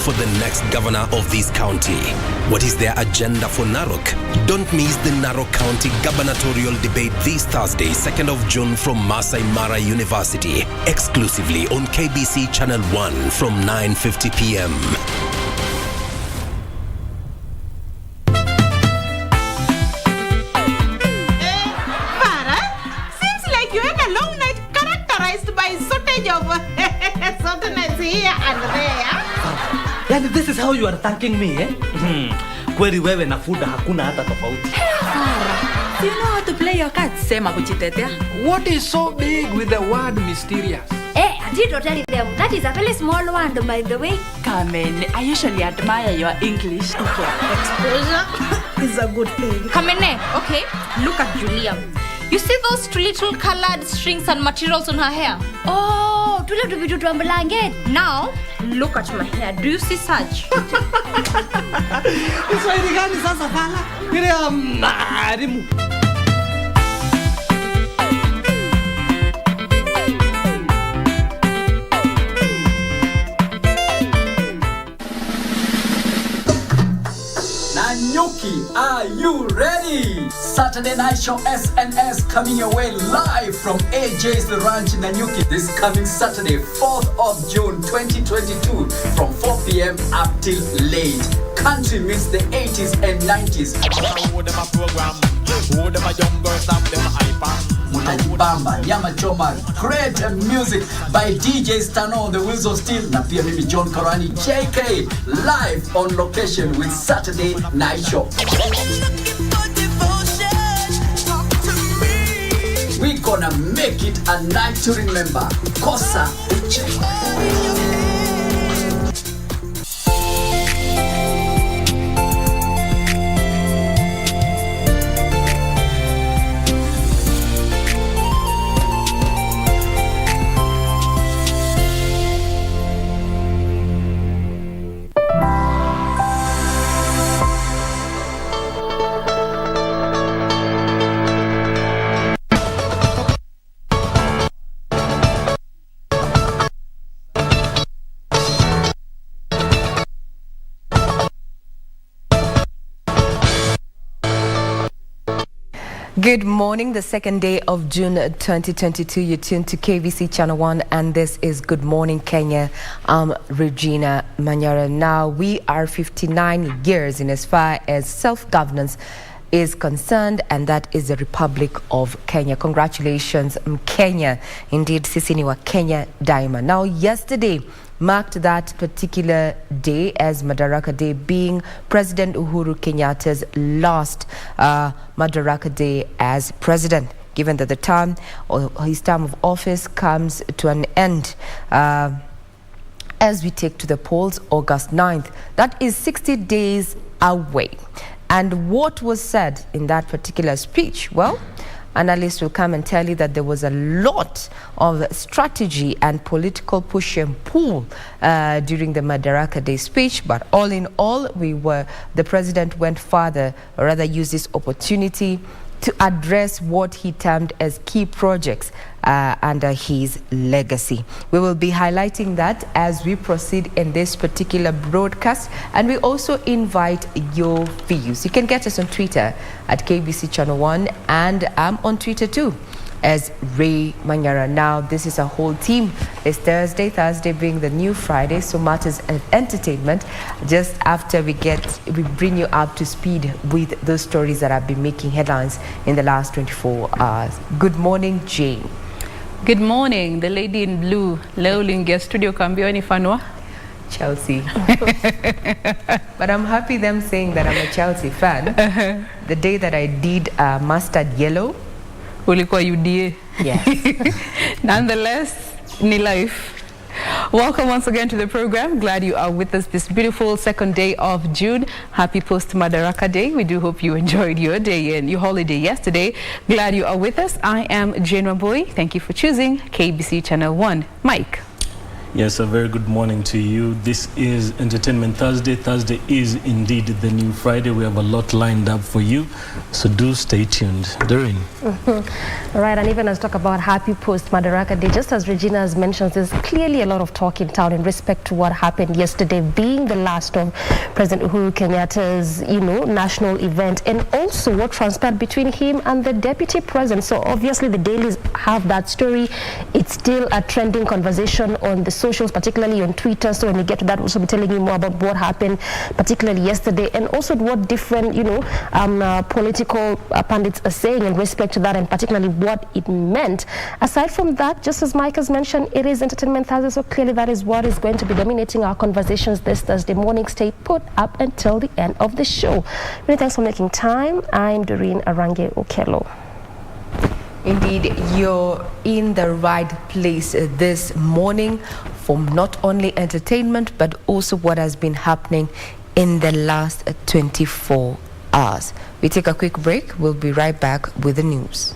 for the next governor of this county. What is their agenda for Narok? Don't miss the Narok County gubernatorial debate this Thursday, 2nd of June from Masai Mara University, exclusively on KBC Channel 1 from 9:50 p.m. Here and there. And this is how you are thanking me, eh? Kweli wewe na food hakuna hata tofauti. Farah, you know how to play your cards, sema kuchitetea. What is so big with the word mysterious? I did not tell them. That is a very small one, by the way. Kamene, I usually admire your English. Okay, exposure is a good thing. Kamene, okay, look at Julia. You see those little colored strings and materials on her hair? Oh, tule tuvitu twa blanket. Now, look at my hair. Do you see such? Kiswahili gani sasa fala? Ile marimu. Nanyuki, are you ready? Saturday night show SNS coming your way live from AJ's The Ranch in Nanyuki this coming Saturday, 4th of June 2022 from 4 p.m. up till late. Country meets the 80s and 90s. Mutajibamba, Nyama Choma, great music by DJ Stano on the Wheels of Steel, na pia mimi John Karani JK live on location with Saturday Night Show. We gonna make it a night to remember. Kosa Uche. Good morning, the second day of June 2022. You're tuned to KBC Channel 1 and this is Good Morning Kenya. I'm Regina Manyara. Now, we are 59 years in as far as self-governance is concerned, and that is the Republic of Kenya. Congratulations, Kenya. Indeed, sisi ni wa Kenya daima. Now, yesterday marked that particular day as Madaraka Day, being President Uhuru Kenyatta's last Madaraka Day as president, given that the term or his term of office comes to an end as we take to the polls August 9th. That is 60 days away. And what was said in that particular speech? Well, analysts will come and tell you that there was a lot of strategy and political push and pull during the Madaraka Day speech. But all in all, the president went further, or rather used this opportunity to address what he termed as key projects under his legacy. We will be highlighting that as we proceed in this particular broadcast, and we also invite your views. You can get us on Twitter at KBC Channel 1, and I'm on Twitter too as Ray Manyara. Now, this is a whole team. It's Thursday being the new Friday, so matters of entertainment. Just after we bring you up to speed with those stories that have been making headlines in the last 24 hours. Good morning, Jane. Good morning, the lady in blue. Leo lingia studio kambioni fanwa Chelsea. But I'm happy them saying that I'm a Chelsea fan. The day that I did mustard yellow, ulikuwa UDA. Yes. Nonetheless, ni life. Welcome once again to the program. Glad you are with us this beautiful second day of June. Happy post Madaraka Day. We do hope you enjoyed your day and your holiday yesterday. Glad you are with us. I am Jane Wambui. Thank you for choosing KBC Channel 1. Mike. Yes, a very good morning to you. This is Entertainment Thursday. Thursday is indeed the new Friday. We have a lot lined up for you, so do stay tuned. Doreen. Right, and even as talk about happy post Madaraka Day, just as Regina has mentioned, there's clearly a lot of talk in town in respect to what happened yesterday, being the last of President Uhuru Kenyatta's, national event, and also what transpired between him and the deputy president. So obviously the dailies have that story. It's still a trending conversation on the socials, particularly on Twitter. So when we get to that, we'll also be telling you more about what happened, particularly yesterday, and also what different, political pundits are saying in respect to that, and particularly what it meant. Aside from that, just as Mike has mentioned, it is Entertainment Thursday, so clearly that is what is going to be dominating our conversations this Thursday morning. Stay put up until the end of the show. Many thanks for making time. I'm Doreen Arange Okello. Indeed, you're in the right place this morning for not only entertainment, but also what has been happening in the last 24 hours. We take a quick break. We'll be right back with the news.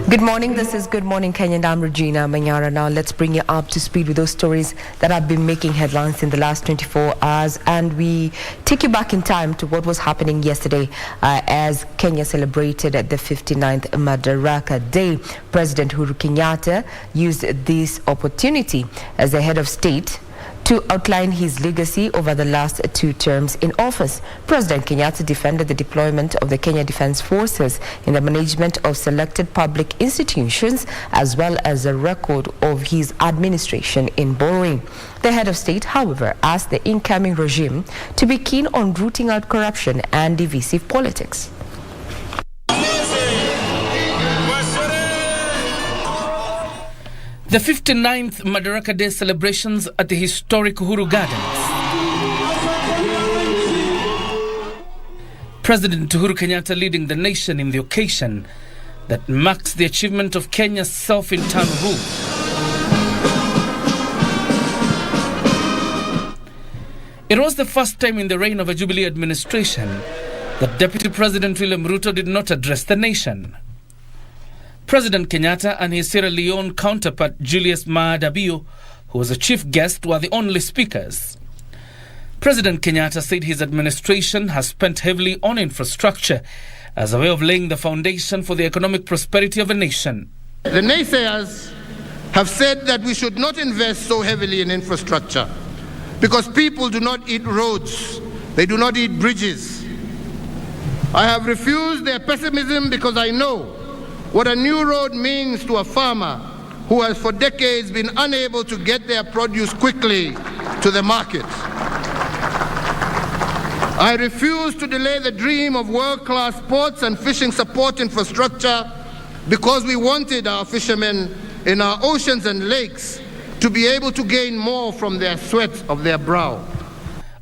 Good morning, this is Good Morning Kenya, and I'm Regina Manyara. Now let's bring you up to speed with those stories that have been making headlines in the last 24 hours, and we take you back in time to what was happening yesterday as Kenya celebrated the 59th Madaraka Day. President Uhuru Kenyatta used this opportunity as the head of state to outline his legacy over the last 2 terms in office. President Kenyatta defended the deployment of the Kenya Defence Forces in the management of selected public institutions, as well as a record of his administration in borrowing. The head of state, however, asked the incoming regime to be keen on rooting out corruption and divisive politics. The 59th Madaraka Day celebrations at the historic Uhuru Gardens. President Uhuru Kenyatta leading the nation in the occasion that marks the achievement of Kenya's self-internal rule. It was the first time in the reign of a Jubilee administration that Deputy President William Ruto did not address the nation. President Kenyatta and his Sierra Leone counterpart Julius Maada Bio, who was a chief guest, were the only speakers. President Kenyatta said his administration has spent heavily on infrastructure as a way of laying the foundation for the economic prosperity of a nation. The naysayers have said that we should not invest so heavily in infrastructure because people do not eat roads, they do not eat bridges. I have refused their pessimism because I know what a new road means to a farmer who has for decades been unable to get their produce quickly to the market. I refuse to delay the dream of world-class ports and fishing support infrastructure because we wanted our fishermen in our oceans and lakes to be able to gain more from their sweat of their brow.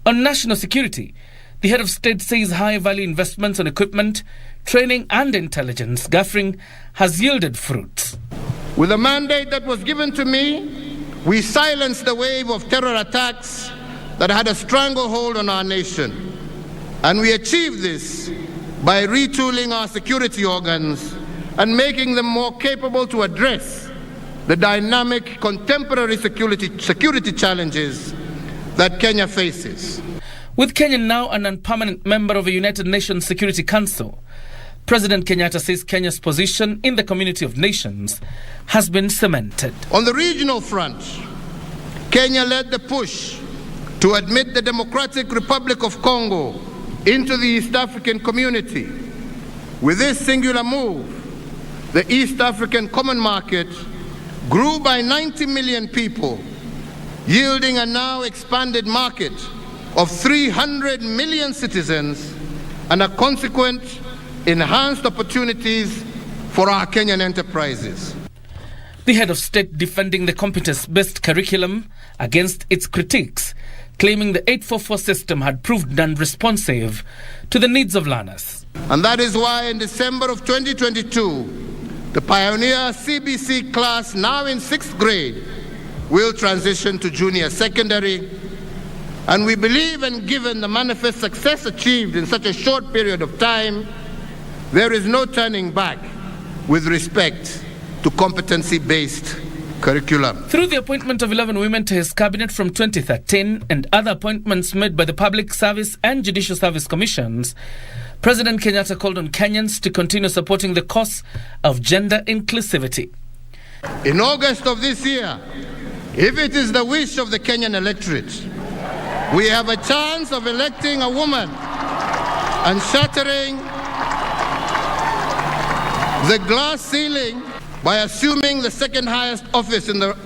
On national security, the head of state says high-value investments on equipment, training and intelligence gathering has yielded fruits. With the mandate that was given to me, we silenced the wave of terror attacks that had a stranglehold on our nation. And we achieved this by retooling our security organs and making them more capable to address the dynamic contemporary security challenges that Kenya faces. With Kenya now an unpermanent member of a United Nations Security Council, President Kenyatta says Kenya's position in the community of nations has been cemented. On the regional front, Kenya led the push to admit the Democratic Republic of Congo into the East African community. With this singular move, the East African Common Market grew by 90 million people, yielding a now expanded market of 300 million citizens and a consequent enhanced opportunities for our Kenyan enterprises. The head of state defending the competence-based curriculum against its critiques claiming the 844 system had proved non-responsive to the needs of learners. And that is why in December of 2022, the pioneer CBC class, now in 6th grade, will transition to junior secondary. And we believe, and given the manifest success achieved in such a short period of time, there is no turning back with respect to competency-based curriculum. Through the appointment of 11 women to his cabinet from 2013 and other appointments made by the Public Service and Judicial Service Commissions, President Kenyatta called on Kenyans to continue supporting the cause of gender inclusivity. In August of this year, if it is the wish of the Kenyan electorate, we have a chance of electing a woman and shattering the glass ceiling by assuming the second highest office in the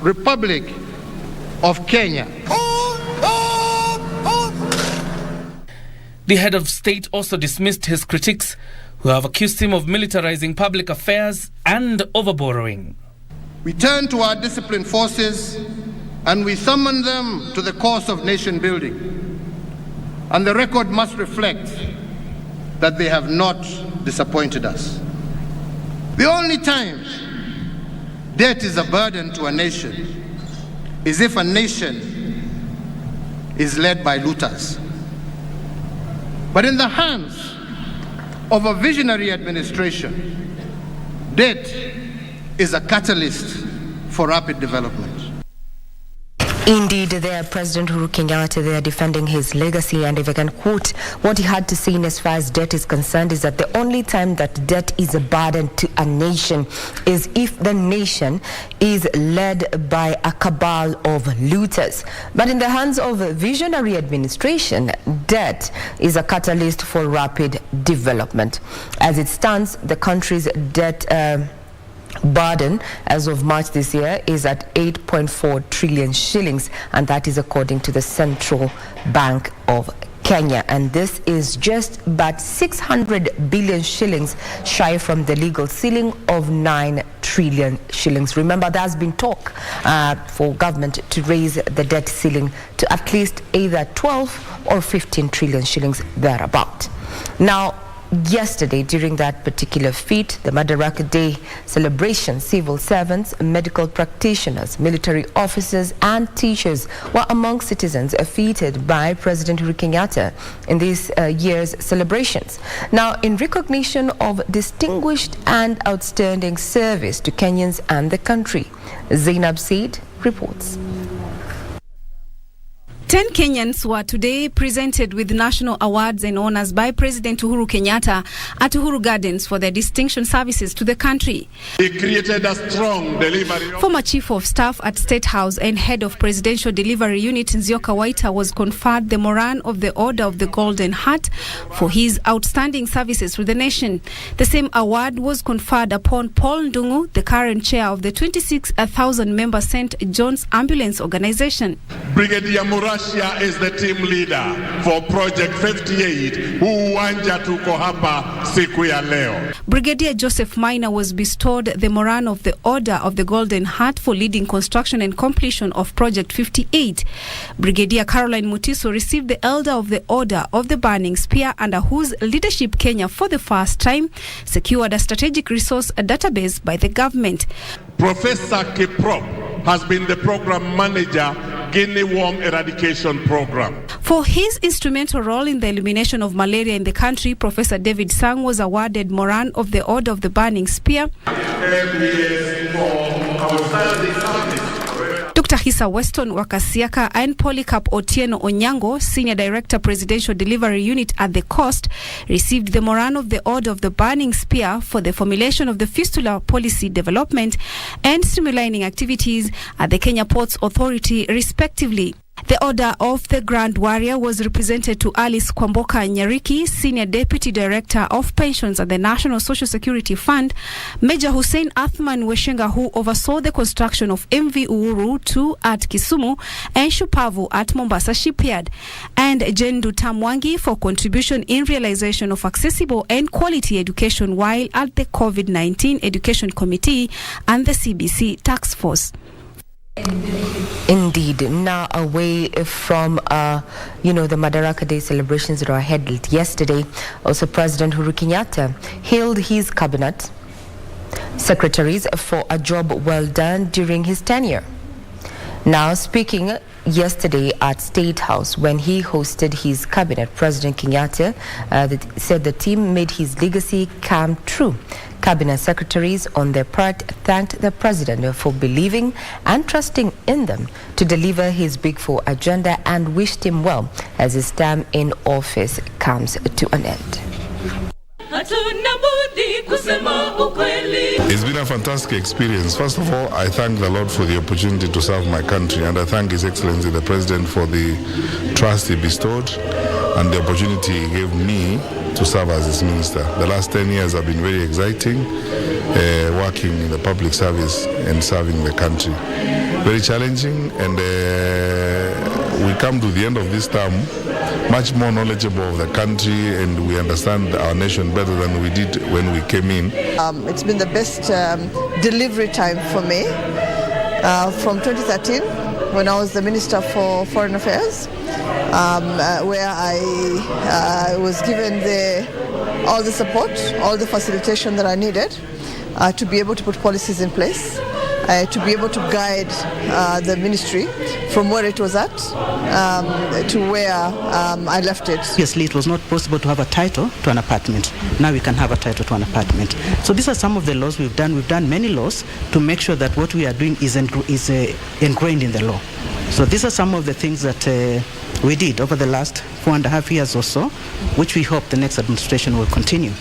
Republic of Kenya. The head of state also dismissed his critics, who have accused him of militarizing public affairs and overborrowing. We turn to our disciplined forces and we summon them to the cause of nation building. And the record must reflect that they have not disappointed us. The only time debt is a burden to a nation is if a nation is led by looters. But in the hands of a visionary administration, debt is a catalyst for rapid development. Indeed, there, President Uhuru Kenyatta, they are defending his legacy, and if I can quote what he had to say in as far as debt is concerned, is that the only time that debt is a burden to a nation is if the nation is led by a cabal of looters. But in the hands of a visionary administration, debt is a catalyst for rapid development. As it stands, the country's debt burden as of March this year is at 8.4 trillion shillings, and that is according to the Central Bank of Kenya. And this is just about 600 billion shillings shy from the legal ceiling of 9 trillion shillings. Remember, there's been talk for government to raise the debt ceiling to at least either 12 or 15 trillion shillings thereabout. Now, yesterday, during that particular feat, the Madaraka Day celebration, civil servants, medical practitioners, military officers and teachers were among citizens feted by President Uhuru Kenyatta in this year's celebrations. Now, in recognition of distinguished and outstanding service to Kenyans and the country, Zainab Said reports. 10 Kenyans were today presented with national awards and honors by President Uhuru Kenyatta at Uhuru Gardens for their distinction services to the country. He created a strong delivery. Former Chief of Staff at State House and Head of Presidential Delivery Unit Nzioka Waita was conferred the Moran of the Order of the Golden Heart for his outstanding services to the nation. The same award was conferred upon Paul Ndungu, the current chair of the 26,000-member St. John's Ambulance Organization. Brigadier Murasia is the team leader for Project 58, uwanja tuko hapa siku ya leo. Brigadier Joseph Maina was bestowed the Moran of the Order of the Golden Heart for leading construction and completion of Project 58. Brigadier Caroline Mutiso received the Elder of the Order of the Burning Spear, under whose leadership Kenya for the first time secured a strategic resource database by the government. Professor Kiprop has been the program manager, Guinea Worm Eradication Program. For his instrumental role in the elimination of malaria in the country, Professor David Sang was awarded Moran of the Order of the Burning Spear. Dr. Hisa Weston Wakasiaka and Polycarp Otieno Onyango, Senior Director Presidential Delivery Unit at the Coast, received the Moran of the Order of the Burning Spear for the formulation of the fistula policy development and streamlining activities at the Kenya Ports Authority, respectively. The Order of the Grand Warrior was represented to Alice Kwamboka Nyariki, Senior Deputy Director of Pensions at the National Social Security Fund, Major Hussein Athman Weshenga, who oversaw the construction of MV Uhuru 2 at Kisumu and Shupavu at Mombasa Shipyard, and Jendu Tamwangi for contribution in realization of accessible and quality education while at the COVID-19 Education Committee and the CBC Task Force. Indeed. Now away from, the Madaraka Day celebrations that were held yesterday, also President Uhuru Kenyatta hailed his cabinet secretaries for a job well done during his tenure. Now speaking yesterday at State House when he hosted his cabinet, President Kenyatta said the team made his legacy come true. Cabinet secretaries on their part thanked the president for believing and trusting in them to deliver his Big Four agenda and wished him well as his term in office comes to an end. It's been a fantastic experience. First of all, I thank the Lord for the opportunity to serve my country, and I thank His Excellency the President for the trust he bestowed and the opportunity he gave me to serve as his minister. The last 10 years have been very exciting, working in the public service and serving the country. Very challenging, and we come to the end of this term much more knowledgeable of the country, and we understand our nation better than we did when we came in. It's been the best delivery time for me from 2013 when I was the Minister for Foreign Affairs, where I was given all the support, all the facilitation that I needed to be able to put policies in place, to be able to guide the ministry from where it was at to where I left it. Previously, it was not possible to have a title to an apartment. Now we can have a title to an apartment. So these are some of the laws we've done. We've done many laws to make sure that what we are doing is ingrained in the law. So these are some of the things that we did over the last 4.5 years or so, which we hope the next administration will continue.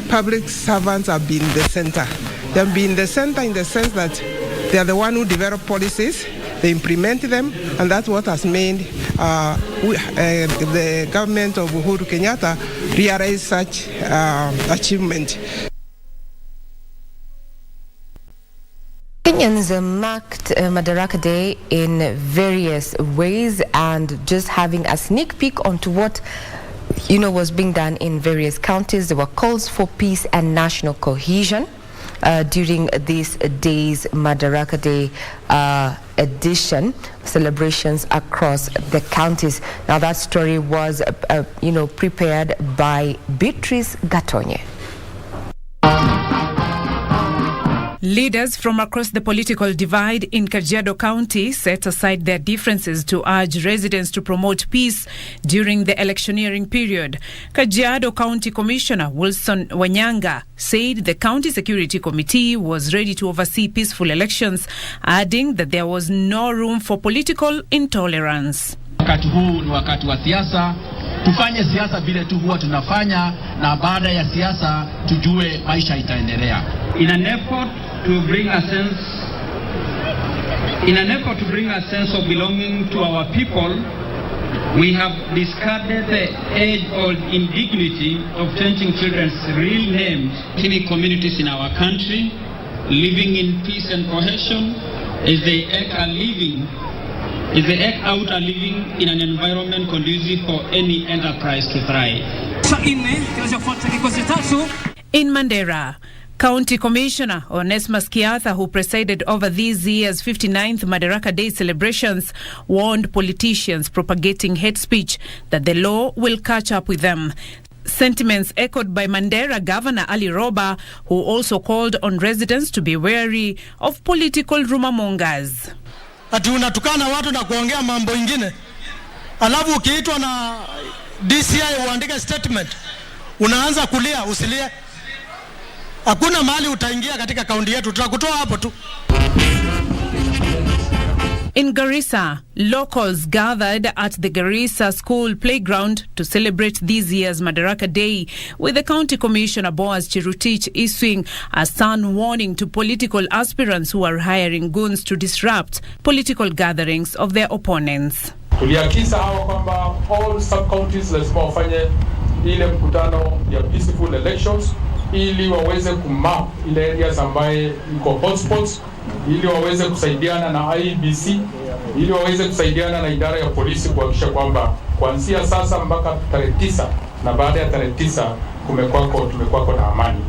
Public servants have been the center. They have been the center in the sense that they are the one who develop policies, they implement them, and that's what has made the government of Uhuru Kenyatta realize such achievement. Kenyans marked Madaraka Day in various ways, and just having a sneak peek onto what was being done in various counties. There were calls for peace and national cohesion during this day's Madaraka Day edition celebrations across the counties. Now that story was prepared by Beatrice Gatonye. Leaders from across the political divide in Kajiado County set aside their differences to urge residents to promote peace during the electioneering period. Kajiado County Commissioner Wilson Wanyanga said the County Security Committee was ready to oversee peaceful elections, adding that there was no room for political intolerance. Wakati huu ni wakati wa siasa. Tufanye siasa vile tu huwa tunafanya, na baada ya siasa tujue maisha itaendelea. In an effort to bring a sense of belonging to our people, we have discarded the age-old indignity of changing children's real names. Many communities in our country living in peace and cohesion is the act out a living in an environment conducive for any enterprise to thrive. In Mandera, County Commissioner Onesmus Kiatha, who presided over this year's 59th Madaraka Day celebrations, warned politicians propagating hate speech that the law will catch up with them. Sentiments echoed by Mandera Governor Ali Roba, who also called on residents to be wary of political rumor mongers. Ati unatukana watu na kuongea mambo ingine, alafu ukiitwa na DCI uandike statement unaanza kulia. Usilie, hakuna mahali utaingia katika kaunti yetu, tutakutoa hapo tu. In Garissa, locals gathered at the Garissa School playground to celebrate this year's Madaraka Day, with the County Commissioner Boaz Chirutich issuing a stern warning to political aspirants who are hiring goons to disrupt political gatherings of their opponents. Tuliagiza hawa kwamba all sub-counties lazima wafanye ile mkutano ya peaceful elections ili waweze kumap ile areas ambaye iko hotspots, ili waweze kusaidiana na IEBC, ili waweze kusaidiana na idara ya polisi kuhakikisha kwamba kuanzia sasa mpaka tarehe 9 na baada ya tarehe 9 tumekuwako na amani.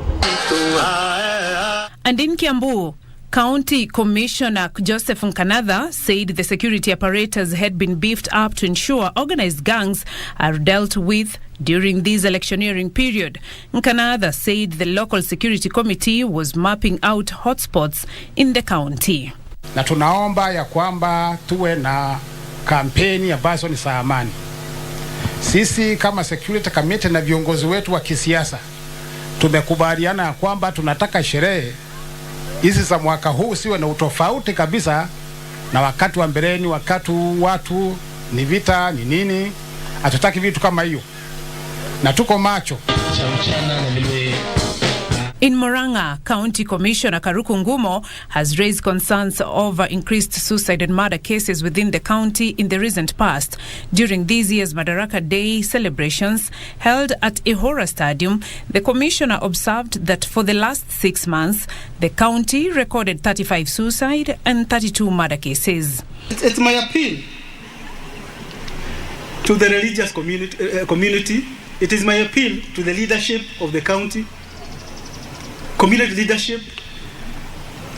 And in Kiambu, County Commissioner Joseph Nkanatha said the security apparatus had been beefed up to ensure organized gangs are dealt with during this electioneering period. Nkanatha said the local security committee was mapping out hotspots in the county. Na tunaomba ya kwamba tuwe na kampeni ambazo ni za amani. Sisi kama security committee na viongozi wetu wa kisiasa tumekubaliana ya kwamba tunataka sherehe hizi za mwaka huu siwe na utofauti kabisa na wakati wa mbeleni, wakati watu ni vita ni nini. Hatutaki vitu kama hiyo, na tuko macho. In Murang'a, County Commissioner Karuku Ngumo has raised concerns over increased suicide and murder cases within the county in the recent past. During this year's Madaraka Day celebrations held at Ihora Stadium, the Commissioner observed that for the last 6 months, the county recorded 35 suicide and 32 murder cases. It's my appeal to the religious community. It is my appeal to the leadership of the county, community leadership.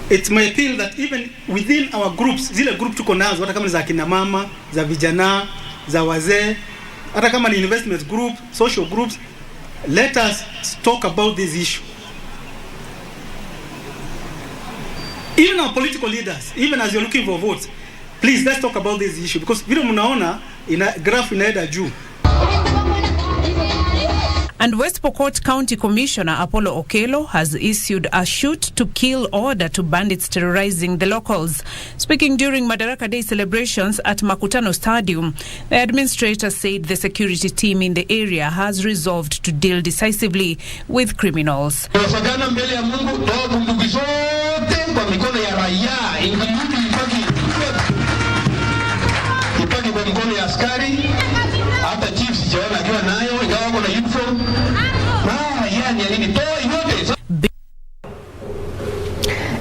It's my appeal that even within our groups, zile group tuko nazo, hata kama ni za kina mama, za vijana, za wazee, hata kama ni investment group, social groups, let us talk about this issue. Even our political leaders, even as you're looking for votes, please let's talk about this issue, because vile mnaona graph inaenda juu. And West Pokot County Commissioner Apollo Okello has issued a shoot-to-kill order to bandits terrorizing the locals. Speaking during Madaraka Day celebrations at Makutano Stadium, the administrator said the security team in the area has resolved to deal decisively with criminals.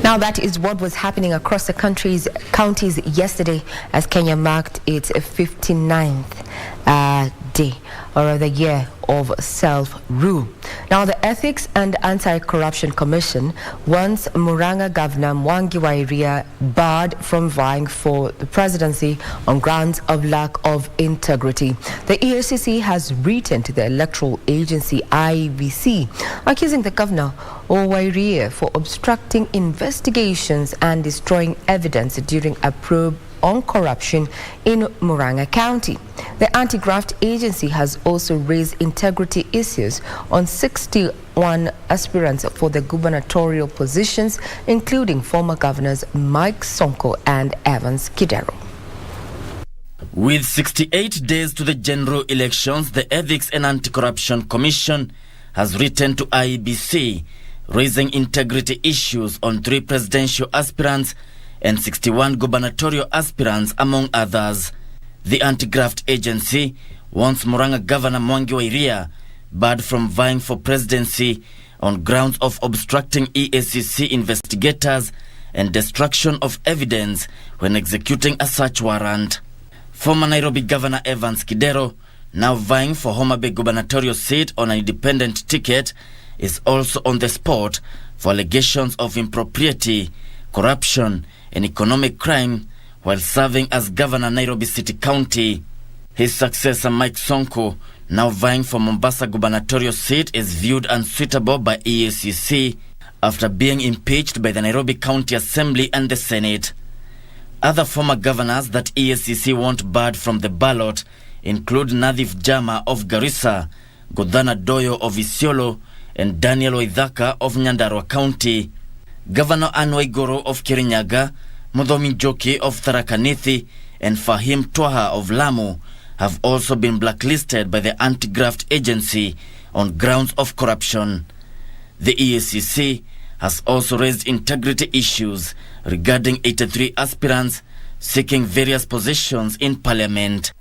Now that is what was happening across the counties yesterday as Kenya marked its 59th day, or rather year of self-rule. Now the Ethics and Anti-Corruption Commission wants Murang'a Governor Mwangi wa Iria barred from vying for the presidency on grounds of lack of integrity. The EACC has written to the electoral agency EACC accusing the governor Wairia for obstructing investigations and destroying evidence during a probe on corruption in Murang'a County. The anti-graft agency has also raised integrity issues on 61 aspirants for the gubernatorial positions, including former governors Mike Sonko and Evans Kidero. With 68 days to the general elections, the Ethics and Anti-Corruption Commission has written to IEBC, raising integrity issues on 3 presidential aspirants and 61 gubernatorial aspirants, among others. The anti-graft agency wants Murang'a Governor Mwangi wa Iria barred from vying for presidency on grounds of obstructing EACC investigators and destruction of evidence when executing a search warrant. Former Nairobi Governor Evans Kidero, now vying for Homa Bay gubernatorial seat on an independent ticket, is also on the spot for allegations of impropriety, corruption, and economic crime while serving as governor Nairobi City County. His successor Mike Sonko, now vying for Mombasa gubernatorial seat, is viewed unsuitable by EACC after being impeached by the Nairobi County Assembly and the Senate. Other former governors that EACC want barred from the ballot include Nadhif Jama of Garissa, Godana Doyo of Isiolo, and Daniel Waithaka of Nyandarua County. Governor Anne Waiguru of Kirinyaga, Muthomi Njoki of Tharaka Nithi, and Fahim Twaha of Lamu have also been blacklisted by the anti-graft agency on grounds of corruption. The EACC has also raised integrity issues regarding 83 aspirants seeking various positions in parliament.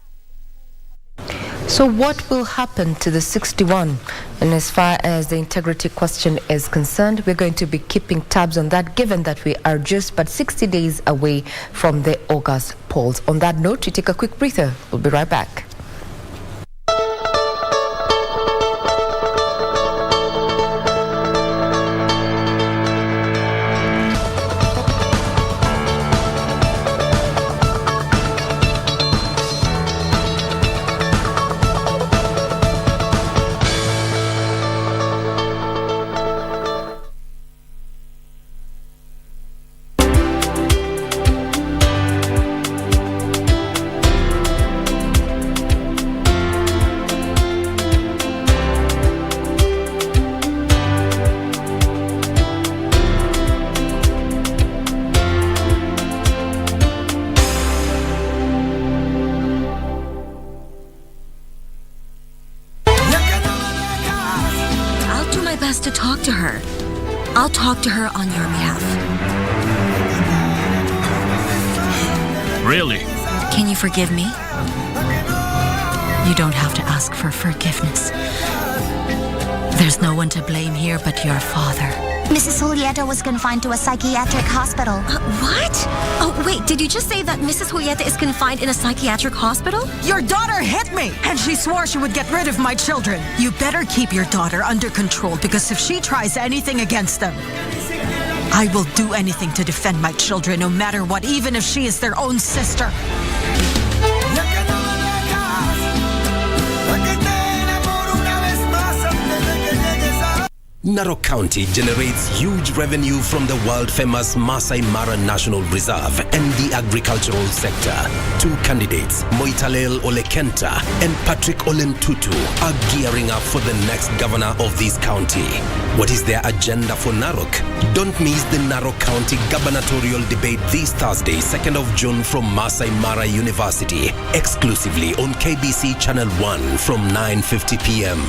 So what will happen to the 61? And as far as the integrity question is concerned, we're going to be keeping tabs on that, given that we are just but 60 days away from the August polls. On that note, we take a quick breather. We'll be right back. talk to her on your behalf. Really? Can you forgive me? You don't have to ask for forgiveness. There's no one to blame here but your father. Mrs. Julieta was confined to a psychiatric hospital. What? Oh, wait, did you just say that Mrs. Julieta is confined in a psychiatric hospital? Your daughter hit me, and she swore she would get rid of my children. You better keep your daughter under control, because if she tries anything against them, I will do anything to defend my children, no matter what, even if she is their own sister. Narok County generates huge revenue from the world-famous Masai Mara National Reserve and the agricultural sector. Two candidates, Moitalel Olekenta and Patrick Olentutu, are gearing up for the next governor of this county. What is their agenda for Narok? Don't miss the Narok County gubernatorial debate this Thursday, 2nd of June from Masai Mara University, exclusively on KBC Channel 1 from 9:50 p.m.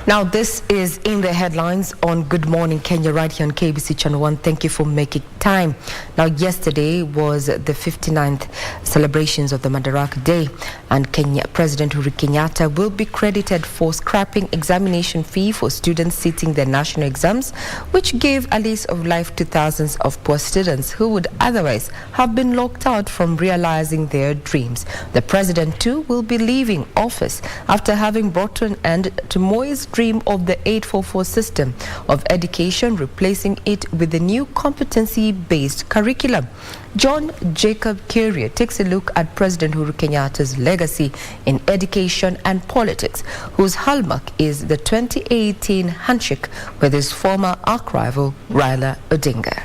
Now, this is in the headlines on Good Morning Kenya right here on KBC Channel 1. Thank you for making time. Now, yesterday was the 59th celebrations of the Madaraka Day, and President Uhuru Kenyatta will be credited for scrapping examination fee for students sitting their national exams, which gave a lease of life to thousands of poor students who would otherwise have been locked out from realizing their dreams. The president, too, will be leaving office after having brought to an end to Moi's dream of the 844 system of education, replacing it with the new competency-based curriculum. John Jacob Curie takes a look at President Uhuru Kenyatta's legacy in education and politics, whose hallmark is the 2018 handshake with his former arch-rival Raila Odinga.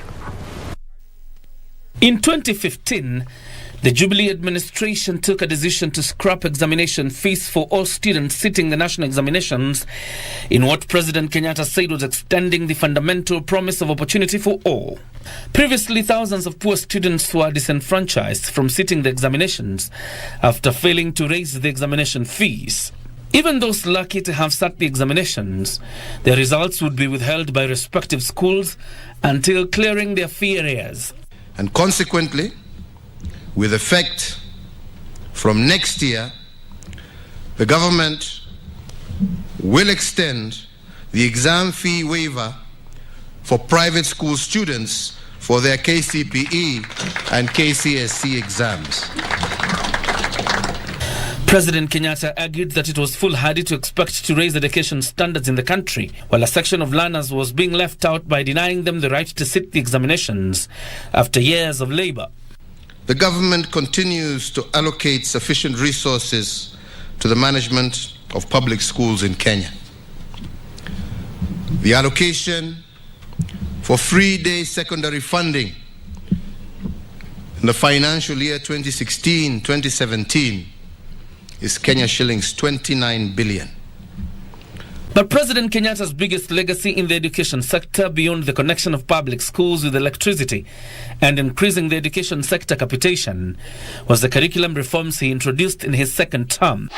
In 2015, the Jubilee administration took a decision to scrap examination fees for all students sitting the national examinations in what President Kenyatta said was extending the fundamental promise of opportunity for all. Previously, thousands of poor students were disenfranchised from sitting the examinations after failing to raise the examination fees. Even those lucky to have sat the examinations, their results would be withheld by respective schools until clearing their fee arrears. And consequently, with effect from next year, the government will extend the exam fee waiver for private school students for their KCPE and KCSE exams. President Kenyatta argued that it was foolhardy to expect to raise education standards in the country, while a section of learners was being left out by denying them the right to sit the examinations after years of labor. The government continues to allocate sufficient resources to the management of public schools in Kenya. The allocation for free-day secondary funding in the financial year 2016-2017 is Kenya shillings 29 billion. But President Kenyatta's biggest legacy in the education sector, beyond the connection of public schools with electricity and increasing the education sector capitation, was the curriculum reforms he introduced in his second term.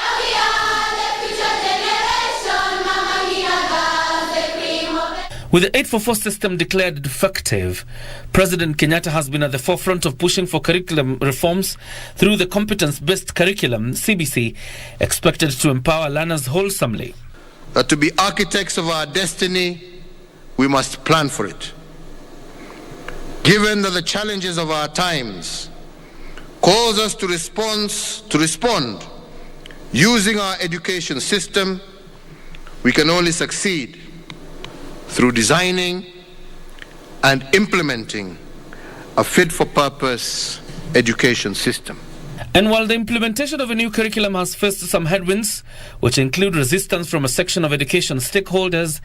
With the 844 system declared defective, President Kenyatta has been at the forefront of pushing for curriculum reforms through the competence-based curriculum, CBC, expected to empower learners wholesomely. That to be architects of our destiny, we must plan for it. Given that the challenges of our times calls us to respond using our education system, we can only succeed through designing and implementing a fit-for-purpose education system. And while the implementation of a new curriculum has faced some headwinds, which include resistance from a section of education stakeholders,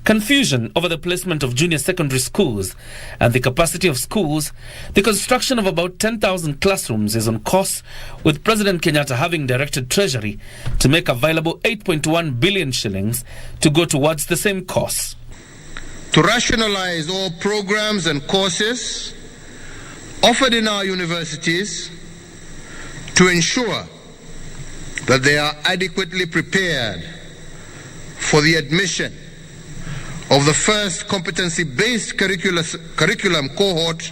confusion over the placement of junior secondary schools and the capacity of schools, the construction of about 10,000 classrooms is on course, with President Kenyatta having directed Treasury to make available 8.1 billion shillings to go towards the same cause. To rationalize all programs and courses offered in our universities, to ensure that they are adequately prepared for the admission of the first competency-based curriculum cohort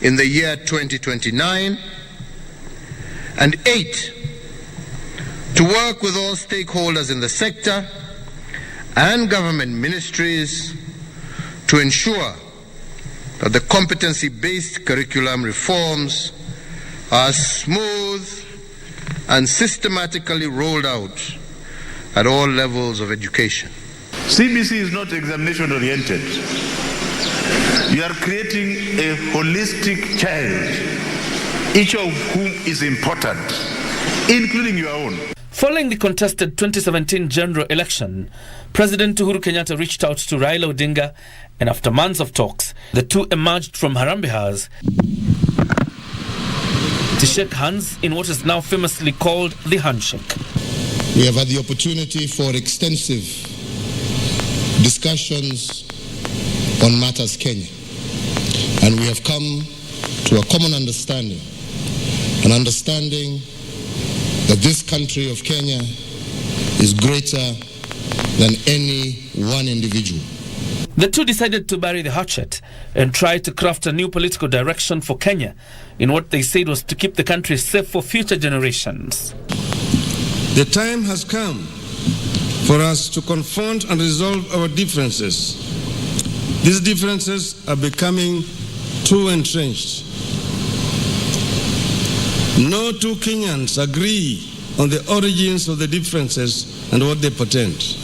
in the year 2029, and 8, to work with all stakeholders in the sector and government ministries to ensure that the competency-based curriculum reforms are smooth and systematically rolled out at all levels of education. CBC is not examination oriented. You are creating a holistic child, each of whom is important, including your own. Following the contested 2017 general election, President Uhuru Kenyatta reached out to Raila Odinga, and after months of talks, the two emerged from Harambee House to shake hands in what is now famously called the handshake. We have had the opportunity for extensive discussions on matters Kenya, and we have come to a common understanding, an understanding that this country of Kenya is greater than any one individual. The two decided to bury the hatchet and try to craft a new political direction for Kenya in what they said was to keep the country safe for future generations. The time has come for us to confront and resolve our differences. These differences are becoming too entrenched. No two Kenyans agree on the origins of the differences and what they portend.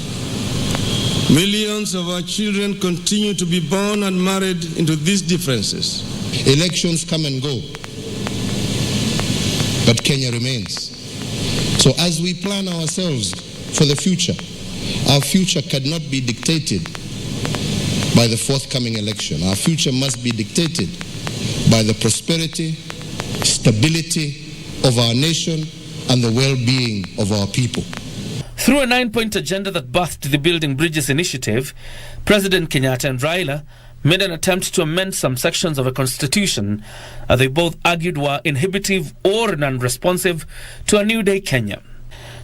Millions of our children continue to be born and married into these differences. Elections come and go, but Kenya remains. So as we plan ourselves for the future, our future cannot be dictated by the forthcoming election. Our future must be dictated by the prosperity, stability of our nation and the well-being of our people. Through a 9-point agenda that birthed the Building Bridges initiative, President Kenyatta and Raila made an attempt to amend some sections of a constitution they both argued were inhibitive or non-responsive to a new day Kenya.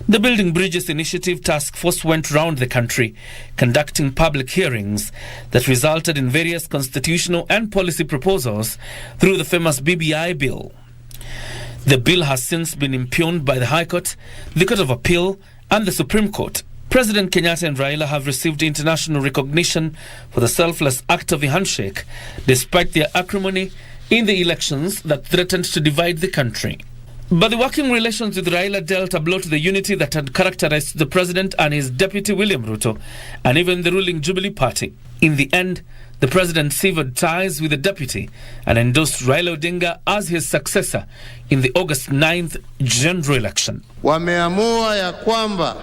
The Building Bridges initiative task force went round the country, conducting public hearings that resulted in various constitutional and policy proposals through the famous BBI bill. The bill has since been impugned by the High Court, the Court of Appeal, and the Supreme Court. President Kenyatta and Raila have received international recognition for the selfless act of the handshake, despite their acrimony in the elections that threatened to divide the country. But the working relations with Raila dealt a blow to the unity that had characterized the president and his deputy William Ruto, and even the ruling Jubilee Party. In the end, the president severed ties with the deputy and endorsed Raila Odinga as his successor in the August 9th general election. Wameamua ya kwamba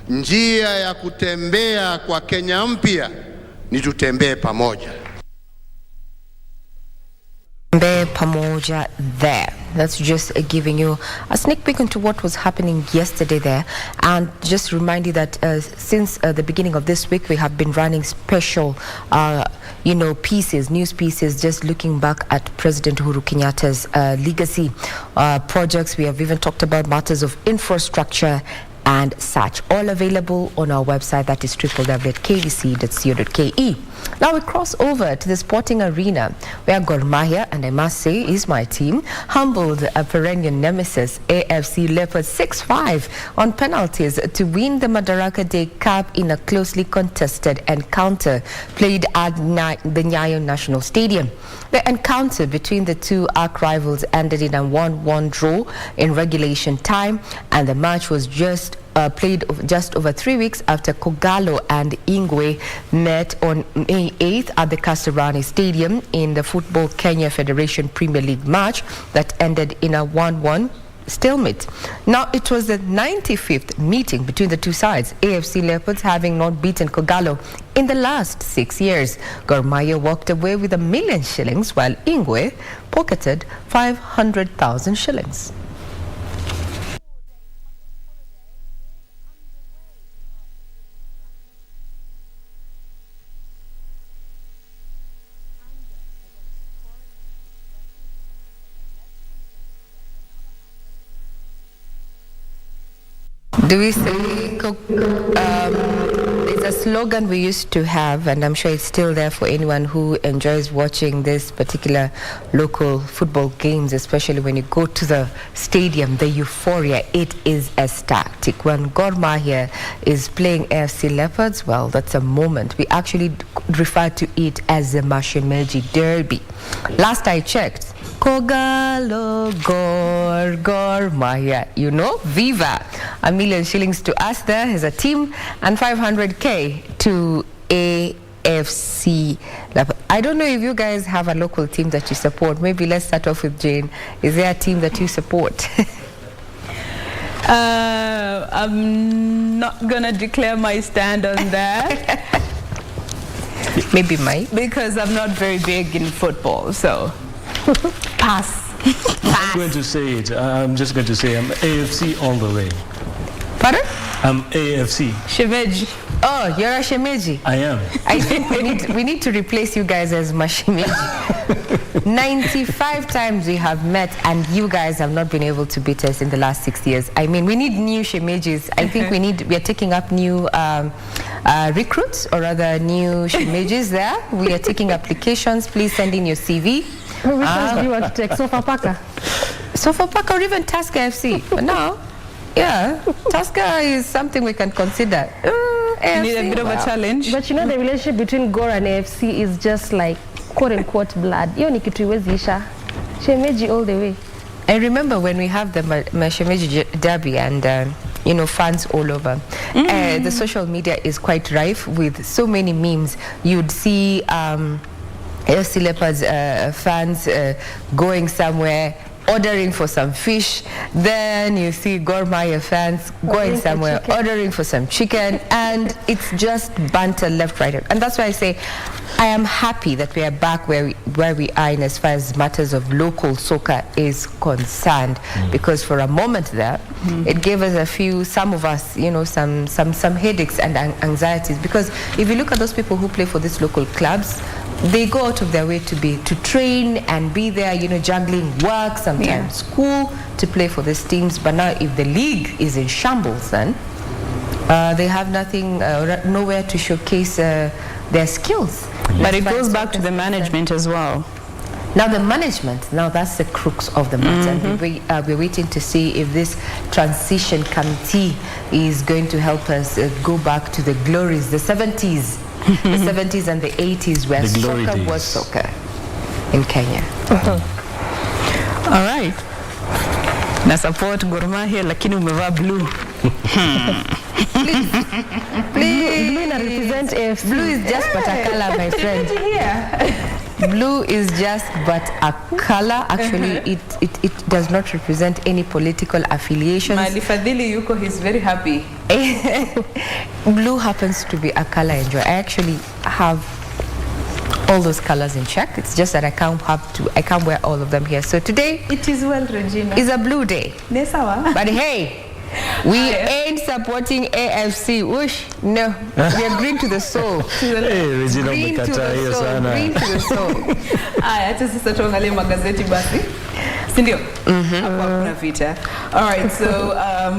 njia ya kutembea kwa Kenya mpya ni tutembee pamoja. Pamoja there. That's just giving you a sneak peek into what was happening yesterday there, and just remind you that since the beginning of this week we have been running special pieces, news pieces, just looking back at President Uhuru Kenyatta's legacy projects. We have even talked about matters of infrastructure and such, all available on our website, that is www.kbc.co.ke. Now we cross over to the sporting arena, where Gor Mahia, and I must say is my team, humbled a perennial nemesis AFC Leopards 6-5 on penalties to win the Madaraka Day Cup in a closely contested encounter played at the Nyayo National Stadium. The encounter between the two arch rivals ended in a 1-1 draw in regulation time, and the match was played just over 3 weeks after Kogalo and Ingwe met on May 8th at the Kasarani Stadium in the Football Kenya Federation Premier League match that ended in a 1-1 stalemate. Now, it was the 95th meeting between the two sides, AFC Leopards having not beaten Kogalo in the last 6 years. Gor Mahia walked away with 1 million shillings, while Ingwe pocketed 500,000 shillings. Do we say, it's a slogan we used to have, and I'm sure it's still there for anyone who enjoys watching this particular local football games, especially when you go to the stadium, the euphoria, it is ecstatic. When Gor Mahia is playing AFC Leopards, well, that's a moment. We actually refer to it as the Mashemeji Derby. Last I checked, Kogalo Gor Mahia, you know, viva. 1 million shillings to us there as a team and 500k to AFC. I don't know if you guys have a local team that you support. Maybe let's start off with Jane. Is there a team that you support? I'm not gonna declare my stand on that. Maybe mine. Because I'm not very big in football, so pass. I'm going to say it. I'm just going to say I'm AFC all the way. Pardon? I'm AFC. Shemeji. Oh, you're a Shemeji. I am. I think we need to replace you guys as Mashemeji. 95 times we have met, and you guys have not been able to beat us in the last 6 years. I mean, we need new Shemejis. I think we are taking up new recruits, or rather new Shemejis there. We are taking applications. Please send in your CV. Which ones do you want to take? Sofapaka? Sofapaka or even Tusker FC? But no. Yeah, Tusker is something we can consider. You need a bit of a challenge. But you know, the relationship between Gor and AFC is just like quote-unquote blood. Hiyo ni kitu iwezi isha. Shemeji all the way. I remember when we have the Shemeji Derby and you know, fans all over. The social media is quite rife with so many memes. You'd see AFC Leopards fans going somewhere, ordering for some fish. Then you see Gor Mahia fans going somewhere, ordering for some chicken, and it's just banter left, right. And that's why I say I am happy that we are back where we are in as far as matters of local soccer is concerned, because for a moment there, it gave us some of us, you know, some headaches and anxieties, because if you look at those people who play for these local clubs, they go out of their way to train and be there, you know, juggling work, sometimes school, to play for these teams. But now if the league is in shambles, then they have nothing, nowhere to showcase their skills. But it goes back to the management as well. Now the management, that's the crux of the matter. And we're waiting to see if this transition committee is going to help us go back to the glories, the 70s. The 70s and the 80s, where soccer was soccer in Kenya. All right. Na support Gor Mahia lakini umevaa blue. Please. Blue represent AFC. Blue is just but a color, my friend. Blue is just but a color. Actually, it does not represent any political affiliations. Malifadhili yuko, he's very happy. Blue happens to be a color enjoy. I actually have all those colors in check. It's just that I can't wear all of them here. So today, it is well, Regina, is a blue day. But hey, we ain't supporting AFC. Whoosh, no. We are green to the soul. Hey, Regina, green to the soul. Green to the soul. Acha sasa tuangalie magazeti basi. Sindio? All right, so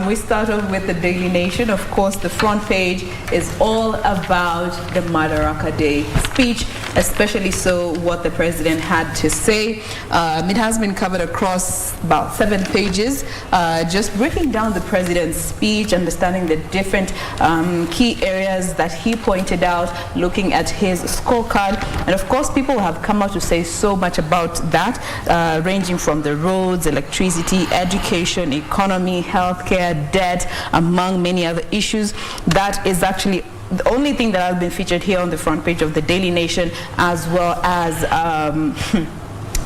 we start off with the Daily Nation. Of course, the front page is all about the Madaraka Day speech, especially so what the president had to say. It has been covered across about 7 pages, just breaking down the president's speech, understanding the different key areas that he pointed out, looking at his scorecard. And of course, people have come out to say so much about that, ranging from the roads, electricity, education, economy, healthcare, debt, among many other issues. That is actually the only thing that has been featured here on the front page of the Daily Nation, as well as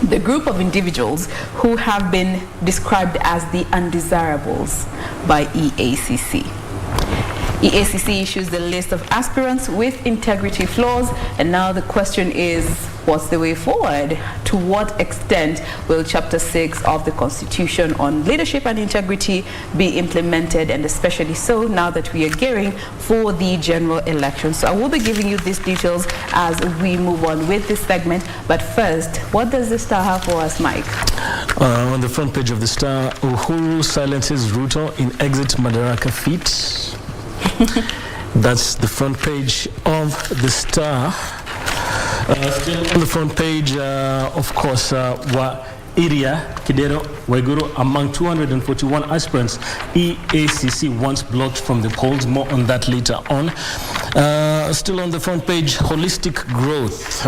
the group of individuals who have been described as the undesirables by EACC. EACC issues the list of aspirants with integrity flaws, and now the question is, what's the way forward? To what extent will Chapter 6 of the Constitution on leadership and integrity be implemented, and especially so now that we are gearing for the general election? So I will be giving you these details as we move on with this segment, but first, what does the Star have for us, Mike? On the front page of the Star, Uhuru silences Ruto in exit Madaraka feat. That's the front page of the Star. Still on the front page, of course, Iria Kidero Waiguru among 241 aspirants EACC once blocked from the polls. More on that later on. Still on the front page, holistic growth.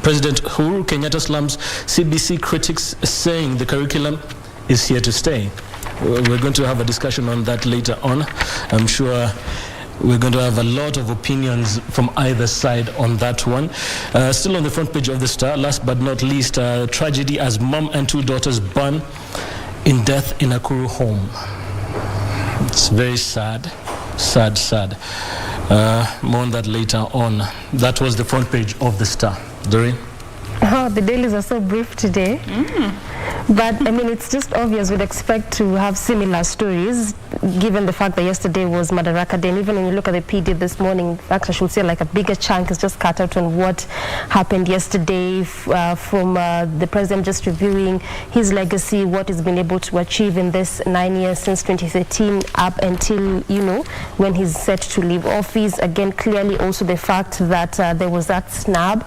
President Uhuru Kenyatta slams CBC critics, saying the curriculum is here to stay. We're going to have a discussion on that later on. I'm sure we're going to have a lot of opinions from either side on that one. Still on the front page of the Star, last but not least, tragedy as mom and two daughters burn in death in Nakuru home. It's very sad, sad. More on that later on. That was the front page of the Star. Doreen? Oh, the dailies are so brief today. But I mean, it's just obvious we'd expect to have similar stories, given the fact that yesterday was Madaraka Day. And even when you look at the PD this morning, in fact, I should say like a bigger chunk is just cut out on what happened yesterday from the president just reviewing his legacy, what he's been able to achieve in this 9 years since 2013 up until, when he's set to leave office. Again, clearly also the fact that there was that snub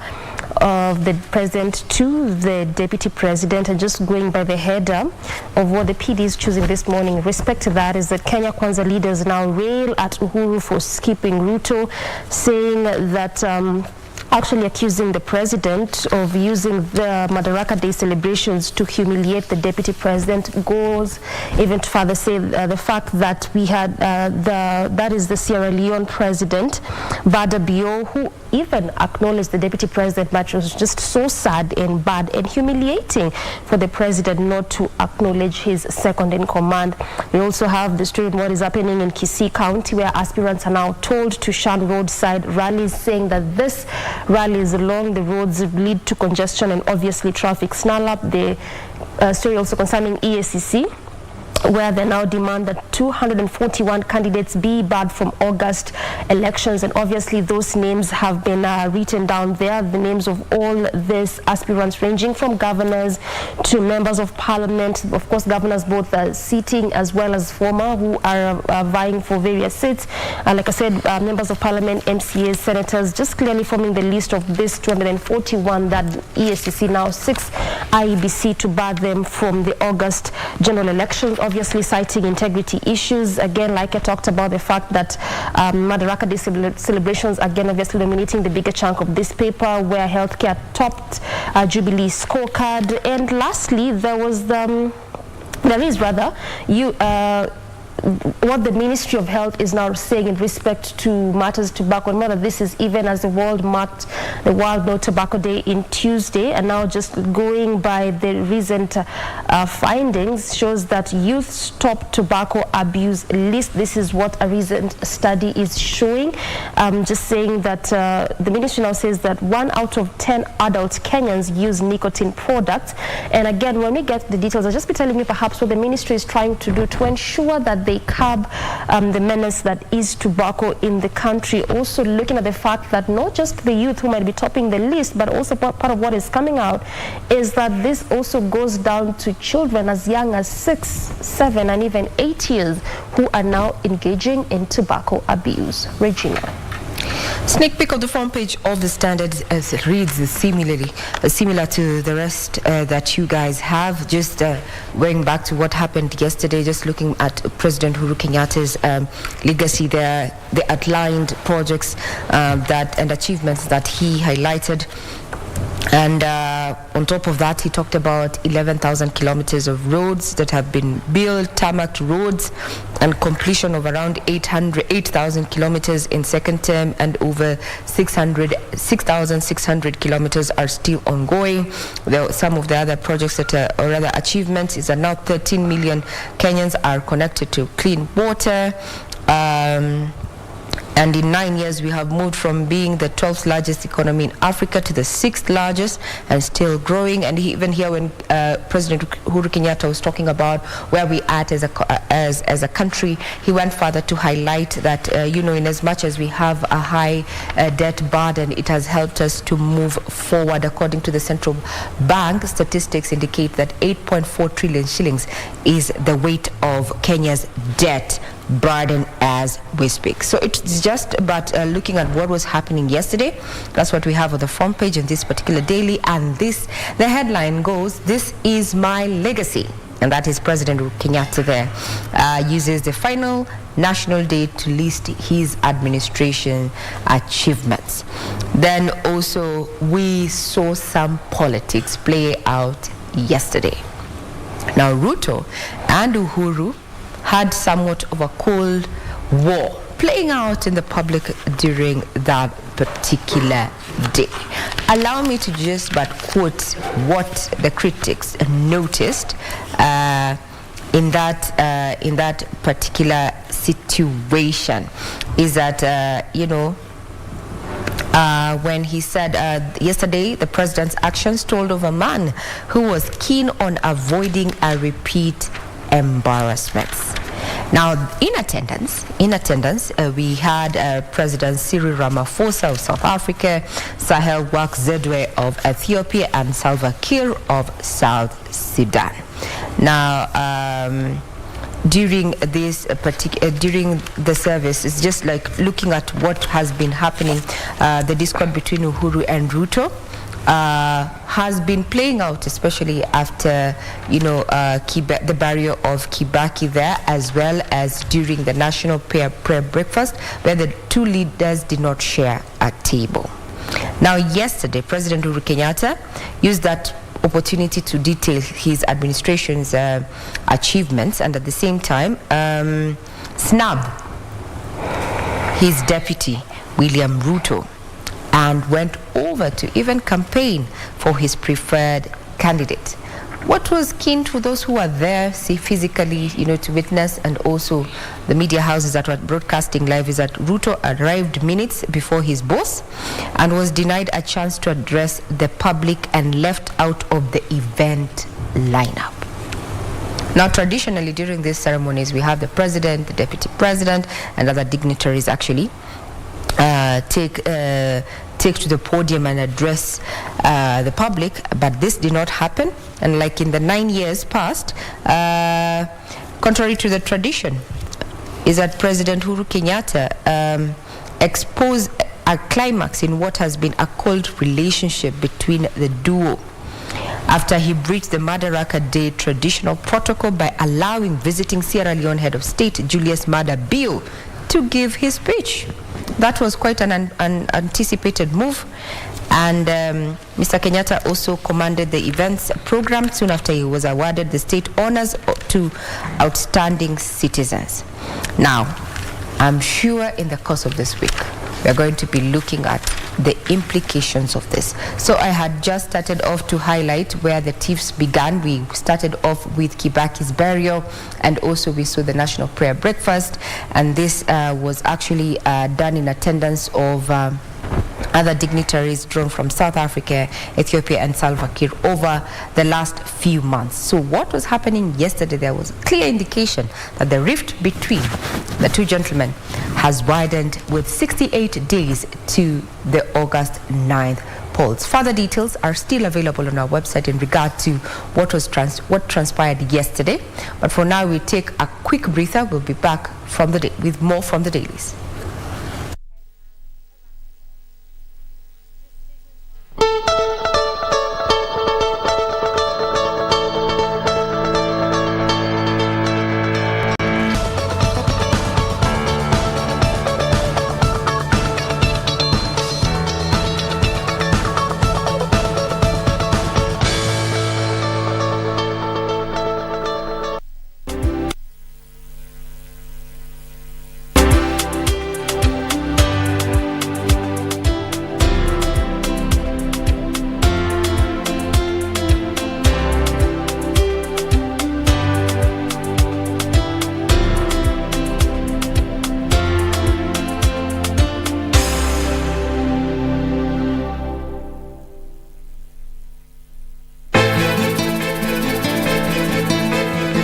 of the president to the deputy president, and just going by the header of what the PD is choosing this morning. Respect to that is that Kenya Kwanza leaders now rail at Uhuru for skipping Ruto, saying that actually accusing the president of using the Madaraka Day celebrations to humiliate the deputy president. Goes even to further say the fact that we had that is the Sierra Leone president, Bada Bio, who even acknowledged the deputy president, but was just so sad and bad and humiliating for the president not to acknowledge his second in command. We also have the story of what is happening in KBC County, where aspirants are now told to shun roadside rallies, saying that this rallies along the roads lead to congestion and obviously traffic snarl-up. The story also concerning EACC, where they now demand that 241 candidates be barred from August elections, and obviously those names have been written down there, the names of all these aspirants ranging from governors to members of parliament, of course governors both sitting as well as former, who are vying for various seats, like I said, members of parliament, MCAs, senators, just clearly forming the list of this 241 that EACC now seeks IEBC to bar them from the August general elections, obviously citing integrity issues. Again, like I talked about, the fact that Madaraka Day celebrations, again, obviously dominating the bigger chunk of this paper, where healthcare topped Jubilee scorecard. And lastly, there is what the Ministry of Health is now saying in respect to matters tobacco. And whether this is even as the world marked the World No Tobacco Day in Tuesday, and now just going by the recent findings shows that youth stop tobacco abuse list. This is what a recent study is showing. Just saying that the ministry now says that 1 out of 10 adult Kenyans use nicotine products. And again, when we get the details, I'll just be telling you perhaps what the ministry is trying to do to ensure that they curb the menace that is tobacco in the country. Also looking at the fact that not just the youth who might be topping the list, but also part of what is coming out is that this also goes down to children as young as 6, 7, and even 8 years who are now engaging in tobacco abuse. Regina. Sneak peek of the front page of the Standard reads similar to the rest that you guys have. Just going back to what happened yesterday, just looking at President Uhuru Kenyatta's legacy there, the outlined projects and achievements that he highlighted. And on top of that, he talked about 11,000 kilometers of roads that have been built, tarmac roads, and completion of around 8,000 kilometers in second term, and over 6,600 kilometers are still ongoing. Some of the other projects that are, or rather achievements, is that now 13 million Kenyans are connected to clean water. And in 9 years, we have moved from being the 12th largest economy in Africa to the 6th largest, and still growing. And even here, when President Uhuru Kenyatta was talking about where we at as a country, he went further to highlight that, in as much as we have a high debt burden, it has helped us to move forward. According to the central bank, statistics indicate that 8.4 trillion shillings is the weight of Kenya's debt burden as we speak. So it's just about looking at what was happening yesterday. That's what we have on the front page in this particular daily, and the headline goes, "This is my legacy." And that is President Kenyatta there uses the final National Day to list his administration achievements. Then also we saw some politics play out yesterday. Now Ruto and Uhuru had somewhat of a cold war playing out in the public during that particular day. Allow me to just but quote what the critics noticed in that particular situation. Is that when he said yesterday, the president's actions told of a man who was keen on avoiding a repeat embarrassments. Now, in attendance, we had President Cyril Ramaphosa of South Africa, Sahel Work Zedwe of Ethiopia, and Salva Kiir of South Sudan. Now, during this during the service, it's just like looking at what has been happening. The discord between Uhuru and Ruto has been playing out, especially after the barrier of Kibaki there, as well as during the national prayer breakfast, where the two leaders did not share a table. Now, yesterday, President Uhuru Kenyatta used that opportunity to detail his administration's achievements, and at the same time snub his deputy William Ruto, and went over to even campaign for his preferred candidate. What was keen to those who were there, physically, to witness, and also the media houses that were broadcasting live, is that Ruto arrived minutes before his boss and was denied a chance to address the public and left out of the event lineup. Now, traditionally, during these ceremonies, we have the president, the deputy president, and other dignitaries actually take to the podium and address the public, but this did not happen. And like in the 9 years past, contrary to the tradition, is that President Uhuru Kenyatta exposed a climax in what has been a cold relationship between the duo, after he breached the Madaraka Day traditional protocol by allowing visiting Sierra Leone head of state Julius Maada Bio to give his speech. That was quite an anticipated move. And Mr. Kenyatta also commanded the events program soon after he was awarded the state honors to outstanding citizens. Now, I'm sure in the course of this week, we're going to be looking at the implications of this. So I had just started off to highlight where the tiffs began. We started off with Kibaki's burial, and also we saw the national prayer breakfast, and this was actually done in attendance of other dignitaries drawn from South Africa, Ethiopia, and Salva Kiir over the last few months. So what was happening yesterday, there was a clear indication that the rift between the two gentlemen has widened with 68 days to the August 9th polls. Further details are still available on our website in regard to what transpired yesterday. But for now, we take a quick breather. We'll be back with more from the dailies.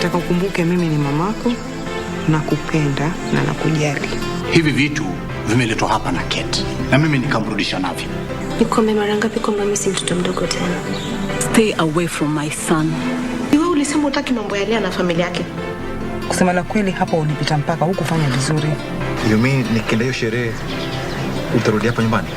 nataka ukumbuke mimi ni mamako, nakupenda na nakujali. Hivi vitu vimeletwa hapa na Kate na mimi nikamrudisha navyo. Nikwambia mara ngapi kwamba mimi si mtoto mdogo tena? Stay away from my son. Wewe ulisema utaki mambo ya Lea na familia yake. Kusema la kweli hapa ulipita mpaka hukufanya vizuri. You mean nikienda hiyo sherehe utarudi hapa nyumbani?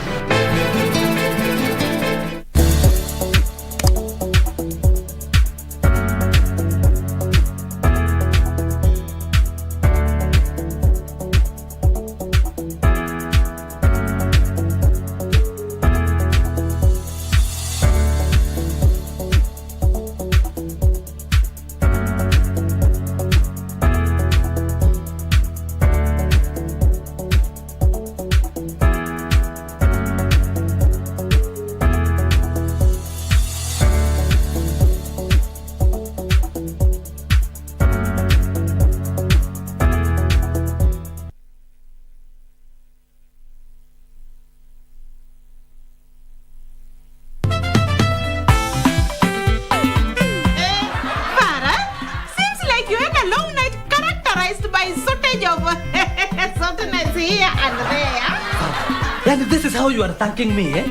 Yani this is how you are thanking me, eh?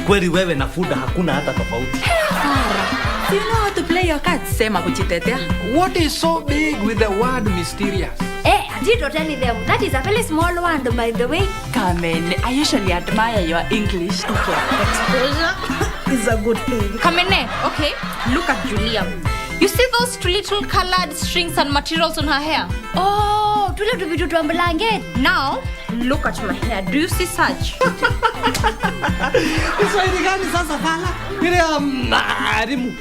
Kweli wewe na Fuda hakuna hata tofauti. Do you know how to play your cards? Sema kujitetea. What is so big with the word mysterious? Don't tell them. That is a very small one, by the way. Kamene, I usually admire your English. Okay, exposure is a good thing. Kamene, okay, look at Julia. You see those little colored strings and materials on her hair? Oh, tule tuvitu tuambulange. Now, look at my hair. Do you see such? Kiswahili gani sasa fala? Ile marimu.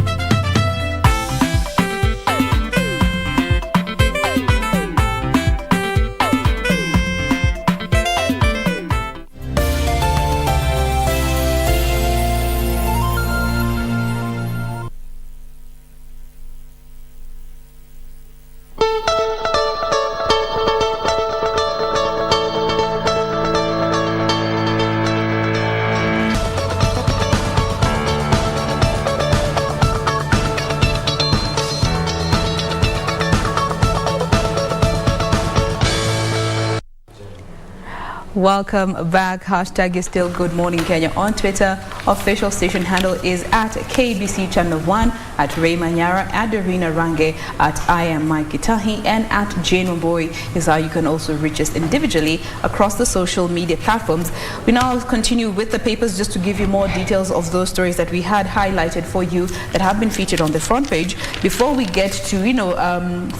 Welcome back. Hashtag is still Good Morning Kenya on Twitter. Official station handle is at KBC Channel 1, at Ray Manyara, at Dorina Range, at I am Mike Gitahi, and at Jane Mboy is how you can also reach us individually across the social media platforms. We now continue with the papers just to give you more details of those stories that we had highlighted for you that have been featured on the front page. Before we get to,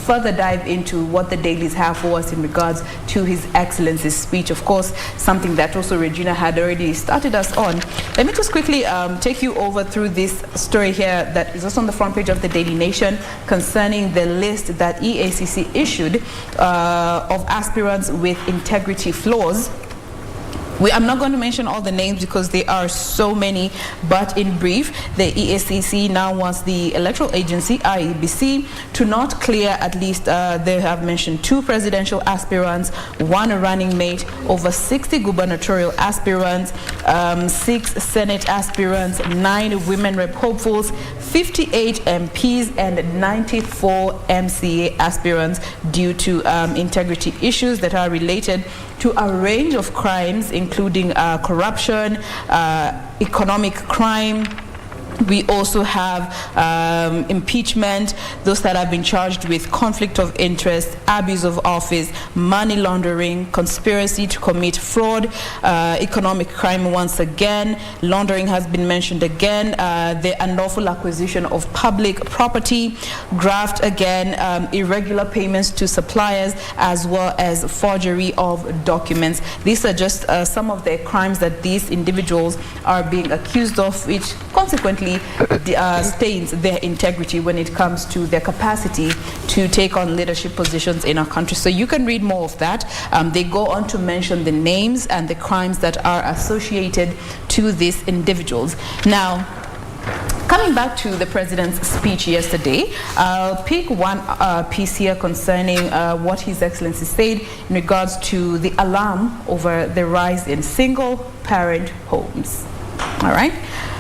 further dive into what the dailies have for us in regards to His Excellency's speech, of course, something that also Regina had already started us on. Let me just quickly take you over through this story here that is also on the front page of the Daily Nation concerning the list that EACC issued of aspirants with integrity flaws. I'm not going to mention all the names because there are so many, but in brief, the EACC now wants the electoral agency, IEBC, to not clear at least, they have mentioned 2 presidential aspirants, 1 running mate, over 60 gubernatorial aspirants, 6 Senate aspirants, 9 women rep hopefuls, 58 MPs, and 94 MCA aspirants due to integrity issues that are related to a range of crimes, including corruption, economic crime. We also have impeachment, those that have been charged with conflict of interest, abuse of office, money laundering, conspiracy to commit fraud, economic crime once again, laundering has been mentioned again, the unlawful acquisition of public property, graft again, irregular payments to suppliers, as well as forgery of documents. These are just some of the crimes that these individuals are being accused of, which consequently stains their integrity when it comes to their capacity to take on leadership positions in our country. So you can read more of that. They go on to mention the names and the crimes that are associated to these individuals. Now, coming back to the president's speech yesterday, I'll pick one piece here concerning what His Excellency said in regards to the alarm over the rise in single-parent homes. All right.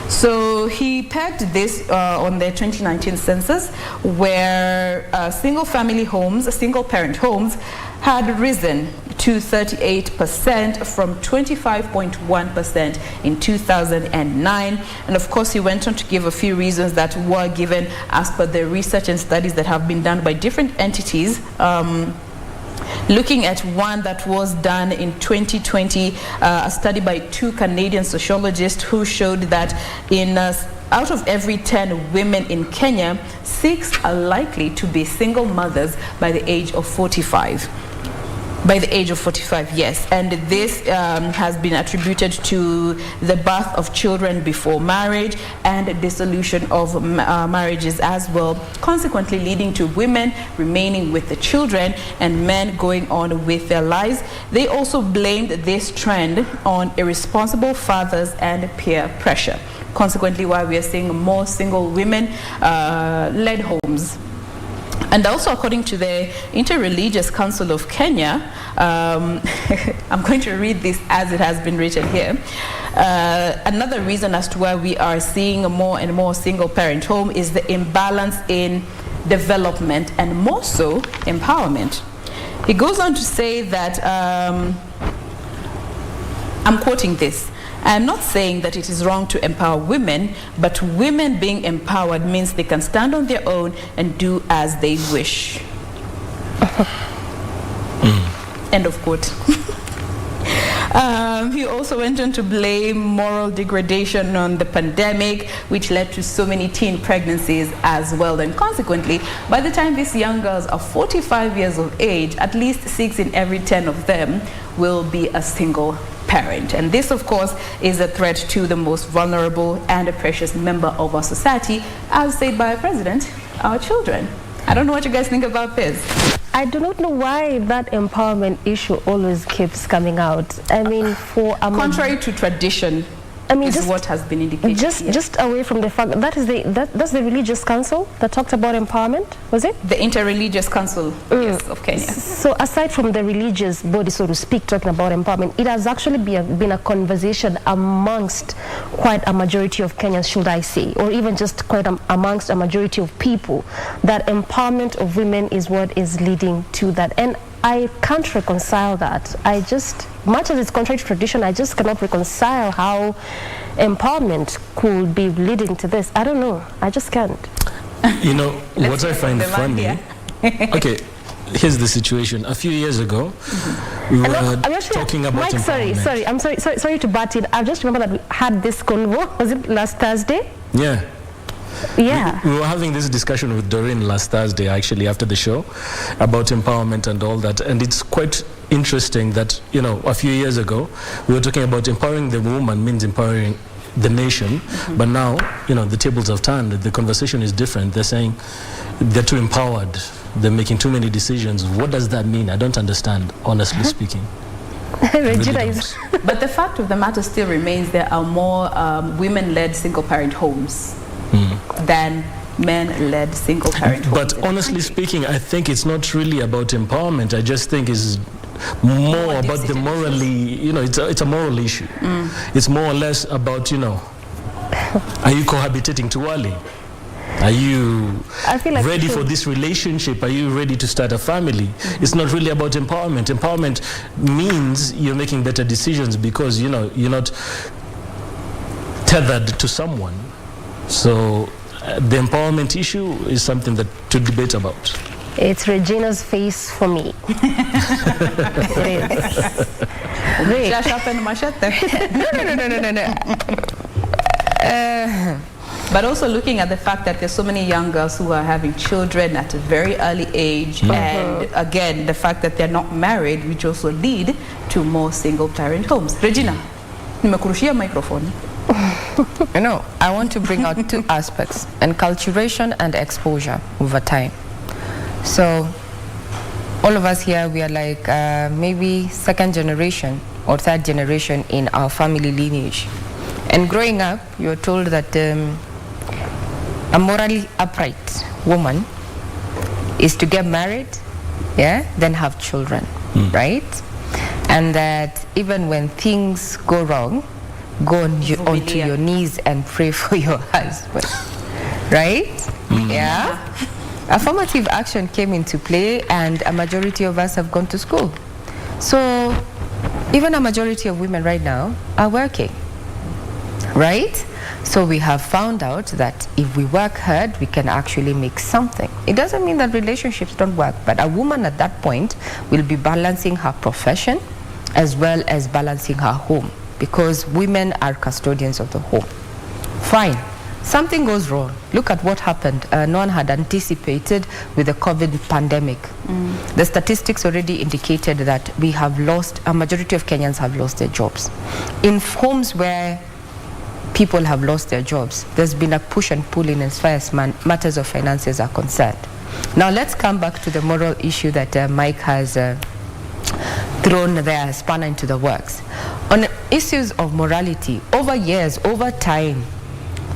So he pegged this on the 2019 census, where single-parent homes had risen to 38% from 25.1% in 2009. And of course, he went on to give a few reasons that were given as per the research and studies that have been done by different entities. Looking at one that was done in 2020, a study by 2 Canadian sociologists who showed that out of every 10 women in Kenya, 6 are likely to be single mothers by the age of 45. By the age of 45, yes. And this has been attributed to the birth of children before marriage and dissolution of marriages as well, consequently leading to women remaining with the children and men going on with their lives. They also blamed this trend on irresponsible fathers and peer pressure. Consequently, why we are seeing more single women-led homes. And also, according to the Interreligious Council of Kenya, I'm going to read this as it has been written here. Another reason as to why we are seeing more and more single-parent home is the imbalance in development and more so empowerment. He goes on to say that, I'm quoting this, I'm not saying that it is wrong to empower women, but women being empowered means they can stand on their own and do as they wish. End of quote. He also went on to blame moral degradation on the pandemic, which led to so many teen pregnancies as well. And consequently, by the time these young girls are 45 years of age, at least 6 in every 10 of them will be a single parent. And this, of course, is a threat to the most vulnerable and a precious member of our society, as said by our president, our children. I don't know what you guys think about this. I do not know why that empowerment issue always keeps coming out. I mean, contrary to tradition, is what has been indicated. Just away from the fact that's the Religious Council that talked about empowerment, was it? The Interreligious Council, yes, of Kenya. So aside from the religious body, so to speak, talking about empowerment, it has actually been a conversation amongst quite a majority of Kenyans, should I say, or even just quite amongst a majority of people, that empowerment of women is what is leading to that. And I can't reconcile that. Much as it's contrary to tradition, I just cannot reconcile how empowerment could be leading to this. I don't know. I just can't. You know, what I find funny... Okay, here's the situation. A few years ago, we were talking about empowerment. Sorry to butt in. I just remember that we had this convo. Was it last Thursday? Yeah. Yeah. We were having this discussion with Doreen last Thursday, actually, after the show, about empowerment and all that. And it's quite interesting that, you know, a few years ago, we were talking about empowering the woman means empowering the nation. But now, you know, the tables have turned. The conversation is different. They're saying they're too empowered. They're making too many decisions. What does that mean? I don't understand, honestly speaking. Regina is But the fact of the matter still remains there are more women-led single-parent homes than men-led single-parent homes. But honestly speaking, I think it's not really about empowerment. I just think it's more about the morally, you know, it's a moral issue. It's more or less about, you know, are you cohabitating too early? Are you ready for this relationship? Are you ready to start a family? It's not really about empowerment. Empowerment means you're making better decisions because, you know, you're not tethered to someone. So the empowerment issue is something that to debate about. It's Regina's face for me. It is. No. But also looking at the fact that there's so many young girls who are having children at a very early age, and again, the fact that they're not married, which also lead to more single-parent homes. Regina, nimekurushia microphone. You know, I want to bring out 2 aspects: enculturation and exposure over time. So, all of us here, we are like maybe 2nd generation or 3rd generation in our family lineage. And growing up, you're told that a morally upright woman is to get married, then have children, right? And that even when things go wrong, go onto your knees and pray for your husband. Right? Yeah. Affirmative action came into play, and a majority of us have gone to school. So even a majority of women right now are working. Right? So we have found out that if we work hard, we can actually make something. It doesn't mean that relationships don't work, but a woman at that point will be balancing her profession as well as balancing her home, because women are custodians of the home. Fine. Something goes wrong. Look at what happened. No one had anticipated with the COVID pandemic. The statistics already indicated that we have lost, a majority of Kenyans have lost their jobs. In homes where people have lost their jobs, there's been a push and pull in as far as matters of finances are concerned. Now let's come back to the moral issue that Mike has thrown their spanner into the works. On issues of morality, over years, over time,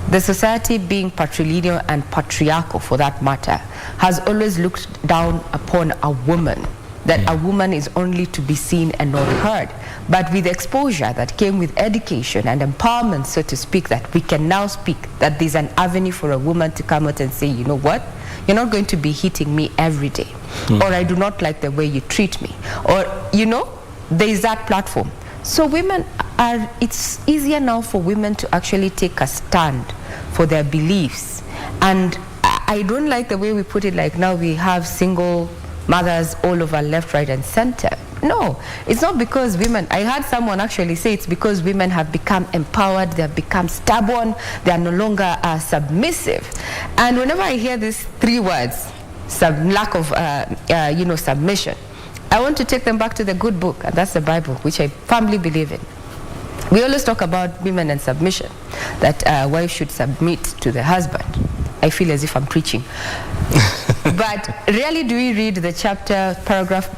the society, being patrilineal and patriarchal for that matter, has always looked down upon a woman, that a woman is only to be seen and not heard. But with exposure that came with education and empowerment, so to speak, that we can now speak, that there's an avenue for a woman to come out and say, you know what, you're not going to be hitting me every day, or I do not like the way you treat me, or, you know, there is that platform. So women are, it's easier now for women to actually take a stand for their beliefs. And I don't like the way we put it, like now we have single mothers all over left, right, and center. No, it's not because women, I heard someone actually say it's because women have become empowered, they have become stubborn, they are no longer submissive. And whenever I hear these three words, lack of submission, I want to take them back to the good book, and that's the Bible, which I firmly believe in. We always talk about women and submission, that wife should submit to the husband. I feel as if I'm preaching. But rarely do we read the chapter, paragraph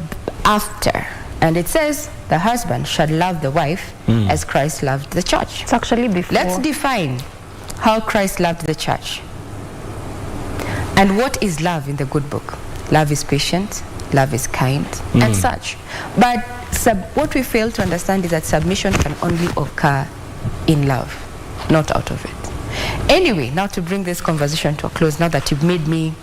after. And it says, the husband shall love the wife as Christ loved the church. It's actually before. Let's define how Christ loved the church. And what is love in the good book? Love is patient, love is kind, and such. But what we fail to understand is that submission can only occur in love, not out of it. Anyway, now to bring this conversation to a close, now that you've made me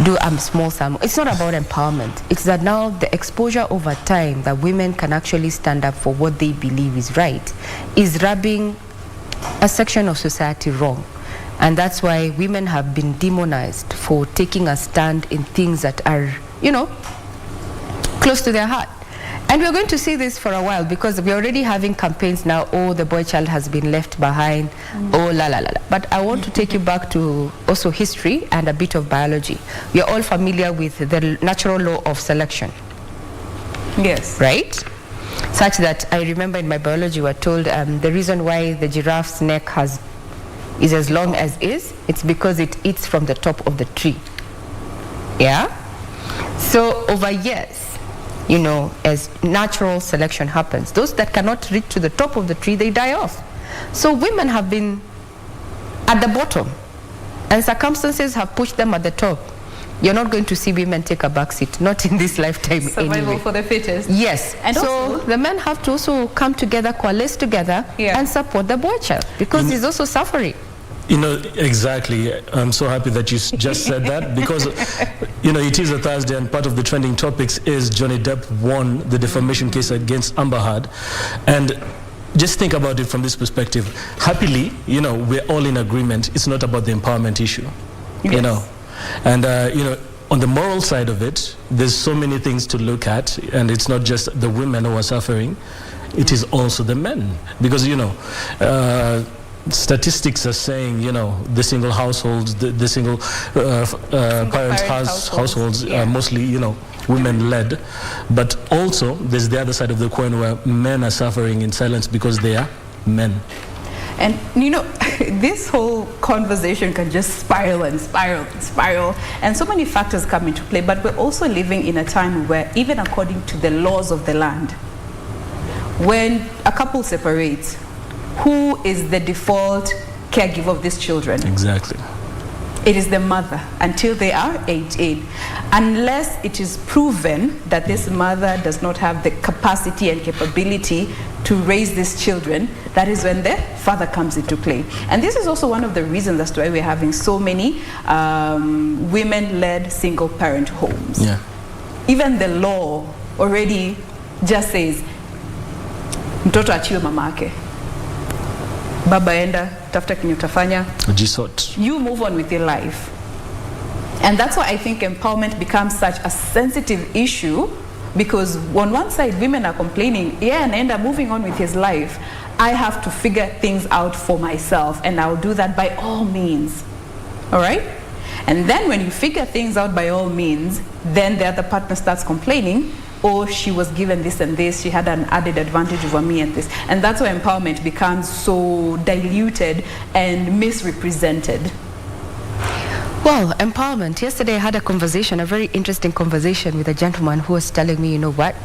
do a small sum, it's not about empowerment. It's that now the exposure over time that women can actually stand up for what they believe is right is rubbing a section of society wrong. And that's why women have been demonized for taking a stand in things that are, you know, close to their heart. And we're going to see this for a while, because we're already having campaigns now, oh, the boy child has been left behind, oh, la, la, la, la. But I want to take you back to also history and a bit of biology. We are all familiar with the natural law of selection. Yes. Right? Such that I remember in my biology we were told the reason why the giraffe's neck is as long as is, it's because it eats from the top of the tree. Yeah? So over years, you know, as natural selection happens, those that cannot reach to the top of the tree, they die off. So women have been at the bottom, and circumstances have pushed them at the top. You're not going to see women take a back seat, not in this lifetime. Survival anyway. for the fittest. Yes. And so also, the men have to also come together, coalesce together, and support the boy child, because he's also suffering. You know, exactly. I'm so happy that you just said that, because, you know, it is a Thursday, and part of the trending topics is Johnny Depp won the defamation case against Amber Heard. And just think about it from this perspective. Happily, you know, we're all in agreement. It's not about the empowerment issue, you know. And, you know, on the moral side of it, there's so many things to look at, and it's not just the women who are suffering. It is also the men, because, you know, statistics are saying, you know, the single households, the single parent households are mostly, you know, women-led. But also, there's the other side of the coin where men are suffering in silence because they are men. And, you know, this whole conversation can just spiral and spiral and spiral. And so many factors come into play. But we're also living in a time where, even according to the laws of the land, when a couple separates, who is the default caregiver of these children? Exactly. It is the mother until they are 18. Unless it is proven that this mother does not have the capacity and capability to raise these children, that is when the father comes into play. And this is also one of the reasons as to why we're having so many women-led single-parent homes. Yeah. Even the law already just says, mtoto achiwe mamake. Baba enda, tafuta kenye utafanya. You move on with your life. And that's why I think empowerment becomes such a sensitive issue, because on one side, women are complaining, yeah, and end up moving on with his life. I have to figure things out for myself, and I'll do that by all means. All right? And then when you figure things out by all means, then the other partner starts complaining, oh, she was given this and this, she had an added advantage over me and this. And that's why empowerment becomes so diluted and misrepresented. Well, empowerment. Yesterday I had a conversation, a very interesting conversation with a gentleman who was telling me, you know what,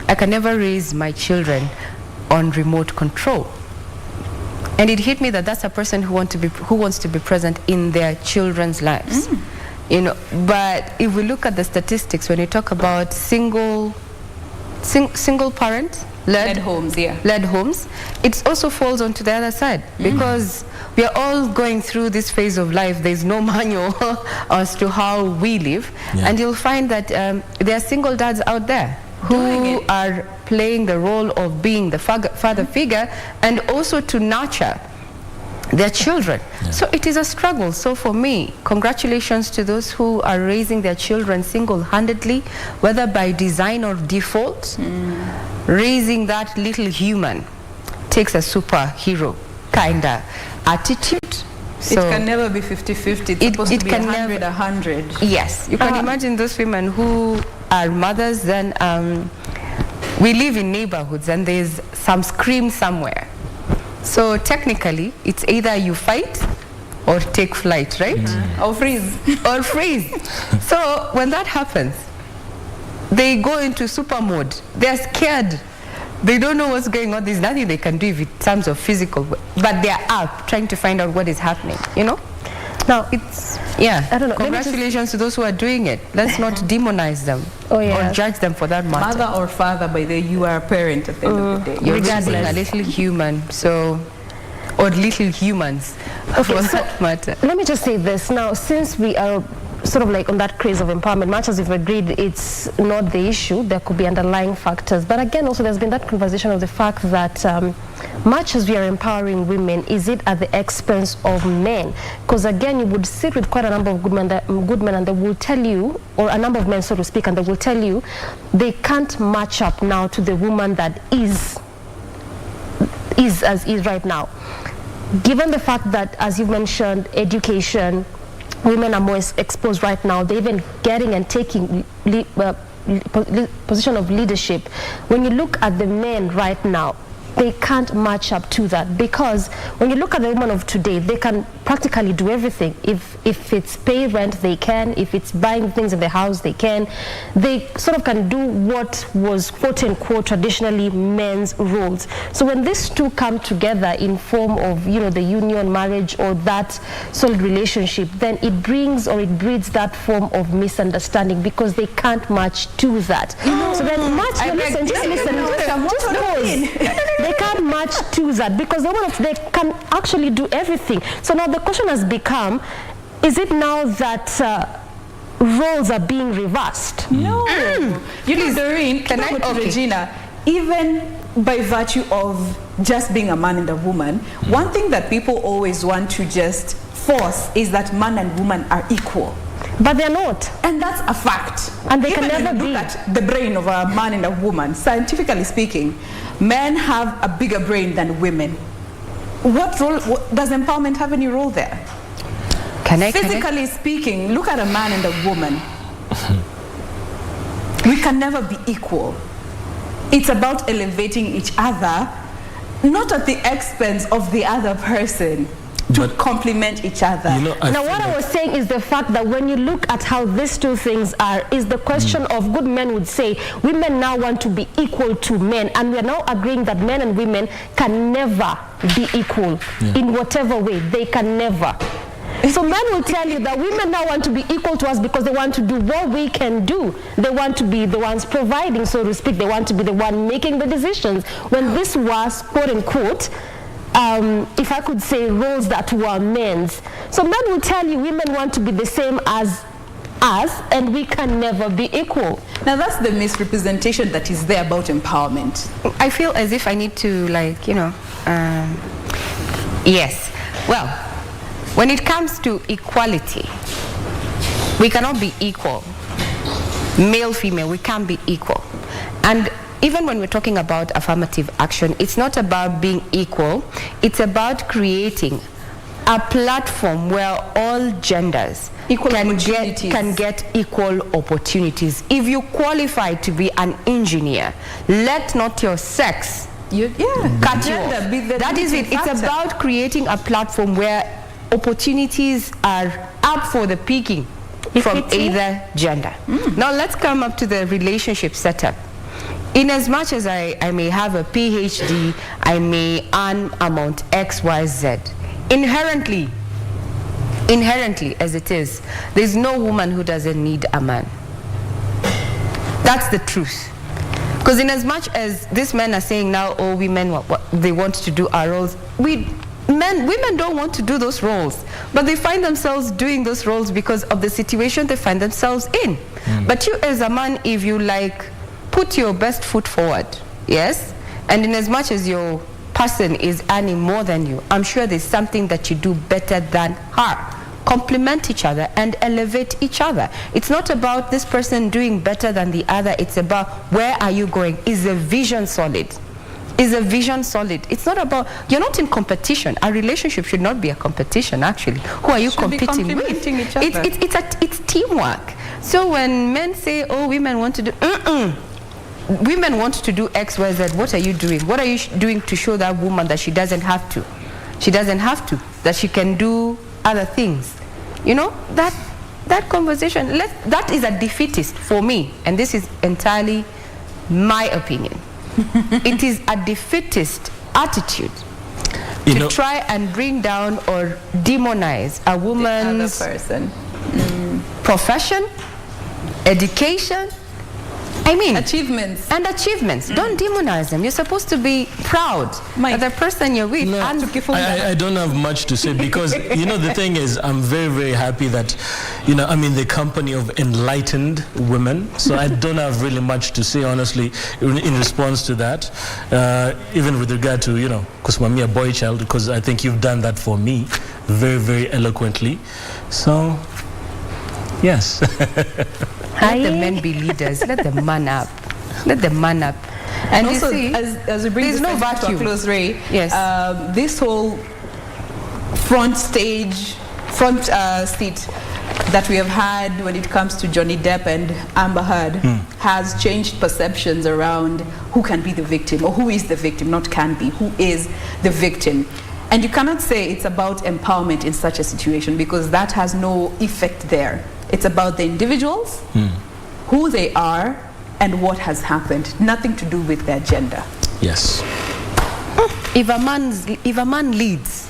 I can never raise my children on remote control. And it hit me that that's a person who wants to be present in their children's lives. You know, but if we look at the statistics, when you talk about single parent led homes, led homes, it also falls onto the other side, because we are all going through this phase of life. There's no manual as to how we live, and you'll find that there are single dads out there who are playing the role of being the father figure and also to nurture their children. So it is a struggle. So for me, congratulations to those who are raising their children single-handedly, whether by design or default. Raising that little human takes a superhero kind of attitude. So it can never be 50-50. It's supposed to be 100-100. Yes. You can imagine those women who are mothers, then we live in neighborhoods and there's some scream somewhere. So technically, it's either you fight or take flight, right? Or freeze. Or freeze. So when that happens, they go into super mode. They're scared. They don't know what's going on. There's nothing they can do in terms of physical, but they're up trying to find out what is happening, you know? Now, it's, I don't know. Congratulations to those who are doing it. Let's not demonize them or judge them for that matter. Mother or father, by the way, you are a parent at the end of the day. You're raising a little human, so, or little humans, for that matter. Let me just say this. Now, since we are sort of like on that craze of empowerment, much as we've agreed it's not the issue, there could be underlying factors. But again, also there's been that conversation of the fact that much as we are empowering women, is it at the expense of men? Because again, you would sit with quite a number of good men and they will tell you, or a number of men, so to speak, and they will tell you they can't match up now to the woman that is as is right now. Given the fact that, as you mentioned, education, women are more exposed right now. They're even getting and taking position of leadership. When you look at the men right now, they can't match up to that, because when you look at the women of today, they can practically do everything. If it's pay rent, they can. If it's buying things in the house, they can. They sort of can do what was quote unquote traditionally men's roles. So when these two come together in form of, you know, the union, marriage, or that solid relationship, then it brings or it breeds that form of misunderstanding, because they can't match to that. So then just pause. They can't match to that, because they can actually do everything. So now the question has become, is it now that roles are being reversed? No. You know, Doreen, Regina, even by virtue of just being a man and a woman, one thing that people always want to just force is that man and woman are equal. But they're not. And that's a fact. And they can never look at the brain of a man and a woman, scientifically speaking, men have a bigger brain than women. What role, does empowerment have any role there? Physically speaking, look at a man and a woman. We can never be equal. It's about elevating each other, not at the expense of the other person, to complement each other. You know, now what I was saying is the fact that when you look at how these two things are, is the question of, good men would say, women now want to be equal to men, and we are now agreeing that men and women can never be equal in whatever way. They can never. So men will tell you that women now want to be equal to us because they want to do what we can do. They want to be the ones providing, so to speak. They want to be the one making the decisions. When this was, quote unquote, if I could say, roles that were men's. So men will tell you women want to be the same as us, and we can never be equal. Now that's the misrepresentation that is there about empowerment. I feel as if I need to, like, yes. Well, when it comes to equality, we cannot be equal. Male, female, we can't be equal. And even when we're talking about affirmative action, it's not about being equal. It's about creating a platform where all genders can get equal opportunities. If you qualify to be an engineer, let not your sex cut you off. That is it. It's about creating a platform where opportunities are up for the picking from either gender. Now let's come up to the relationship setup. In as much as I may have a PhD, I may earn amount X, Y, Z. Inherently as it is, there's no woman who doesn't need a man. That's the truth. Because in as much as these men are saying now, oh, women, what they want to do our roles, women don't want to do those roles, but they find themselves doing those roles because of the situation they find themselves in. But you as a man, if you put your best foot forward, yes, and in as much as your person is earning more than you, I'm sure there's something that you do better than her. Complement each other and elevate each other. It's not about this person doing better than the other. It's about where are you going? Is the vision solid? Is a vision solid? It's not about, you're not in competition. A relationship should not be a competition, actually. Who are you competing with? Each other. It's teamwork. So when men say, oh, women want to do, women want to do X, Y, Z. What are you doing? What are you doing to show that woman that she doesn't have to? She doesn't have to. That she can do other things. That conversation, that is a defeatist for me. And this is entirely my opinion. It is a defeatist attitude to try and bring down or demonize a woman's profession, education, achievements. And achievements. Don't demonize them. You're supposed to be proud of the person you're with. No, I don't have much to say because, the thing is, I'm very, very happy that, I'm in the company of enlightened women. So I don't have really much to say, honestly, in response to that. Even with regard to, because I'm a boy child, because I think you've done that for me very, very eloquently. So, yes. Let the men be leaders. Let the man up. Let the man up. And also, you see, as we bring there's this no vacuum. to a close, Ray, yes. This whole front seat that we have had when it comes to Johnny Depp and Amber Heard has changed perceptions around who can be the victim, or who is the victim, not can be, who is the victim. And you cannot say it's about empowerment in such a situation because that has no effect there. It's about the individuals, who they are, and what has happened. Nothing to do with their gender. Yes. If a man leads,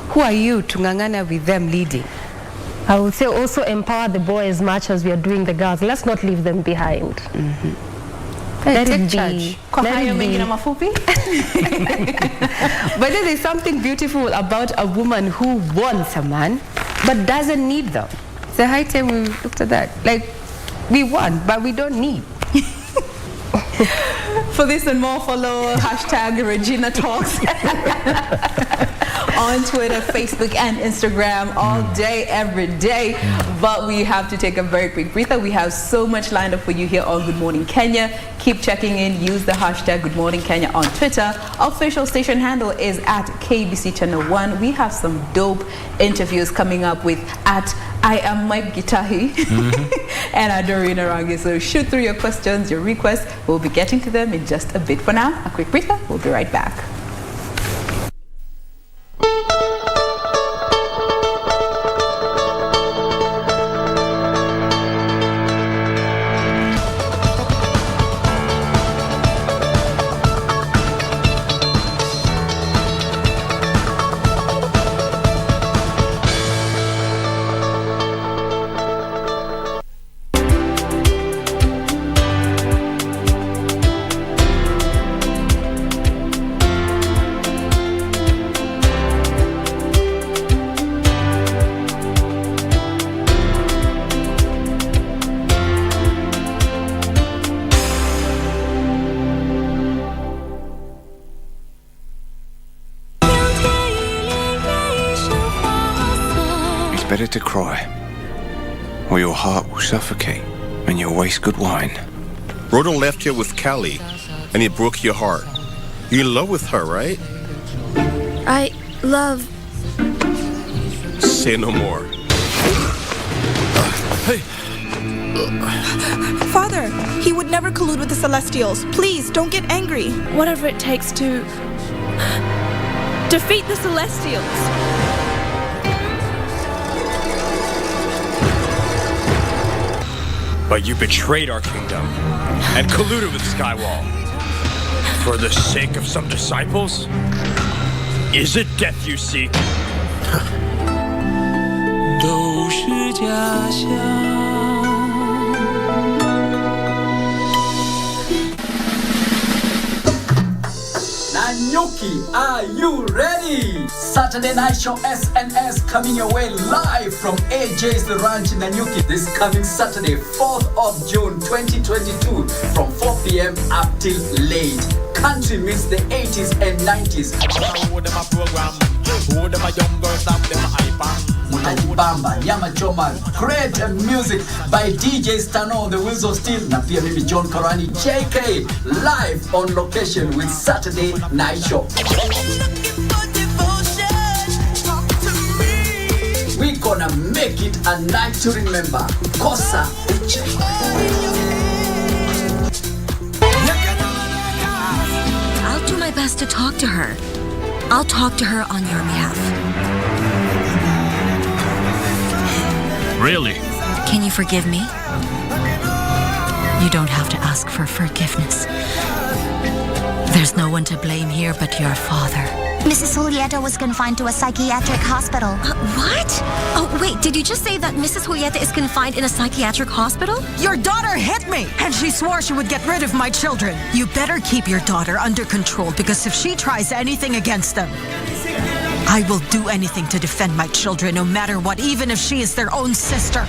who are you to ngangana with them leading? I would say also empower the boy as much as we are doing the girls. Let's not leave them behind. Let it be. But there is something beautiful about a woman who wants a man but doesn't need them. It's a high time we looked at that. We want, but we don't need. For this and more, follow #Regina Talks on Twitter, Facebook, and Instagram all day, every day. But we have to take a very quick breather. We have so much lined up for you here on Good Morning Kenya. Keep checking in. Use the Good Morning Kenya on Twitter. Official station handle is at KBC Channel 1. We have some dope interviews coming up with I am Mike Gitahi and Adorina Rangi. So shoot through your questions, your requests. We'll be getting to them in just a bit. For now, a quick breather. We'll be right back. to cry, or your heart will suffocate and you'll waste good wine. Rodo left here with Callie, and it broke your heart. You're in love with her, right? I love... Say no more. Hey! Father, he would never collude with the Celestials. Please, don't get angry. Whatever it takes to... defeat the Celestials. But you betrayed our kingdom and colluded with Skywall. For the sake of some disciples? Is it death you seek? 都是假象。 Nanyuki, are you ready? Saturday Night Show SNS coming your way live from AJ's The Ranch in Nanyuki this coming Saturday, 4th of June 2022 from 4 p.m. up till late. Country meets the 80s and 90s. Bamba, Yama Choma, great music by DJ Stano on the Wheels of Steel. Na pia mimi John Karani JK live on location with Saturday Night Show. We gonna make it a night to remember. Kosa Uche. I'll do my best to talk to her. I'll talk to her on your behalf. Really? Can you forgive me? You don't have to ask for forgiveness. There's no one to blame here but your father. Mrs. Julieta was confined to a psychiatric hospital. What? Oh, wait, did you just say that Mrs. Julieta is confined in a psychiatric hospital? Your daughter hit me, and she swore she would get rid of my children. You better keep your daughter under control, because if she tries anything against them, I will do anything to defend my children, no matter what, even if she is their own sister.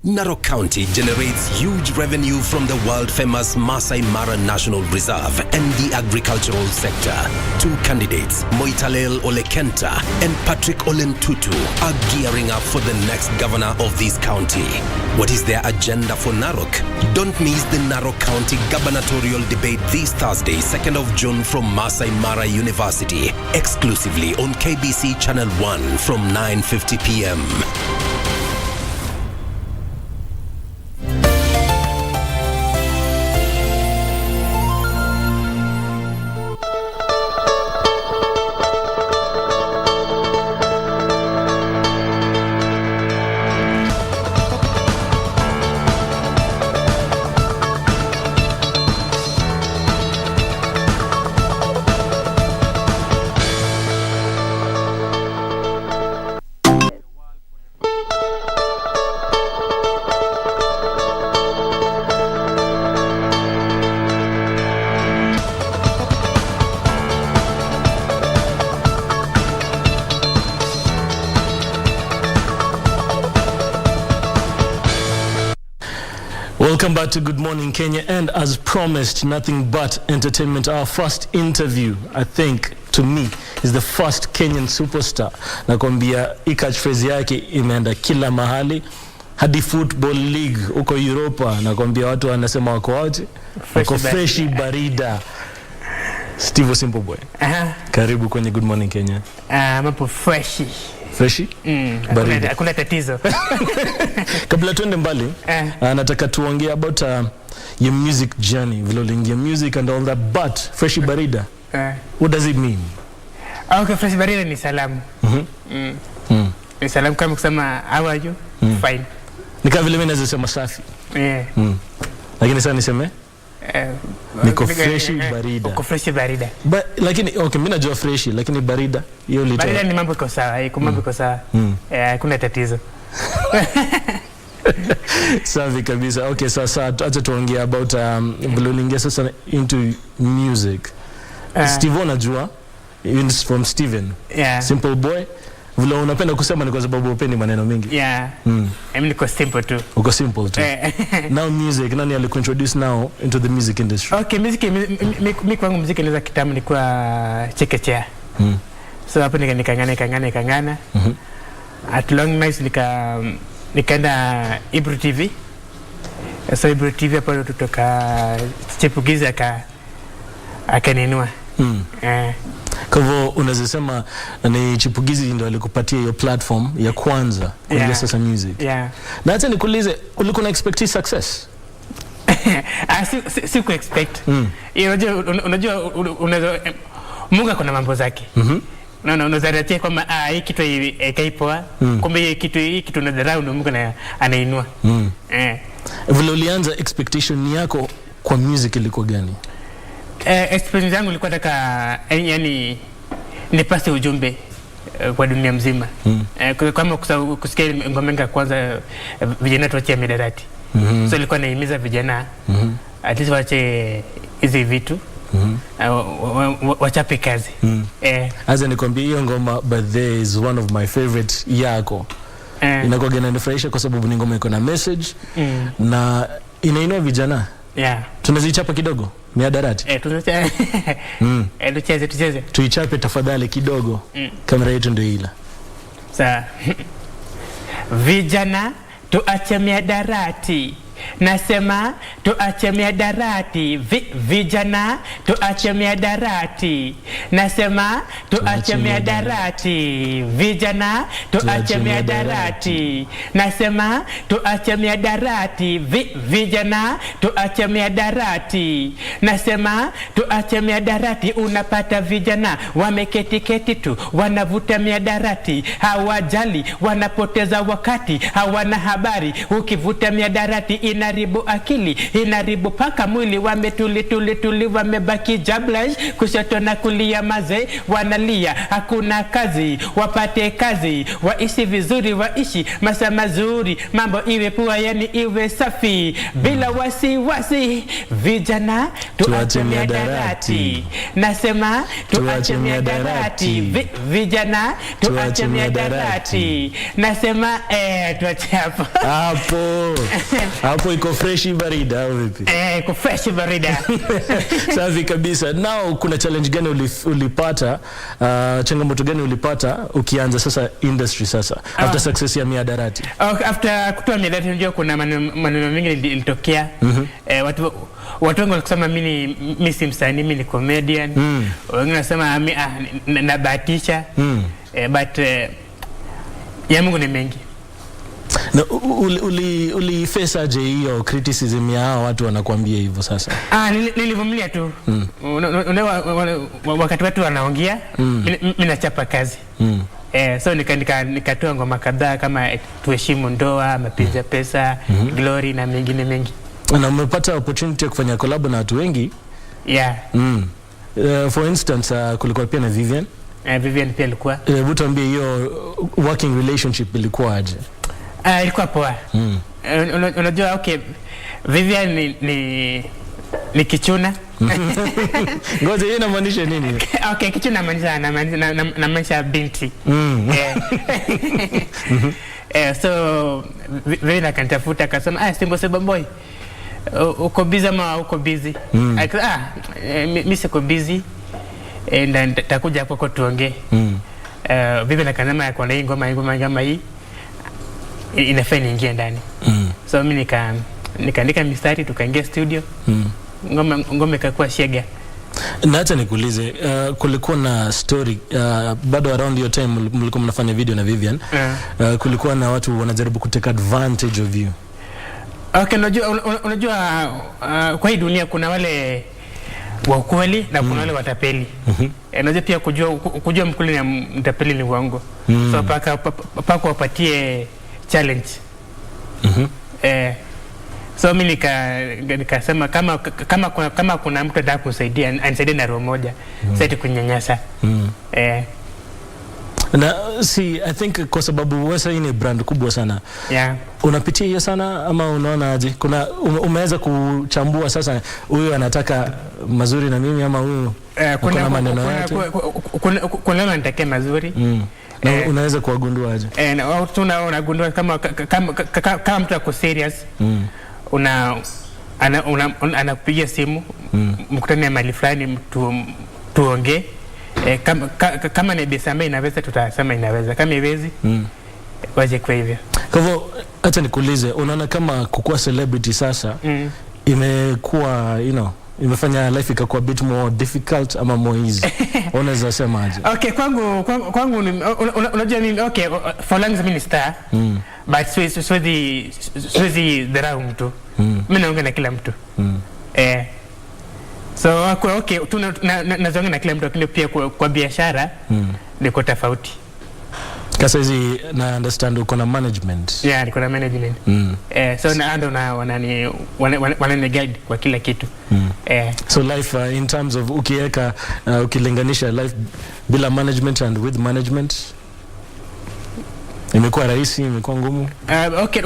Narok County generates huge revenue from the world-famous Masai Mara National Reserve and the agricultural sector. Two candidates, Moitalel Olekenta and Patrick Olentutu, are gearing up for the next governor of this county. What is their agenda for Narok? Don't miss the Narok County gubernatorial debate this Thursday, 2nd of June from Masai Mara University, exclusively on KBC Channel 1 from 9:50 p.m. Welcome back to Good Morning Kenya, and as promised, nothing but entertainment. Our first interview, I think, to me, is the first Kenyan superstar. Nakwambia hii catchphrase yake imeenda kila mahali, hadi football league huko Europa. Nakwambia watu wanasema wako waje? Wako freshi barida. Steve Simple Boy. Karibu kwenye Good Morning Kenya. Mapo freshi. Freshi? Baridi. Hakuna tatizo. Kabla tuende mbali, nataka tuongee about your music journey, vile uliingia music and all that, but freshi barida. What does it mean? Okay, freshi barida ni salamu. Ni salamu kama kusema how are you? Fine. Ni kama vile mimi naweza sema safi. Lakini sasa niseme niko freshi barida. Uko freshi barida. Lakini okay, mimi najua freshi, lakini barida hiyo lito. Barida ni mambo iko sawa, iko mambo iko sawa. Hakuna tatizo. Safi kabisa. Okay, sasa acha tuongee about vile uliingia sasa into music. Steve unajua from Steven. Simple Boy Vile unapenda kusema ni kwa sababu upendi maneno mingi. Yeah. Mimi niko simple tu. Uko simple tu. Now music, nani alikuintroduce now into the music industry? Okay, mimi kwangu muziki nianza kitambo nilikuwa chekechea. So hapo nikangana. At long nights nikaenda Ibru TV. So Ibru TV hapo tutoka chipukizi akaninua. Kwa hivyo unaweza sema ni chipukizi ndio alikupatia hiyo platform ya kwanza kuingia sasa music. Na hata nikuulize, ulikuwa na expect success? Si ku expect. Unajua Mungu kuna mambo zake. Unazaratia kwamba hii kitu ikaipoa, kumbe hii kitu unadharau na Mungu anainua. Vile ulianza, expectation yako kwa music ilikuwa gani? Experience yangu ilikuwa yani nipase ujumbe kwa dunia mzima. Kama kusikia ngoma ya kwanza vijana tuache midarati. So ilikuwa naimiza vijana at least waache hizi vitu. Wachape kazi. Aza nikwambia hiyo ngoma by the is one of my favorite yako. Inakuwa inanifurahisha kwa sababu ni ngoma iko na message na inainua vijana. Tunazichapa kidogo miadarati. Tucheze. Tuichape tafadhali kidogo. Kamera yetu ndio ila. Sawa. Vijana tuache miadarati. Nasema tuache miadarati. Vijana tuache miadarati. Nasema tuache miadarati. Vijana tuache miadarati. Nasema tuache miadarati. Vijana tuache miadarati. Nasema tuache miadarati. Unapata vijana wameketi tu wanavuta miadarati, hawajali, wanapoteza wakati, hawana habari. Ukivuta miadarati inaribu akili, inaribu paka mwili, wametuli wamebaki jablash, kushoto na kulia maze wanalia, hakuna kazi, wapate kazi, waishi vizuri, waishi masaa mazuri, mambo iwe pua yani iwe safi, bila wasiwasi. Vijana tuache miadarati. Nasema tuache miadarati. Vijana tuache miadarati. Nasema tuache hapo iko fresh barida au vipi? Iko fresh barida. Safi kabisa. Now kuna challenge gani ulipata, changamoto gani ulipata ukianza sasa industry sasa after success ya miadarati? After kutoa miadarati unajua kuna maneno mengi ilitokea. Watu wengi wanasema mimi si msanii, mimi ni comedian. Wengine wanasema nabahatisha. But ya Mungu ni mengi. Na ulifesa je hiyo criticism ya watu wanakuambia hivyo sasa? Nilivumilia tu. Wakati watu wanaongea, mimi nachapa kazi. So nikatoa ngoma kadhaa kama tuheshimu ndoa, mapenzi ya pesa, glory na mengine mengi. Na umepata opportunity ya kufanya collab na watu wengi? For instance, kulikuwa pia na Vivian. Vivian pia alikuwa. Hebu tuambie hiyo working relationship ilikuwa aje? Ilikuwa poa. Unajua okay, Vivian ni kichuna. Ngoja hiyo inamaanisha nini? Okay, kichuna inamaanisha binti. So Vivian akanitafuta akasema Simbo Seba boy, uko busy ama uko busy? Mimi siko busy. Na nitakuja hapo kwa tuongee. Vivian akasema yako na ngoma kama hii inafaa niingie ndani. So mimi nikaandika mistari, tukaingia studio. Ngoma ikakuwa shega. Na hata nikuulize, kulikuwa na story bado around your time mlikuwa mnafanya video na Vivian. Kulikuwa na watu wanajaribu kutake advantage of you. Okay, unajua kwa hii dunia kuna wale wa ukweli na kuna wale watapeli. Unajua pia kujua mkweli na mtapeli ni uongo. So paka wapatie challenge. So mimi nikasema kama kuna mtu anataka kusaidia anisaidie na roho moja. Sasa kunyanyasa. Na I think kwa sababu wewe ni brand kubwa sana. Unapitia hiyo sana ama unaona aje? Kuna umeweza kuchambua sasa huyu anataka mazuri na mimi ama huyu kuna maneno yake? Kuna anataka mazuri. Na unaweza kuwagundua aje? Unagundua kama mtu ako serious. Anakupigia simu, mkutane mahali fulani tuongee. Kama ni besa ambayo inaweza, tutasema inaweza. Kama iwezi, waje kwa hivyo. Kwa hivyo acha nikuulize, unaona kama kukuwa celebrity sasa imekuwa, imefanya life ikakuwa a bit more difficult ama more easy? Unaweza sema aje? Okay, kwangu unajua mimi, okay, for long mimi ni star, but siwezi dharau mtu. Mimi naongea na kila mtu. So okay, nazongea na kila mtu, lakini pia kwa biashara niko tofauti. Kasa hizi na understand uko na management. Yeah, niko na management. So wanani guide kwa kila kitu. So life in terms of ukilinganisha life bila management and with management, imekuwa rahisi, imekuwa ngumu? Okay,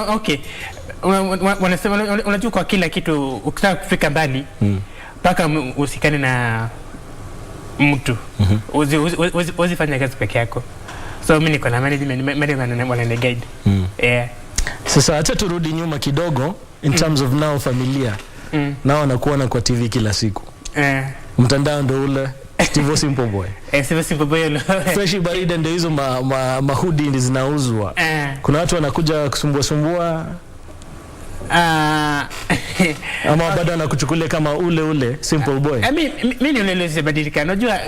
okay. Unajua kwa kila kitu ukitaka kufika mbali, mpaka usikane na mtu. Uzifanya kazi peke yako. So mimi niko na management wanani guide. Sasa acha turudi nyuma kidogo in terms of now familia. Nao wanakuona kwa TV kila siku. Mtandao ndo ule Steve Simple Boy. Steve Simple Boy. Fresh barida ndio hizo mahudi ndi zinauzwa. Kuna watu wanakuja kusumbua. Ama bado wanakuchukulia kama ule Simple Boy. Mimi nieleze badilika. Unajua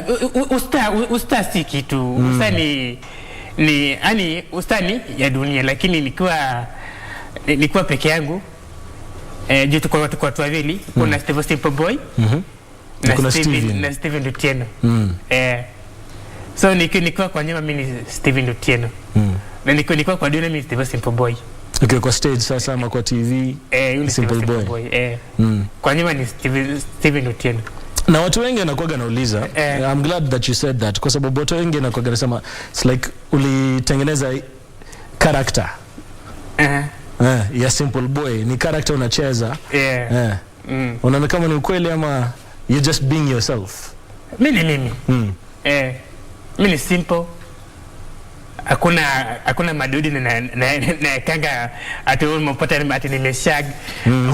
usta si kitu. Usta ni ustani ya dunia, lakini nikiwa peke yangu, juu tuko watu wawili, kuna Steve Simple Boy na Steven Lutieno. So nikiwa kwa nyuma mimi ni Steven Lutieno. Na nikiwa kwa dunia mimi Steve Simple Boy. Okay, kwa stage sasa ama kwa TV Simple Boy. Kwa nyuma ni Steven Lutieno. Na watu wengi wanakuwa nauliza, I'm glad that you said that, kwa sababu watu wengi wanakuwa wanasema it's like ulitengeneza character ya Simple Boy, ni character unacheza. Unaona kama ni ukweli ama you just being yourself? Mimi ni simple. Hakuna madudi na kanga ati umepata ati nimeshag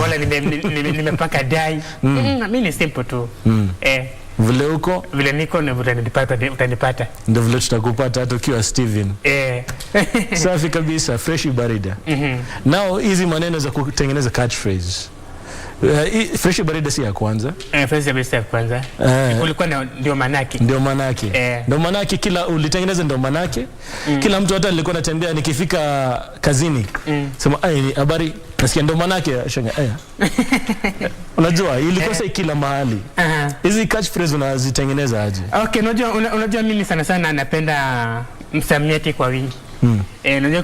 wala nimepaka dai. Mimi ni simple tu. Vile uko, vile niko na vile utanipata. Ndio vile tutakupata hata ukiwa Steven. Safi kabisa, fresh barida. Now hizi maneno za kutengeneza catchphrase. Fresh barida si ya kwanza. Fresh barida si ya kwanza. Kulikuwa ndio manaki. Ndio manaki kila ulitengeneza ndio manaki. Kila mtu hata alikuwa anatembea nikifika kazini. Sema ni habari nasikia ndio manaki shanga. Unajua ilikuwa kila mahali. Hizi catchphrase unazitengeneza aje? Okay, unajua mimi sana napenda msamiati kwa wingi. Unajua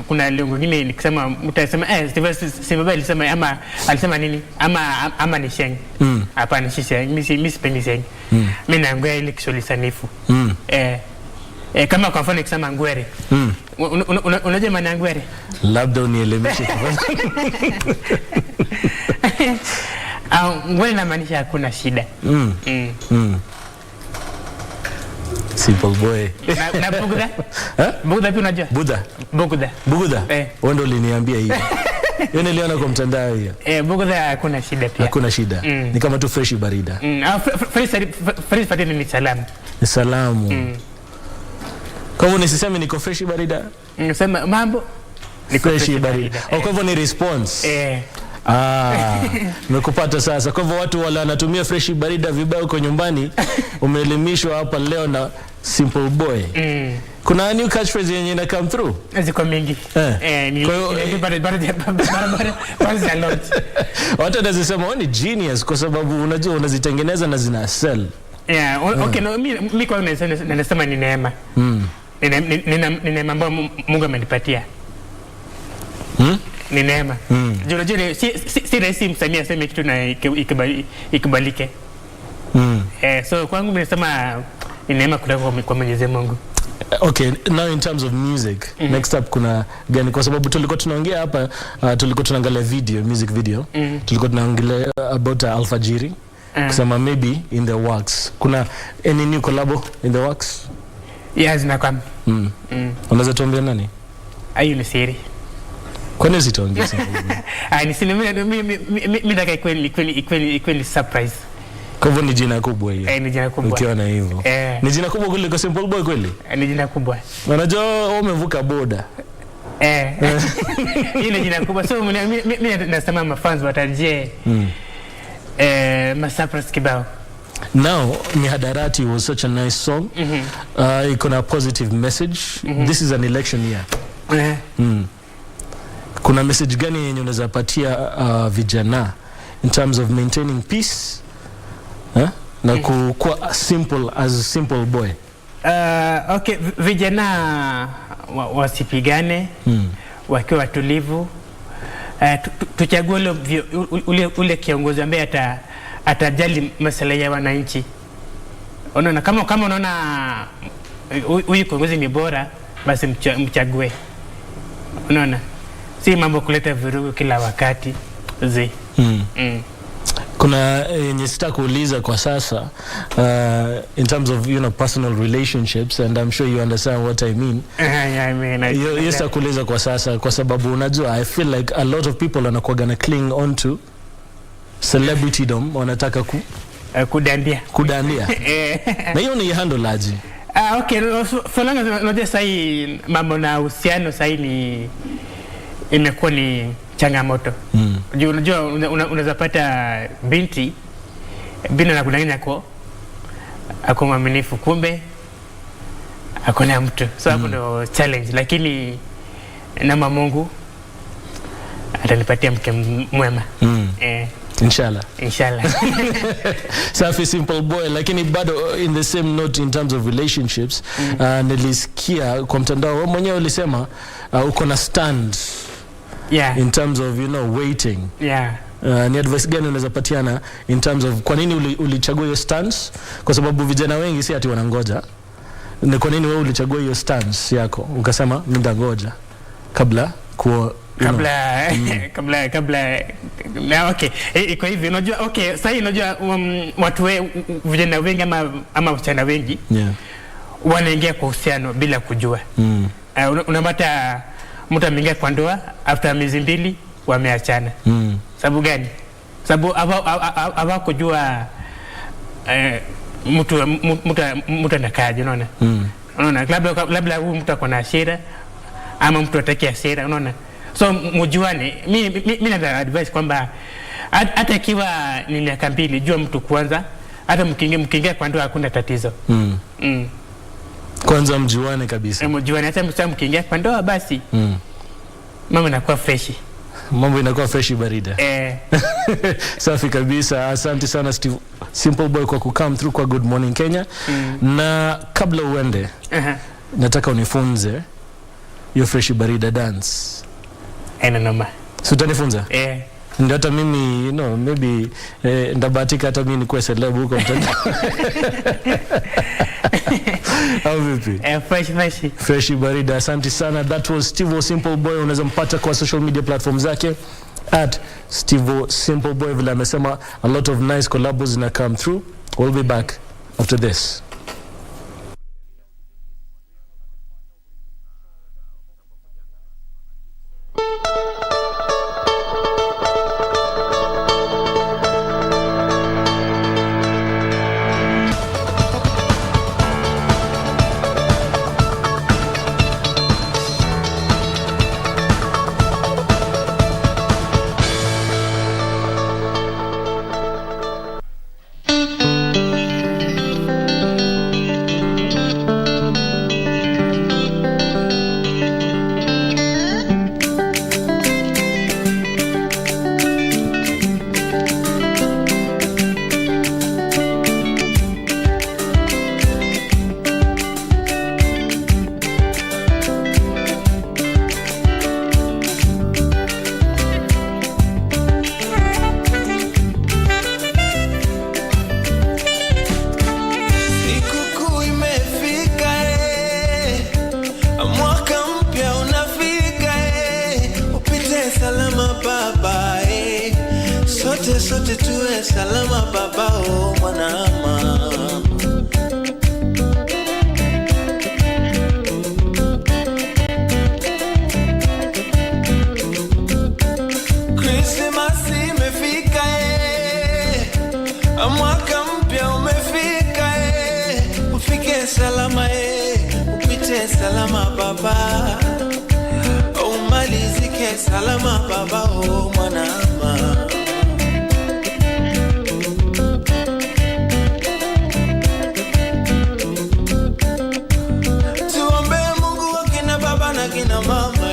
kuna lengo lingine nikisema mtasema Steve Boy alisema ama alisema nini ama ni sheng. Hapana, si sheng. Mimi sipendi sheng. Mimi naongea ile Kiswahili sanifu. Kama kwa mfano nikisema ngwere. Unajua maana ngwere? Labda unielimishe kwanza. Ngwere inamaanisha hakuna shida. Simple Boy. Na Bugudha? Bugudha pia unajua? Bugudha. Wewe ndio uliniambia hiyo. Yeye niliona kwa mtandao hiyo. Bugudha hakuna shida pia. Hakuna shida. Ni kama tu fresh barida. Fresh barida ni salamu. Ni salamu. Kama unisiseme niko fresh barida? Sema mambo. Niko fresh barida. Kwa hivyo ni response. Nimekupata sasa. Kwa hivyo watu wale wanatumia fresh barida vibaya kwa nyumbani, umeelimishwa hapa leo na Simple Boy. Kuna new catchphrase yenye ina come through? Ziko mingi. Ni watu wanasema ni genius kwa sababu unajua unazitengeneza na zina sell. Okay, no, mimi kwa nasema ni neema. Ni neema ambayo Mungu amenipatia. Ni neema. Unajua si rahisi msanii aseme kitu na ikubalike. So kwangu mimi nasema ni neema kutoka kwa Mwenyezi Mungu. Okay, now in terms of music, next up kuna gani? Kwa sababu tulikuwa tunaongea hapa, tulikuwa tunaangalia music video. Tulikuwa tunaongelea about Alfajiri. Kusema maybe in the works. Kuna any new collab in the works? Yes, Unaweza tuambia nani? Ayu ni siri. Kwani usituambie sasa? Ni siri, mimi nataka kweli surprise. Kwa hivyo ni jina kubwa hiyo. Ni jina kubwa. Ukiona hivyo. Ni jina kubwa kuliko Simple Boy kweli? Ni jina kubwa. Unajua umevuka boda. Hii ni jina kubwa. So mimi nasema mafans watarajie surprise kibao. Now, Mihadarati was such a nice song. Iko na positive message. This is an election year. Kuna message gani yenye unaweza patia vijana in terms of maintaining peace? Na kuwa simple as Simple Boy. Okay, vijana wasipigane, wakiwa watulivu. Tuchague ule kiongozi ambaye atajali masuala ya wananchi. Unaona, kama unaona huyu kiongozi ni bora, basi mchague. Unaona, si mambo kuleta vurugu kila wakati. Kuna yenye sita kuuliza kwa sasa in terms of personal relationships, and I'm sure you understand what I mean. I mean, yes, kuuliza kwa sasa kwa sababu unajua I feel like a lot of people wanakuwa gonna cling on to celebritydom, wanataka kudandia. Na hiyo ni handle aje? Okay, so long as unajua sahi mambo na uhusiano sahi ni imekuwa ni changamoto. Unajua unaweza pata binti na kudanganya ako mwaminifu, kumbe ako na mtu. So hapo ndo challenge, lakini nama Mungu atanipatia mke mwema. Inshallah. Safi Simple Boy, lakini bado in the same note in terms of relationships, nilisikia kwa mtandao wewe mwenyewe ulisema uko na stand in terms of waiting. Ni advice gani unaweza patiana in terms of kwa nini ulichagua hiyo stance? Kwa sababu vijana wengi si ati wanangoja. Ni kwa nini wewe ulichagua hiyo stance yako? Ukasema mimi ndangoja kabla na okay, iko hivi unajua. Okay, sasa unajua watu vijana wengi ama wasichana wengi wanaingia kwa uhusiano bila kujua. Unapata mtu ameingia kwa ndoa after miezi 2 wameachana. Sababu gani? Sababu hawakujua mtu anakaje, unaona? Unaona, labda huyu mtu akona hasira ama mtu ataki hasira, unaona? So mjuane. Mimi na advice kwamba hata ikiwa ni miaka 2 jua mtu kwanza, hata mkiingia kwa ndoa hakuna tatizo. Kwanza mjuane kabisa. Mjuane, hata mkiingia kwa ndoa basi mambo yanakuwa fresh. Mambo inakuwa fresh barida. Safi kabisa. Asante sana Simple Boy kwa come through kwa Good Morning Kenya. Na kabla uende, nataka unifunze your fresh barida dance. Noma. So utanifunza? Ndio hata mimi maybe ndabahatika hata mimi nikuwe celeb huko mtandao. How vipi? Fresh barida. Asante sana. That was Steve Simple Boy. Unaweza mpata kwa social media platforms zake @Steve Simple Boy. Vile amesema a lot of nice collabs na come through. We'll be back after this. sote tuwe salama babao mwanama. upite salama baba, umalizike salama baba, oh mwanama. Tuombe Mungu wakina baba na kina mama,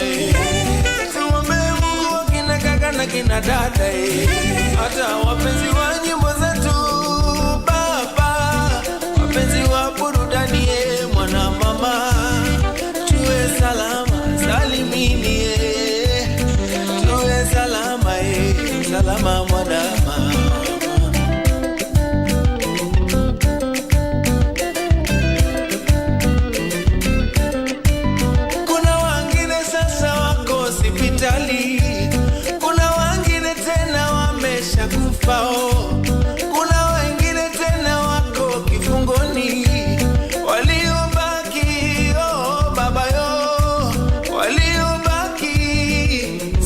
tuombe Mungu wakina kaka na kina dada, hata wapenzi wa nyimbo zetu baba, wapenzi wa burudani mwana mama, tuwe salama salimini, tuwe salama salama mwana mama. Kuna wengine sasa wako hospitali, kuna wengine tena wameshakufa, kuna wengine tena wako kifungoni, waliobaki oh baba yo, waliobaki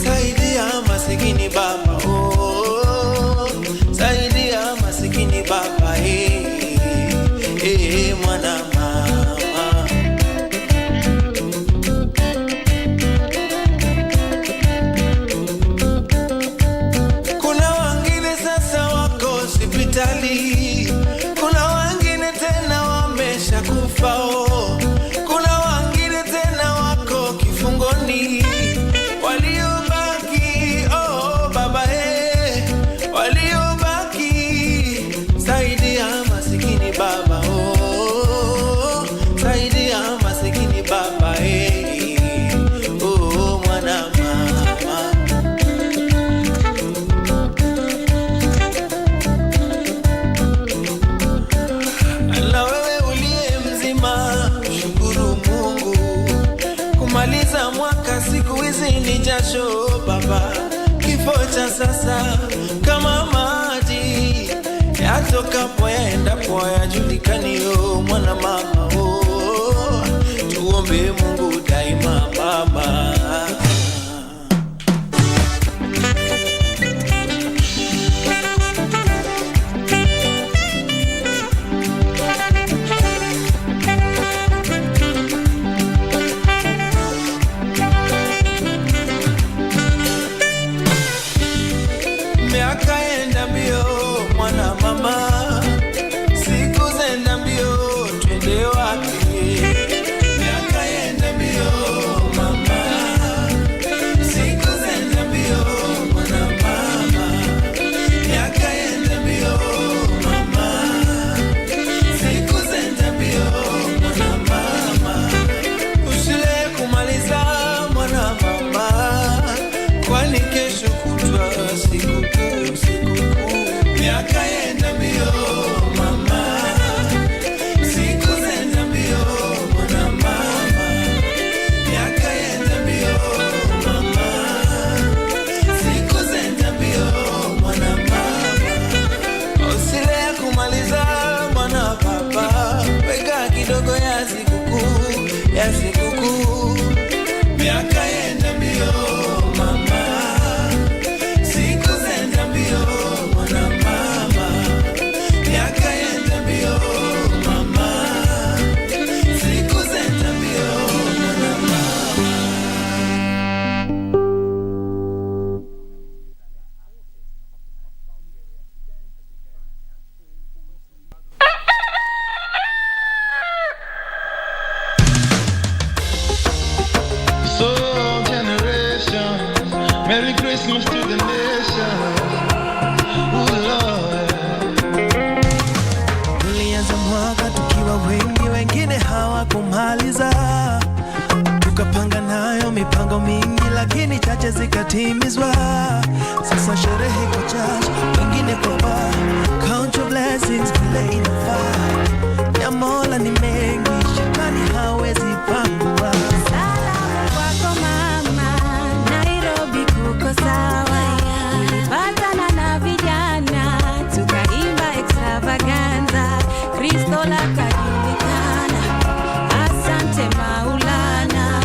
saidia masikini baba, oh saidia masikini baba, mwana mama. Kuna wengine sasa wako hospitali, kuna wengine tena wameshakufa, kuna wengine tena wako kifungoni, waliobaki oh baba waliobaki saidia masikini baba, oh saidia masikini baba, oh mwana mama. Na wewe uliye mzima, shukuru Mungu, kumaliza mwaka siku hizi ni jasho baba, kifo cha sasa kama maji yatokapo yaendapo yajulikani, oh mwana mama, oh tuombe Mungu daima baba. Miaka enda mbio mwana mama, siku zenda mbio, twende wapi? Miaka enda mbio mama, siku zenda mbio mwana mama, miaka enda mbio mama, siku zenda mbio mwana mama, usile kumaliza mwana mama, kwani kesho kutwa siku miaka enda mbio mama, siku zenda mbio mwana mama, miaka enda mbio mama, siku zenda mbio mwana mama, usile kumaliza mwana baba, weka kidogo ya sikukuu, miaka enda mbio mama, siku zenda mbio mwana mama, miaka enda mbio mama, siku zenda mbio mwana mama. So generations, Merry Christmas to the nation. Oh Lord. Tulianza mwaka tukiwa wengi, wengine hawakumaliza, tukapanga nayo mipango mingi, lakini chache zikatimizwa. Sasa sherehe kwa chache, wengine kwa bar. Count your blessings, vile inafaa. Ya Mola ni mengi, shetani hawezi pangua. Salamu kwako mama, Nairobi kuko sawa. Ulipatana na vijana, tukaimba extravaganza. Kristo lakajulikana, asante Maulana.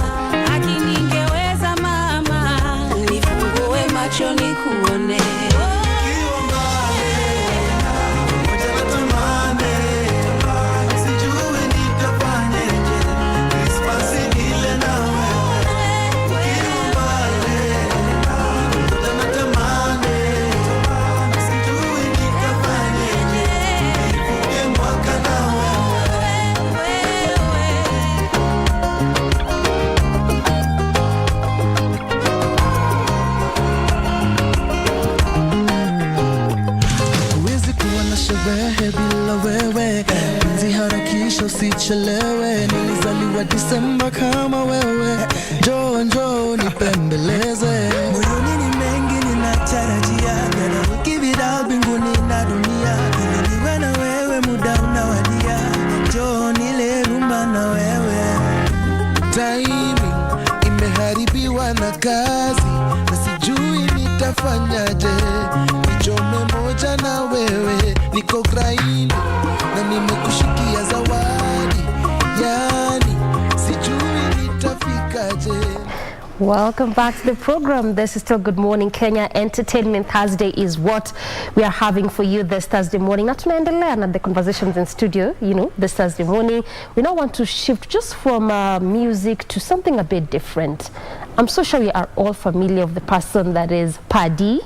Haki ningeweza mama, nifungue macho nikuone. Sijui nitafanyeje, Christmas wa Disemba kama wewe, njoo njoo nipembeleze. Moyoni ni mengi ninatarajia, gonna give it all mbinguni na dunia. Ili niwe na wewe muda unawadia, njoo nile rumba na wewe. Timing imeharibiwa na kazi, na sijui nitafanyaje. Nichome moja na wewe, niko grind na nimekushikia zawadi, yani sijui nitafikaje. Welcome back to the program. This is still Good Morning Kenya. Entertainment Thursday is what we are having for you this Thursday morning. Na tunaendelea na the conversations in studio, you know, this Thursday morning. We now want to shift just from music to something a bit different. I'm so sure we are all familiar with the person that is Paddy,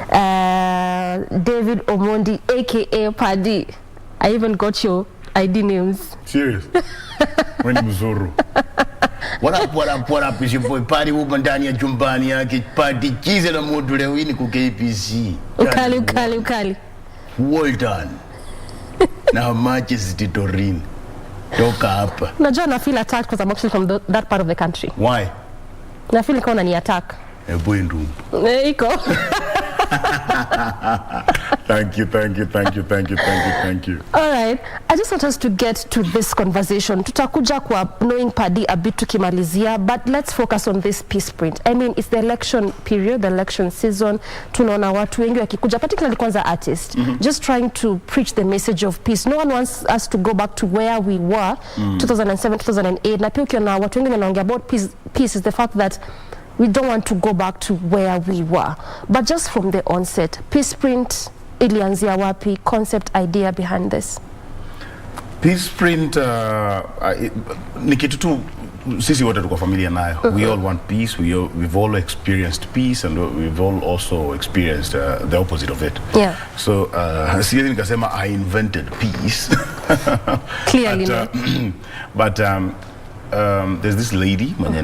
David Omondi, aka Paddy. I even got your ID names. Serious? When mzuru. What up is your boy Paddy huko ndani ya chumbani yake. Paddy chize na moto leo hii ku KBC. Ukali. Well done. Now matches Titorin. Toka hapa. Najua na feel attacked because I'm actually from that part of the country. Why? Na feel kama ni attack. Boy ndum. Iko. Thank you. All right. I just want us to get to this conversation. Tutakuja kwa knowing Paddy a bit tukimalizia, but let's focus on this peace sprint. I mean, it's the election period, the election season. Tunaona watu wengi wakikuja, particularly kwanza artists, just trying to preach the message of peace. No one wants us to go back to where we were 2007, 2008. Na pia ukiona watu wengi wanaongea about peace is the fact that we don't want to go back to where we were. But just from the onset, peace sprint ilianzia wapi? Concept, idea behind this? Peace sprint ni kitu tu sisi wote tuko familia nayo. We all want peace. We've all experienced peace, and we've all also experienced the opposite of it. Yeah. So siwezi nikasema I invented peace. Clearly but there's this lady mwenye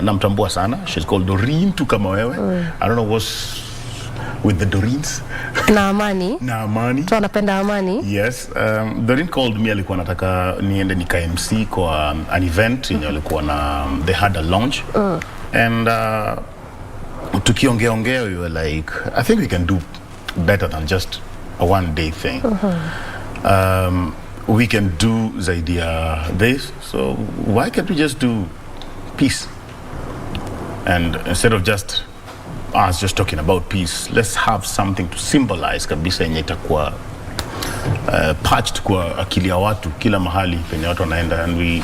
namtambua sana. She's called Doreen tu kama wewe. I don't know what's with the Doreens. Na Amani. Tunapenda Amani. Yes. Doreen called me, alikuwa nataka niende nika MC kwa an event yenye alikuwa na they had a launch. And tukiongea we were like, I think we can do better than just a one day thing. We can do zaidi ya this, so why can't we just do peace? And instead of just us just talking about peace, let's have something to symbolize kabisa yenye itakuwa patched kwa akili ya watu kila mahali penye watu wanaenda. And we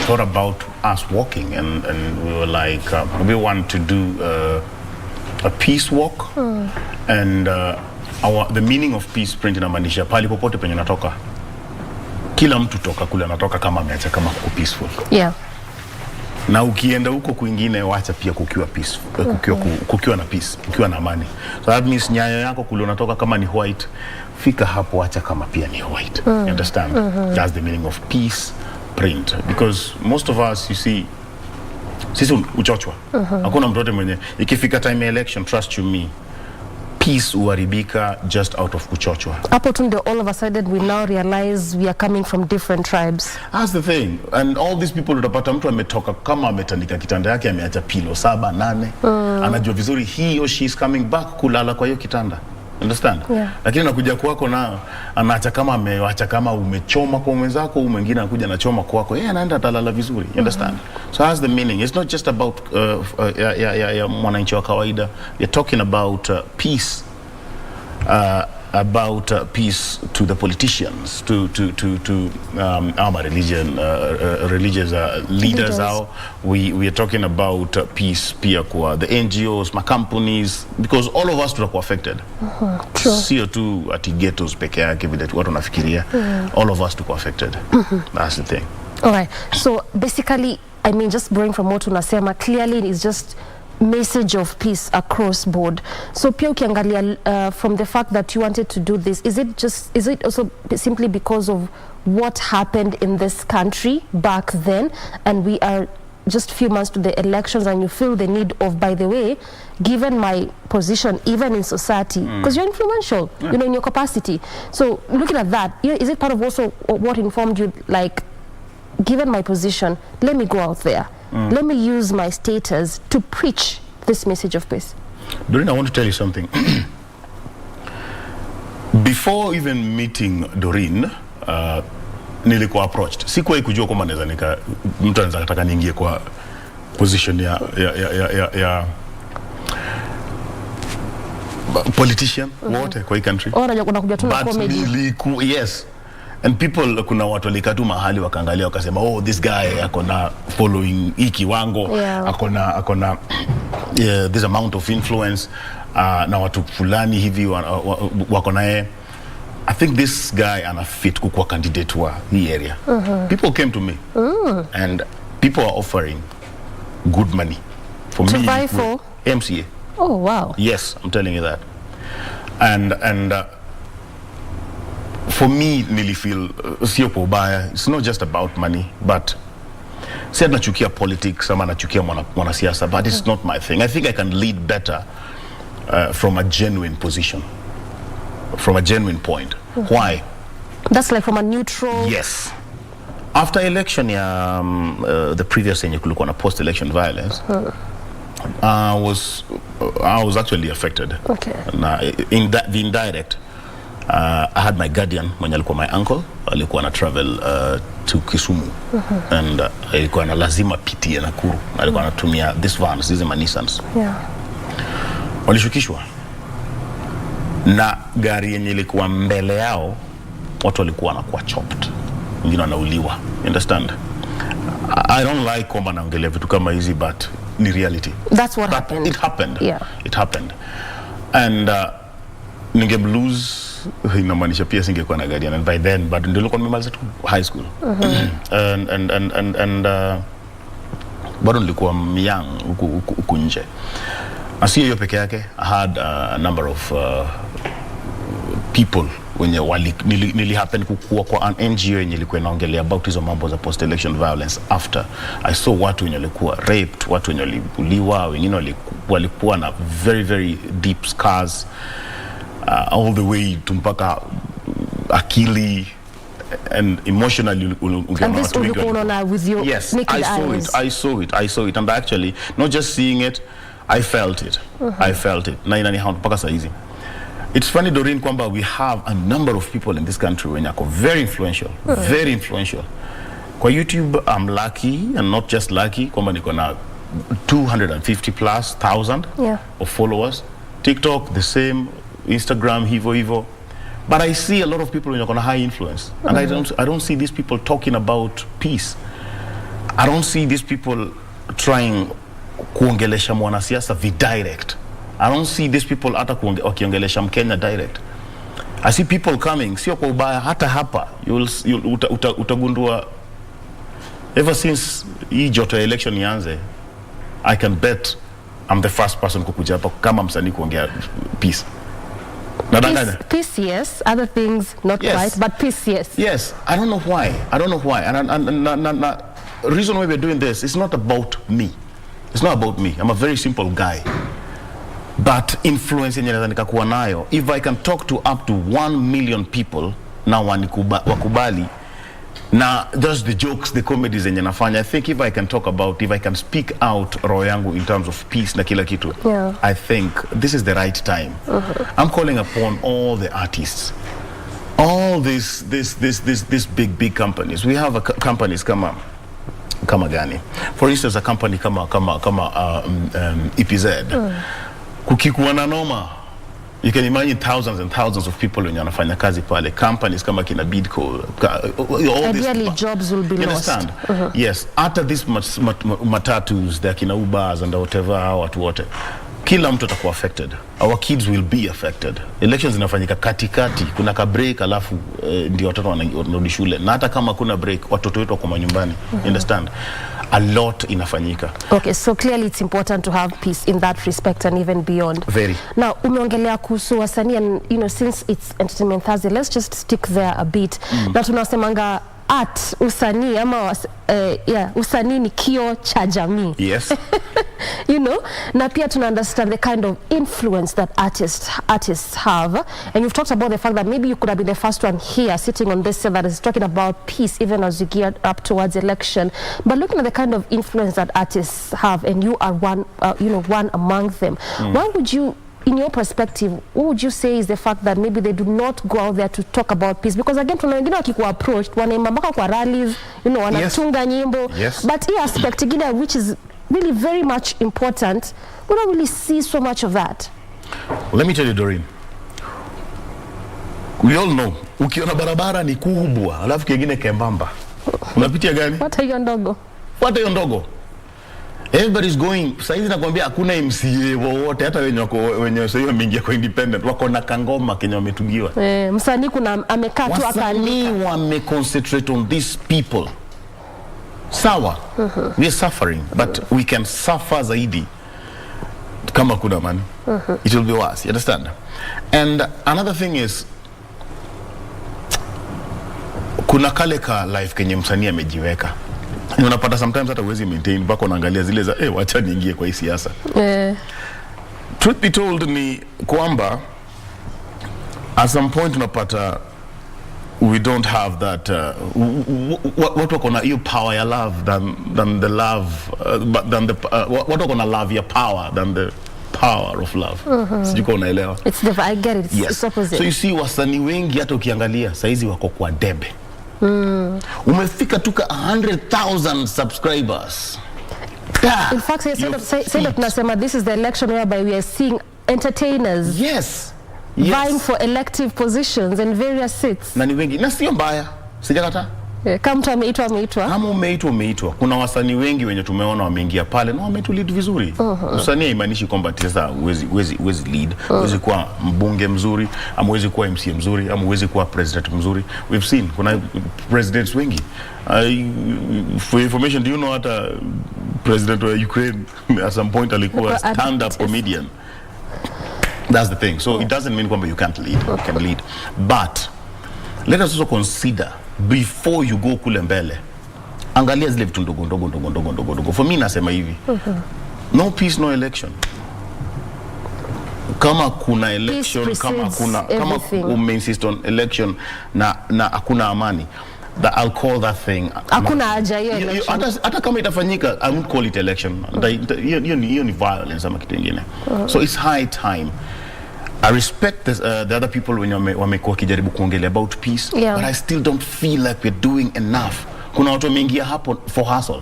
thought about us walking, and we were like we want to do a peace walk. And the meaning of peace sprint inamaanisha pali popote penye natoka, kila mtu toka kule anatoka kama ameacha kama kuko peaceful. Yeah. Na ukienda huko kwingine wacha pia kukiwa peaceful, kukiwa na peace, kukiwa na amani. So that means nyayo yako kule unatoka kama ni white, fika hapo wacha kama pia ni white. You understand? That's the meaning of peace print. Because most of us, you see, sisi uchochwa. Hakuna mtu mwenye ikifika time election, trust you me, peace uharibika just out of kuchochwa. Hapo tu ndio all of a sudden we now realize we are coming from different tribes. That's the thing. And all these people utapata mtu ametoka kama ametandika kitanda yake, ameacha pilo 7, 8. Anajua vizuri he or she is coming back kulala kwa hiyo kitanda. Understand? Yeah. Lakini nakuja kwako na anaacha kama ameacha kama umechoma kwa mwenzako, mwingine anakuja anachoma kwako. Yeye anaenda atalala vizuri. You understand? So that's the meaning. It's not just about mwananchi wa kawaida. We're talking about peace. About peace to the politicians, to our religious leaders. We are talking about peace pia kwa the NGOs, my companies, because all of us tutakuwa affected. Sio tu ati ghettos peke yake vile watu wanafikiria. All of us tutakuwa affected. That's the thing. All right. So basically, I mean, just borrowing from what unasema, clearly it is just message of peace across board. So pia ukiangalia from the fact that you wanted to do this, is it also simply because of what happened in this country back then, and we are just few months to the elections, and you feel the need of, by the way, given my position even in society, because you're influential, you know, in your capacity. So looking at that, is it part of also what informed you, like, given my position, let me go out there. Let me use my status to preach this message of peace. Doreen, I want to tell you something. Before even meeting Doreen, nilikuwa approached. Sikuwahi kujua kwamba mtu anaweza nataka niingie kwa position ya politician wote kwa hii country. Unakuja tu na comedy. Yes. And people, kuna watu walikatu mahali wakaangalia wakasema, oh, this guy akona following hii kiwango, akona this amount of influence, na watu fulani hivi wakona yeye. I think this guy ana fit kukuwa candidate wa hii area. People came to me and people are offering good money for to me vie for MCA. Oh wow. Yes, I'm telling you that. And for me, nili feel sio kwa ubaya. It's not just about money, but si nachukia politics ama nachukia mwanasiasa, but it's not my thing. I think I can lead better from a genuine position, from a genuine point. Why? That's like from a neutral. Yes. After election, the previous yenye kulikuwa na post-election violence, I was actually affected. Okay. In the indirect, I had my guardian, mwenye alikuwa my uncle, alikuwa na travel to Kisumu, and alikuwa na lazima pitie Nakuru, alikuwa anatumia this vans, these are Nissans. Yeah. Walishukishwa na gari yenye ilikuwa mbele yao, watu walikuwa wanakuwa chopped, wengine wanauliwa. You understand? I don't like kwamba naongelea vitu kama hizi, but ni reality. That's what happened. It happened. Yeah. It happened. And ningemlose, inamaanisha pia singekuwa na guardian, and by then, but ndio nilikuwa nimemaliza tu high school. And bado nilikuwa young huku nje. Asiye hiyo peke yake, I had a number of people wenye nili happen kukua kwa an NGO yenye ilikuwa inaongelea about hizo mambo za post election violence. After I saw watu wenye walikuwa raped, watu wenye walibuliwa, wengine walikuwa na very very deep scars, all the way to mpaka akili and emotionally. And this with your naked eyes. I saw it, and actually not just seeing it, I felt it. I felt it. Na inani mpaka saa hizi. It's funny, Doreen, kwamba we have a number of people in this country when are very influential, very influential. Kwa YouTube, I'm lucky, and not just lucky, kwamba niko na 250,000+ of followers. TikTok, the same. Instagram, hivo. But I see a lot of people when are high influence, and I don't see these people talking about peace. I don't see these people trying kuongelesha mwanasiasa direct. I don't see these people hata wakiongelesha Mkenya direct. I see people coming, sio kwa ubaya, hata hapa utagundua ever since hii joto election ianze, I can bet I'm the first person kukuja hapa kama msanii kuongea peace. Peace, yes. Other things, not quite, but peace, yes. Yes. I don't know why. And reason why we're doing this, it's not about me. It's not about me. I'm a very simple guy. But influence yenye naweza nikakuwa nayo, if I can talk to up to 1 million people na wakubali, na just the jokes, the comedies yenye nafanya, I think if I can speak out roho yangu in terms of peace na kila kitu, I think this is the right time. I'm calling upon all the artists, all these big companies. We have companies kama gani? For instance, a company kama EPZ. Kukikuwa na noma, you can imagine thousands and thousands of people when wanafanya kazi pale. Companies kama kina Bidco, ideally jobs will be lost. Understand? Yes, after these matatus, there kina Ubers and whatever, watu wote, kila mtu atakuwa affected. Our kids will be affected. Elections zinafanyika katikati, kuna ka break, alafu ndio watoto wanarudi shule, na hata kama kuna break, watoto wetu wako manyumbani. Understand? A lot inafanyika. Okay, so clearly it's important to have peace in that respect and even beyond. Very. Now, umeongelea kuhusu wasanii, and since it's Entertainment Thursday, let's just stick there a bit. Na tunasemanga art, usanii ama usanii ni kioo cha jamii. Yes. You know, na pia tuna understand the kind of influence that artists have, and you've talked about the fact that maybe you could have been the first one here sitting on this set that is talking about peace even as you gear up towards election. But looking at the kind of influence that artists have, and you are one among them, why would you, in your perspective, what would you say is the fact that maybe they do not go out there to talk about peace? Because again, tuna wengine wakikuwa approached wanaimba mpaka kwa rallies, you know, wanatunga nyimbo. Yes. But hii aspect ingine which is really very much important, we don't really see so much of that. Let me tell you, Doreen, we all know ukiona barabara ni kubwa alafu kingine kembamba, unapitia gani? What hiyo ndogo? What hiyo ndogo? Everybody's going. Saizi nakwambia hakuna MCA wowote, hata wenye sasa mingi kwa independent wako na kangoma Kenya wametungiwa. Msanii kuna amekaa tu akani wameconcentrate on these people. Sawa. We are suffering, but we can suffer zaidi kama kuna man. It will be worse. You understand? And another thing is, kuna kale ka life Kenya msanii amejiweka. Unapata sometimes hata uwezi maintain mpaka unaangalia zile za wacha niingie kwa hii siasa. Truth be told ni kwamba at some point unapata we don't have that what wako na hiyo power ya love than the love than the what wako na love ya power than the power of love. Sijui kama unaelewa. I get it. Yes. It's opposite. So you see wasanii wengi hata ukiangalia saizi wako kwa debe. Umefika tuka 100,000 subscribers. In fact, say that tunasema this is the election whereby we are seeing entertainers vying for elective positions and various seats. Na ni wengi, na sio mbaya, sijakata. Kama mtu ameitwa. Kama umeitwa. Kuna wasanii wengi wenye tumeona wameingia pale na wametulead vizuri. Usanii haimaanishi kwamba sasa uwezi lead, uwezi kuwa mbunge mzuri, ama uwezi kuwa MC mzuri, ama uwezi kuwa president mzuri. We've seen kuna presidents wengi. For information, do you know hata president wa Ukraine at some point alikuwa stand-up comedian? That's the thing. So it doesn't mean kwamba you can't lead. You can lead. But let us also consider before you go kule mbele, angalia zile vitu ndogo. For me nasema hivi, no peace, no election. Kama kuna election, kama insist on election na hakuna amani, that I'll call that thing. Hakuna haja hiyo election. Hata kama itafanyika, I won't call it election. Hiyo ni violence ama kitu kingine. So it's high time. I respect this, the other people when wamekuwa kijaribu kuongelea about peace, but I still don't feel like we're doing enough. Kuna watu wameingia hapo for hustle.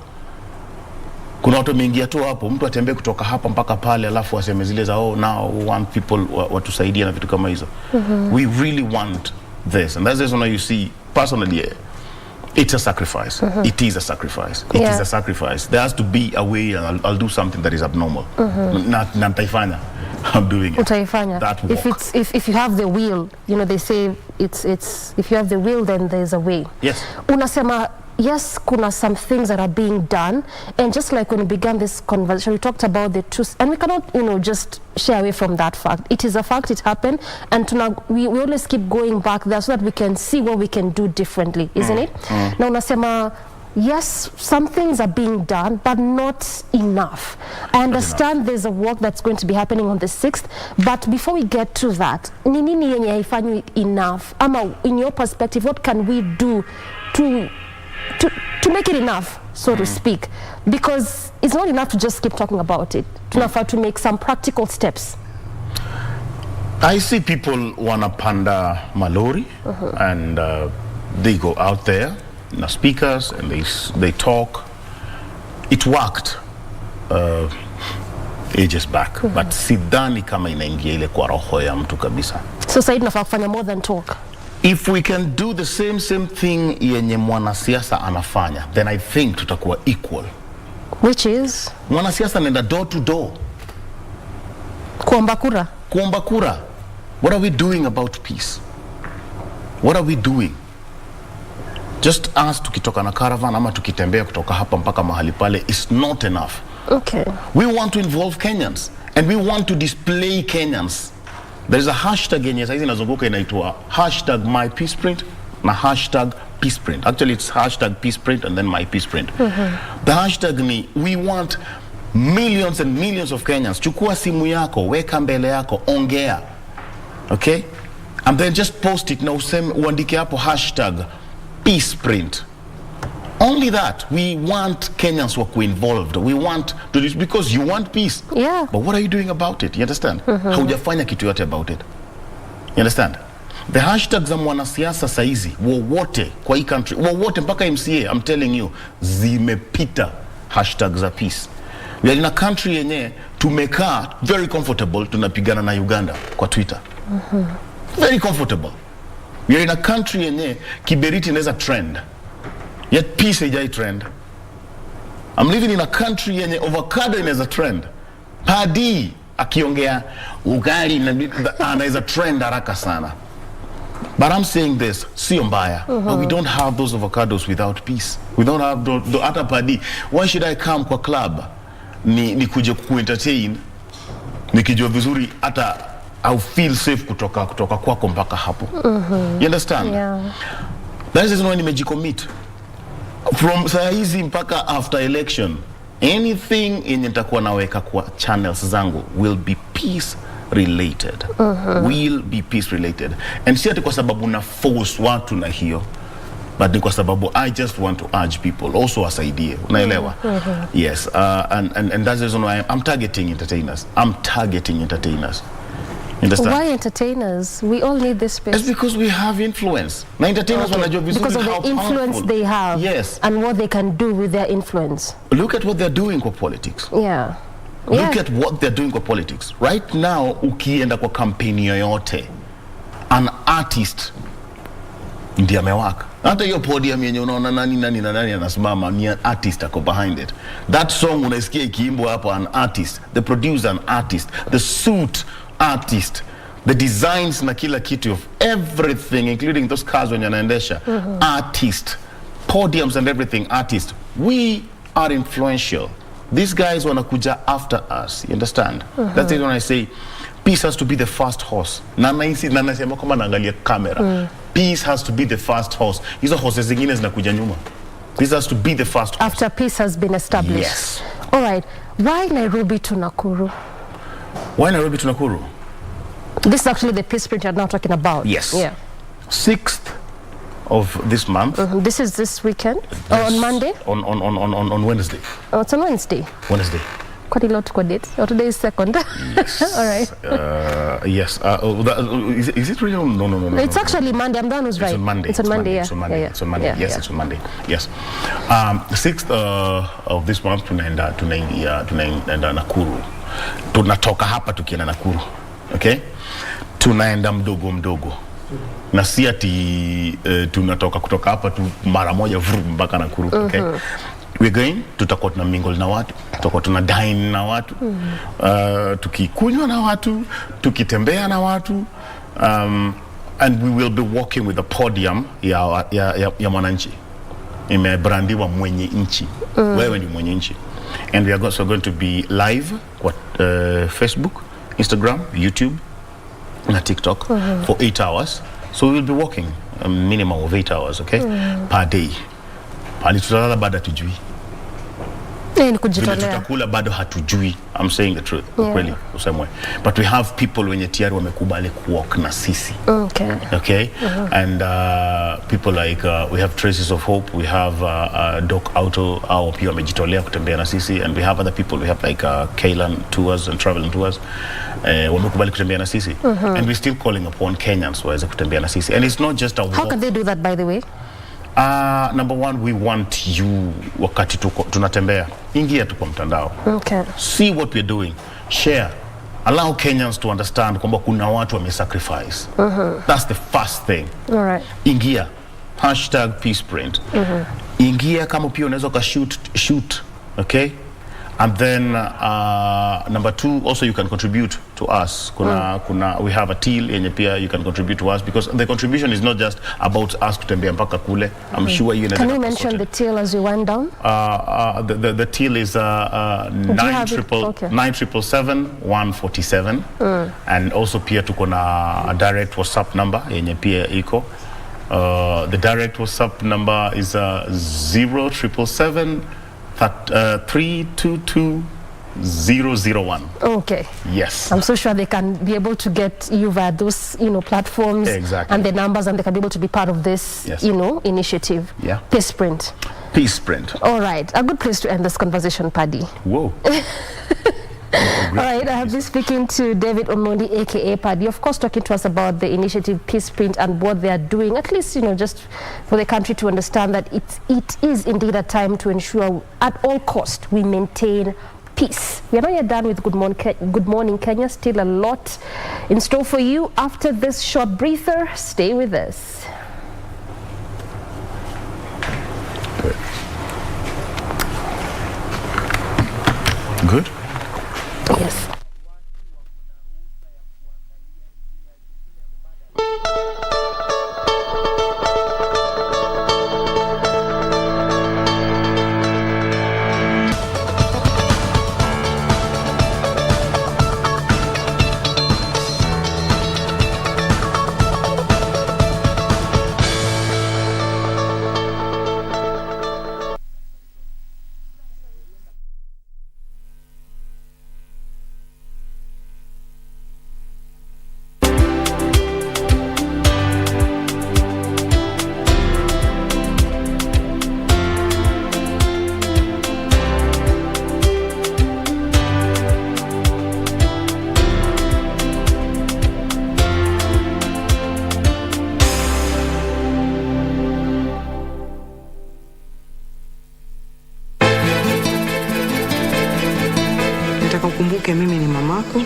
Kuna watu wameingia tu hapo, mtu atembee kutoka hapa mpaka pale alafu aseme zile za now we want people watusaidia na vitu kama hizo. We really want this, and that's the reason you see personally it's a sacrifice. It is a sacrifice. It is a sacrifice. There has to be a way, and I'll do something that is abnormal. Na nitaifanya. I'm doing it. Utaifanya. That walk. If you have the will, you know, they say it's if you have the will, then there's a way. Yes. Unasema yes, kuna some things that are being done, and just like when we began this conversation, we talked about the truth, and we cannot, you know, just shy away from that fact. It is a fact, it happened, and we always keep going back there so that we can see what we can do differently, isn't it? Now unasema yes, some things are being done, but not enough. I understand there's a work that's going to be happening on the 6th, but before we get to that, ni nini yenye haifanywi enough? Ama in your perspective, what can we do to make it enough, so to speak? Because it's not enough to just keep talking about it. Tunafaa to make some practical steps. I see people wanapanda malori and they go out there, the speakers, and they talk. It worked ages back, but sidhani kama inaingia ile kwa roho ya mtu kabisa. So sasa tunafaa kufanya more than talk. If we can do the same thing yenye mwanasiasa anafanya, then I think tutakuwa equal. Which is? Mwanasiasa nenda door to door. Kuomba kura. Kuomba kura. What are we doing about peace? What are we doing? Just us tukitoka na caravan ama tukitembea kutoka hapa mpaka mahali pale is not enough. Okay. We want to involve Kenyans and we want to display Kenyans. There is a hashtag yenye saizi inazunguka inaitwa #MyPeacePrint na peace print. Actually, it's hashtag peace print and then my peace print. The hashtag ni, we want millions and millions of Kenyans. Chukua simu yako, weka mbele yako, ongea. Okay? And then just post it na uandike hapo hashtag peace print. Only that. We want Kenyans who are involved. We want to do this because you want peace. Yeah. But what are you doing about it? You understand? Haujafanya kitu yote about it. You understand? The hashtags za mwanasiasa saizi wowote kwa hii country, wowote mpaka MCA, I'm telling you, zimepita hashtags za peace. We are in a country yenye tumekaa very comfortable tunapigana na Uganda kwa Twitter. Very comfortable. We are in a country yenye kiberiti inaweza trend. Yet peace haijai trend. I'm living in a country yenye avocado inaweza trend. Padi akiongea ugali anaweza trend haraka sana. But I'm saying this, sio mbaya. But we don't have those avocados without peace. We don't have the hata padi. Why should I come kwa club? Ni kuje kuentertain. Nikijua vizuri hata I'll feel safe kutoka kwako mpaka hapo. You understand? Yeah. That is why nimejicommit. From saa hizi mpaka after election, anything yenye nitakuwa naweka kwa channels zangu will be peace related. Will be peace related. And si ati kwa sababu na force watu na hiyo, but ni kwa sababu I just want to urge people also wasaidie. Unaelewa? Yes. And that's the reason why I'm targeting entertainers. I'm targeting entertainers. Understand? Why entertainers? We all need this space. It's because we have influence. Now entertainers wanajua vizuri because of how the influence powerful they have. Yes. And what they can do with their influence. Look at what they're doing for politics. Yeah. Look at what they're doing for politics. Right now, ukienda kwa kampeni yoyote, an artist ndiye amewaka. Hata hiyo podium yenye unaona nani anasimama ni an artist ako behind it. That song unaisikia ikiimbwa hapo, an artist, the producer an artist, the suit artist, the designs na kila kitu of everything, including those cars when yanaendesha, artist, podiums and everything, artist. We are influential. These guys wanakuja after us. You understand? That's it when I say peace has to be the first horse. Na nasema kama naangalia kamera. Peace has to be the first horse. Hizo horses zingine zinakuja nyuma. This has to be the first horse. After peace has been established. Yes. All right. Why Nairobi to Nakuru? Why Nairobi to Nakuru? This is actually the peace print you're now talking about. Yes. Yeah. 6th of this month. This is this weekend? Or on Monday? On Wednesday. Oh, it's on Wednesday. Wednesday. Quite a lot to date. Or today is 2nd. Yes. All right. Yes. Is it really? No. It's actually Monday. I'm the one who's right. It's on Monday. It's on Monday. It's on Monday. Yeah. It's on Monday. Yeah. Yes, Yeah. it's on Monday. Yes. 6th of this month tunaenda Nakuru. Tunatoka hapa tukienda Nakuru. Okay? Tunaenda mdogo. Na si ati tunatoka kutoka hapa tu mara moja mpaka Nakuru. Okay? We're going, tutakuwa tuna mingle na watu, tutakuwa tuna dine na watu, tukikunywa na watu, tukitembea na watu, and we will be walking with the podium ya mwananchi. Imebrandiwa mwenye nchi. Wewe ni mwenye nchi. And we are also going to be live kwa Facebook, Instagram, YouTube, na TikTok for 8 hours. So we will be walking a minimum of 8 hours, okay, per day. Pali tutalala bado hatujui. Ni kujitolea. Vile tutakula bado hatujui. I'm saying the truth. Kweli usemwe. But we have people wenye tayari wamekubali kuwalk na sisi. Okay? And people like we have Traces of Hope, we have Doc Auto, au pia wamejitolea kutembea na sisi, and we have other people, we have like Kaylan Tours and Travel and Tours. Wamekubali kutembea na sisi. And we're still calling upon Kenyans waweze kutembea na sisi. And it's not just a walk. How can they do that, by the way? Number one, we want you wakati tunatembea. Ingia tu kwa mtandao. See what we're doing. Share. Allow Kenyans to understand kwamba kuna watu wame-sacrifice. That's the first thing. All right. Ingia. #peaceprint. Ingia kama pia unaweza ka shoot. Okay? And then number two, also you can contribute to us. We have a till yenye pia you can contribute to us, because the contribution is not just about us kutembea mpaka kule. I'm sure you know. Can you mention the till as we went down? The till is 977-147. And also pia tuko na a direct WhatsApp number yenye pia iko The direct WhatsApp number is 0777 322 001. Okay. Yes. I'm so sure they can be able to get you via those, platforms. Exactly. And the numbers, and they can be able to be part of this, Yes. initiative. Yeah. Peace Sprint. Peace Sprint. All right. A good place to end this conversation, Paddy. Whoa. All right, I have been speaking to David Omondi, aka Paddy, of course, talking to us about the initiative Peace Sprint and what they are doing, at least, just for the country to understand that it is indeed a time to ensure at all cost we maintain peace. We are not yet done with Good Morning Kenya. Still a lot in store for you. After this short breather, stay with us. Good. Yes. Ukumbuke mimi ni mamako,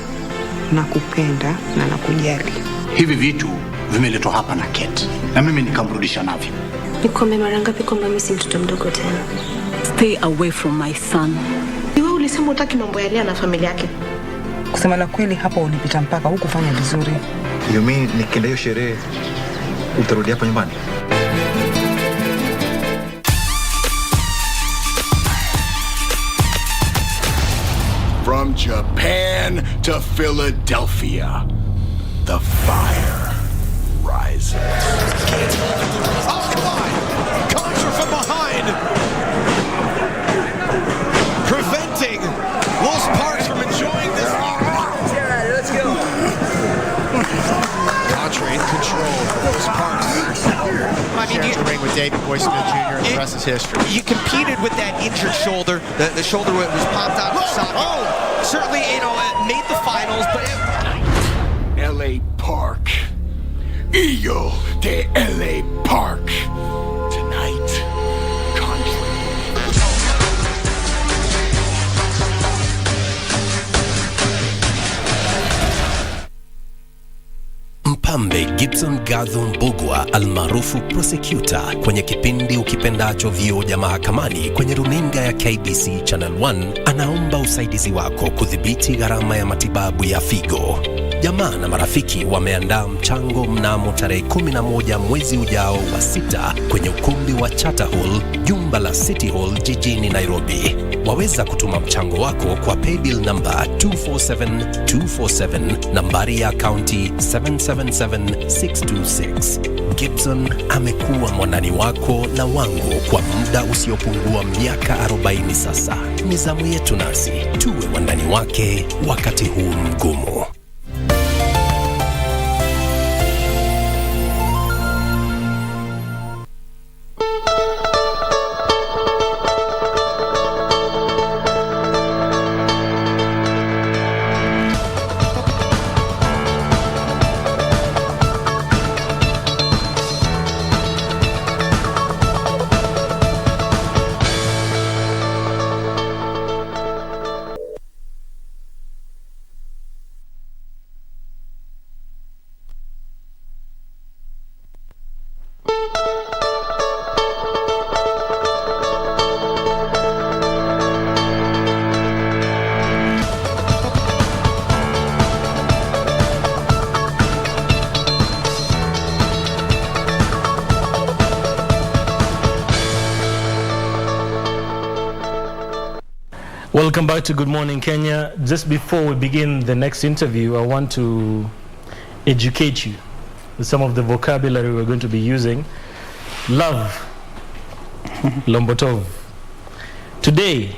nakupenda na nakujali. Hivi vitu vimeletwa hapa na Kate, na mimi nikamrudisha navyo. Nikwambia mara ngapi kwamba mimi si mtoto mdogo tena. Stay away from my son. Wewe ulisema utaki mambo ya Lia na familia yake. Kusema la kweli, hapa ulipita mpaka hukufanya vizuri. You mean nikienda hiyo sherehe utarudi hapa nyumbani? From Japan to Philadelphia, the fire rises. Oh, come on! Contra from behind! Preventing Los Parks from enjoying this. Yeah, let's go. Contra in control. Los Parks. I mean, you ring with David Boy Smith Jr. and the rest is history. You competed with that injured shoulder. The shoulder was popped out of the socket. Oh! Certainly, it made the finals, but LA Park. Eagle de LA Park. Tonight, Mpambe Gibson Gadho Mbugwa almaarufu prosecutor kwenye kipindi ukipendacho Vioja Mahakamani kwenye runinga ya KBC Channel 1 anaomba usaidizi wako kudhibiti gharama ya matibabu ya figo. Jamaa na marafiki wameandaa mchango mnamo tarehe 11 mwezi ujao wa 6 kwenye ukumbi wa Charter Hall, jumba la City Hall jijini Nairobi. Waweza kutuma mchango wako kwa paybill number 247247, nambari ya akaunti 777626. Gibson amekuwa mwandani wako na wangu kwa muda usiopungua miaka 40 sasa. Ni zamu yetu nasi tuwe wandani wake wakati huu mgumu. Welcome back to Good Morning Kenya. Just before we begin the next interview, I want to educate you some of the vocabulary we're going to be using. Love, Lombotov. Today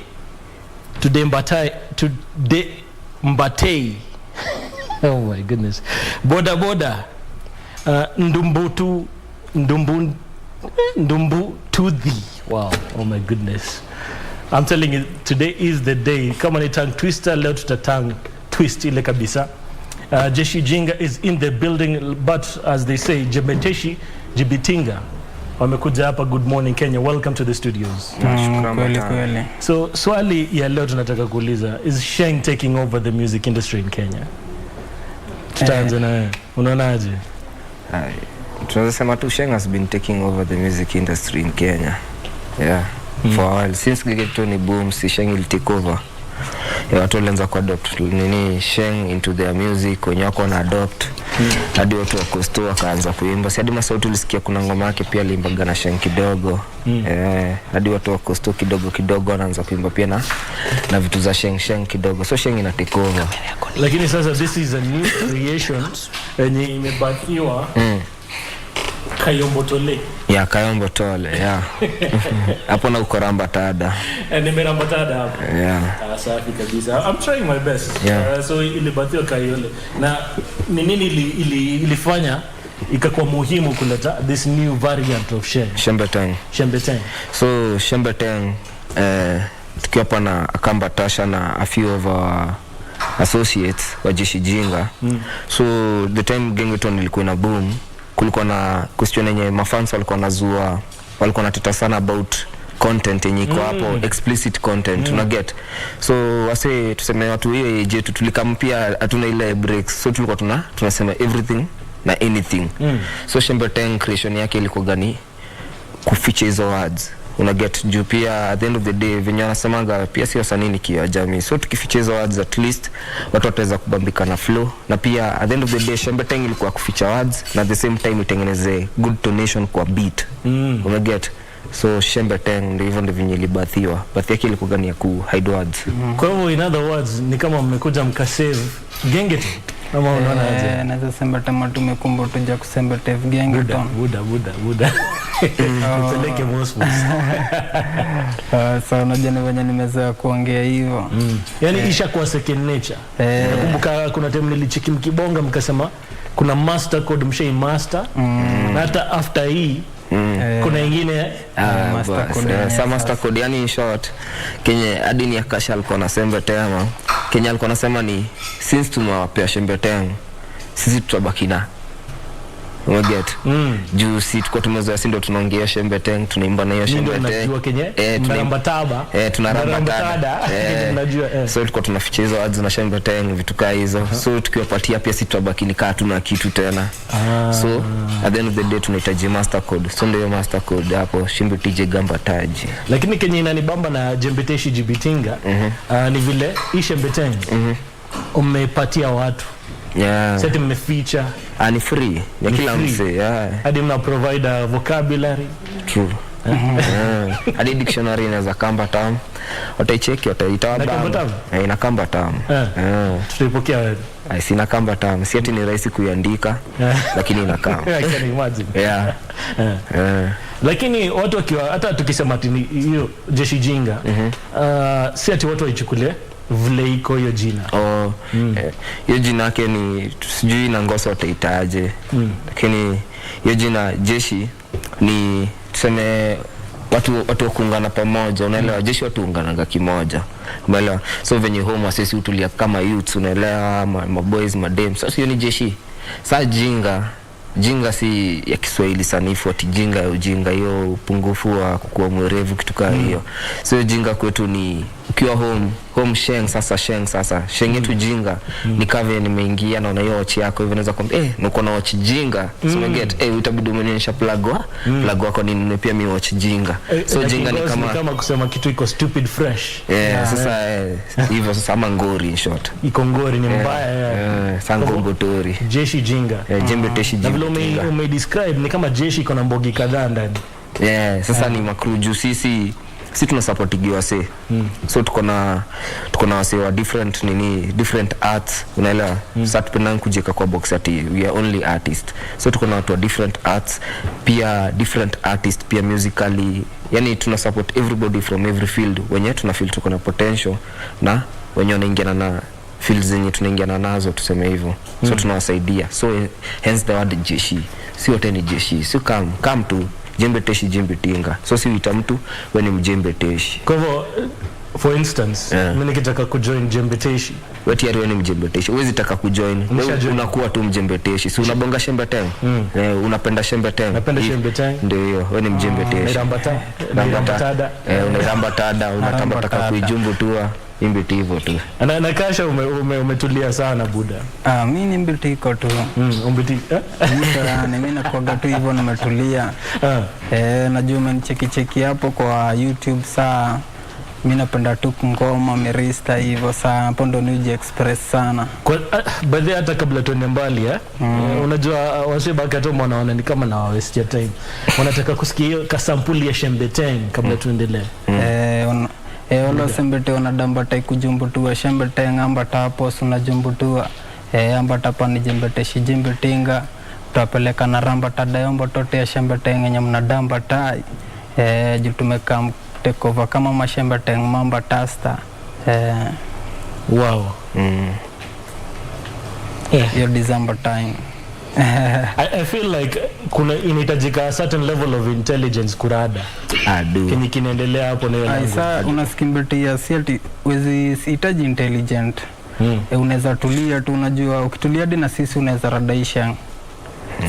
Mbatei. Oh my goodness. Boda. Ndumbu to thee. Wow. Oh my goodness. I'm telling you, today is the day. Kama ni tongue twister, leo tutatang twist ile kabisa. Jeshi Jinga is in the building, but as they say, Jebeteshi Jibitinga. Wamekuja hapa Good Morning Kenya. Welcome to the studios. Kweli. So swali ya leo tunataka kuuliza, is Sheng taking over the music industry in Kenya? Tutaanza na unaonaje? Tunaweza sema tu Sheng has been taking over the music industry in Kenya. Yeah. For a while since Gigetoni boom, Sheng will take over. Watu walianza kuadopt nini Sheng into their music, wenye wako na adopt hadi watu wa Costo wakaanza kuimba. Si hadi masauti ulisikia kuna ngoma yake pia alimbaga na Sheng kidogo. Hadi watu wa Costo kidogo wanaanza kuimba pia na vitu za Sheng kidogo. So Sheng ina take over. Lakini sasa this is a new creation yenye imebakiwa Kayombo Tole. Ya Kayombo Tole, yeah. Hapo na ukoramba tada. Nimeramba tada hapo. Yeah. Safi kabisa. I'm trying my best. Yeah. So ilibatiwa Kayole. Na ni nini ilifanya ikakuwa muhimu kuleta this new variant of Sheng? Shembeteng. So Shembeteng tukiwa hapa na Akamba Tasha na a few of our associates wa Jeshi Jinga. So the time Gengeton ilikuwa na boom, kulikuwa na question yenye mafans walikuwa wanateta sana about content yenye iko hapo, explicit content, una get. So wase tuseme watu hiyo je tulikampia hatuna ile breaks, so tulikuwa tunasema everything na anything. So Shembeteng creation yake ilikuwa gani kuficha hizo words, una get. Juu pia at the end of the day venye wanasemanga pia si wasanii ni kioo jamii, so tukificha hizo words at least watu wataweza kubambika na flow. Na pia at the end of the day Shembeteng ilikuwa kuficha words na at the same time itengeneze good tonation kwa beat, una get. So Shembeteng ndio hivyo ndio venye ilibathiwa, bathi yake ilikuwa gani ya ku hide words. Kwa hivyo in other words ni kama mmekuja mkasave Gengeton. Kama unaona aje naweza sema kama tumekumba tuja kusema Tev Gengeton. Buda. Tupeleke Mosmos. Sasa unajua venye nimezoea kuongea hivyo. Yaani ishakuwa second nature. Nakumbuka kuna time nilicheki mkibonga mkasema kuna master code mshei master. Na hata after hii kuna ingine master code yani in short Kenya hadi ni Akasha alikuwa anasema tena Kenya alikuwa anasema ni since tumewapea Shembeteng sisi tutabaki na get juu si tuko tumezoea si ndio tunaongea Shembeteng tunaimba na hiyo Shembeteng tunaramba taba unajua so tuko tunaficha hizo words na Shembeteng vitu kama hizo so tukiwapatia pia si tutabaki ni kaa tuna kitu tena so at the end of the day tunahitaji master code so ndio master code hapo Shembetije gamba taji. Lakini Kenya inanibamba na Jembeteshi Jibitinga ni vile hii Shembeteng umepatia watu seti mmeficha ni free ya kila mse hadi mna provide vocabulary true hadi dictionary inaweza kamba tam wataicheki wataitoa baba ina kamba tam tutaipokea wewe sina kamba tam si ati ni rahisi kuiandika lakini ina kamba I can imagine lakini watu wakiwa hata tukisema hiyo Jeshi Jinga si ati watu waichukulie vile iko hiyo jina hiyo jina yake ni sijui na ngoso wataitaje lakini hiyo jina Jeshi ni tuseme watu kuungana pamoja, unaelewa. Jeshi watu ungana kimoja, unaelewa. So venye home sisi utulia kama youths, unaelewa, ma boys ma dames. Sasa hiyo ni jeshi. Sasa jinga si ya Kiswahili sanifu, ati jinga ya ujinga, hiyo upungufu wa kukua mwerevu kitu kama hiyo. So jinga kwetu ni ukiwa home sheng sasa yetu jinga ni kave nimeingia na una hiyo watch yako hivyo naweza kwambia niko na watch jinga so get utabidi umeonyesha plug wako ni pia mi watch jinga so jinga ni kama kusema kitu iko stupid fresh sasa hivyo sasa ama ngori in short iko ngori ni mbaya sangongotori jeshi jinga jembeteshi jinga na vile ume describe ni kama jeshi iko na mbogi kadhaa ndani sasa ni makruju sisi si tuna support giwase. So tuko na wase wa different arts, unaelewa. Sasa tupenda kujeka kwa box ati we are only artists. So tuko na watu wa different arts, pia different artists, pia musically, yani tuna support everybody from every field wenye tuna feel tuko na potential na wenye wanaingiana na fields zenye tunaingiana nazo, tuseme hivyo. So tunawasaidia. So hence the word jeshi. Si wote ni jeshi. Si come to jembe teshi jembe tinga. So si wita mtu wewe ni mjembe teshi. Kwa hivyo for instance, mimi nikitaka kujoin jembe teshi, wewe tayari wewe ni mjembe teshi. Huwezi taka kujoin. Unakuwa tu mjembe teshi. Si unabonga shembe teng. Unapenda shembe teng. Napenda shembe teng. Ndio hiyo. Wewe ni mjembe teshi. Nairambatada. Unarambatada, unataka kuijumbu tu. Imbiti hivyo tu. Na Kasha umetulia sana buda. Mimi ni mbiti iko tu. Umbiti. Mimi nakuaga tu hivyo nimetulia. Najua umenicheki hapo kwa YouTube saa. Mimi napenda tu ngoma mirista hivyo saa hapo ndo nije express sana. Baadhi hata kabla tuende mbali unajua wasibaka tu wanaona ni kama na waste time. Wanataka kusikia kasampuli ya shembeteng kabla tuendelee. Wala sembete wanadambata kujumbutua shembete ngambata hapo unajumbutua ambata pani jembete shijimbetinga tutapeleka na rambata dayombo tote ya shembete ngenya mnadambata jutumeka take over kama mashembete mamba tasta wow your December time. I feel like kuna inahitajika a certain level of intelligence kurada. Kinaendelea hapo leo. Sasa unaskimbetia siati wezi hitaji intelligent. Unaweza tulia tu, unajua ukitulia hadi na sisi unaweza radaisha.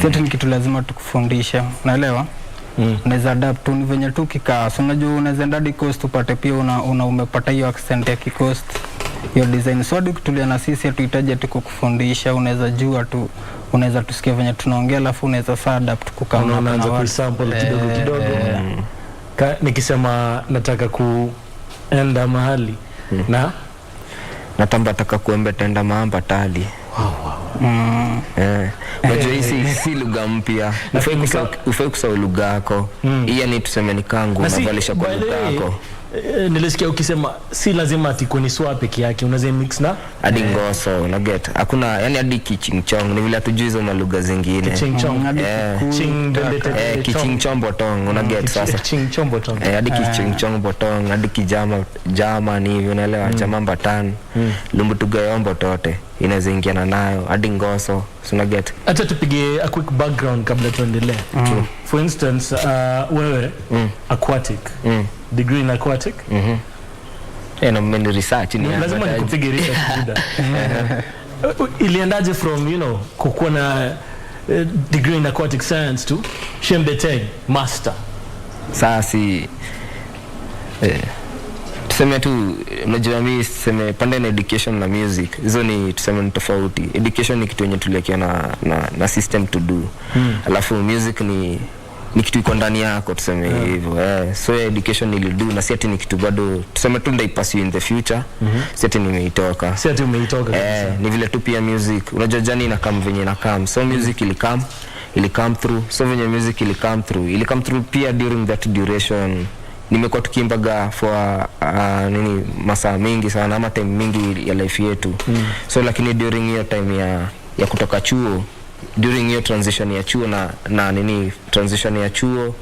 Siati ni kitu lazima tukufundisha. Unaelewa? Unaweza adapt tu venye tu kikaa. So unajua unaweza ndadi coast upate pia umepata hiyo accent ya kikost. Hiyo design. So hadi kutulia na sisi hatuhitaji ati kukufundisha, unaweza jua tu. Unaweza tusikia venye tunaongea alafu unaweza saa adapt kukaa na unaanza kusample kidogo. Nikisema nataka kuenda mahali na nataka kuembe tenda maamba tali. Unajua hii si lugha mpya. Ufai kusahau lugha yako. Hii ni tuseme ni kangu unavalisha kwa lugha yako. Nilisikia ukisema si lazima ati kuni swap peke yake, unaweza mix na hadi ngoso, una get. Hakuna yani hadi kichingchong, ni vile hatujui hizo malugha zingine. Kichingchong, kichingchong botong, una get sasa. Kichingchong botong. Hadi kichingchong botong, hadi kijama ni hivi unaelewa, chama mbatan. Lumbutuga yombo tote inaweza ingiana nayo hadi ngoso, una get. Acha tupige a quick background kabla tuendelee. For instance, wewe aquatic. Degree in aquatic? Na mimi research ni lazima nikupige research buda. Iliendaje from kukuwa na degree in aquatic science to shembeteng master? Sasa tuseme tu unajua mimi tuseme pande na education na music hizo ni tuseme ni tofauti. Education ni kitu yenye tulikia na system to do. Alafu music ni kitu iko ndani yako tuseme hivyo. So education nilido na si ati ni kitu bado tuseme tu ndai pursue in the future. Si ati nimeitoka. Si ati umeitoka. Ni vile tu pia music unajua jani na come venye na come. So music ili come through. So venye music ili come through pia during that duration. Nimekuwa tukimbaga for masaa mengi sana ama time mingi ya life yetu. So lakini during hiyo time ya kutoka chuo, during hiyo transition ya chuo transition ya chuo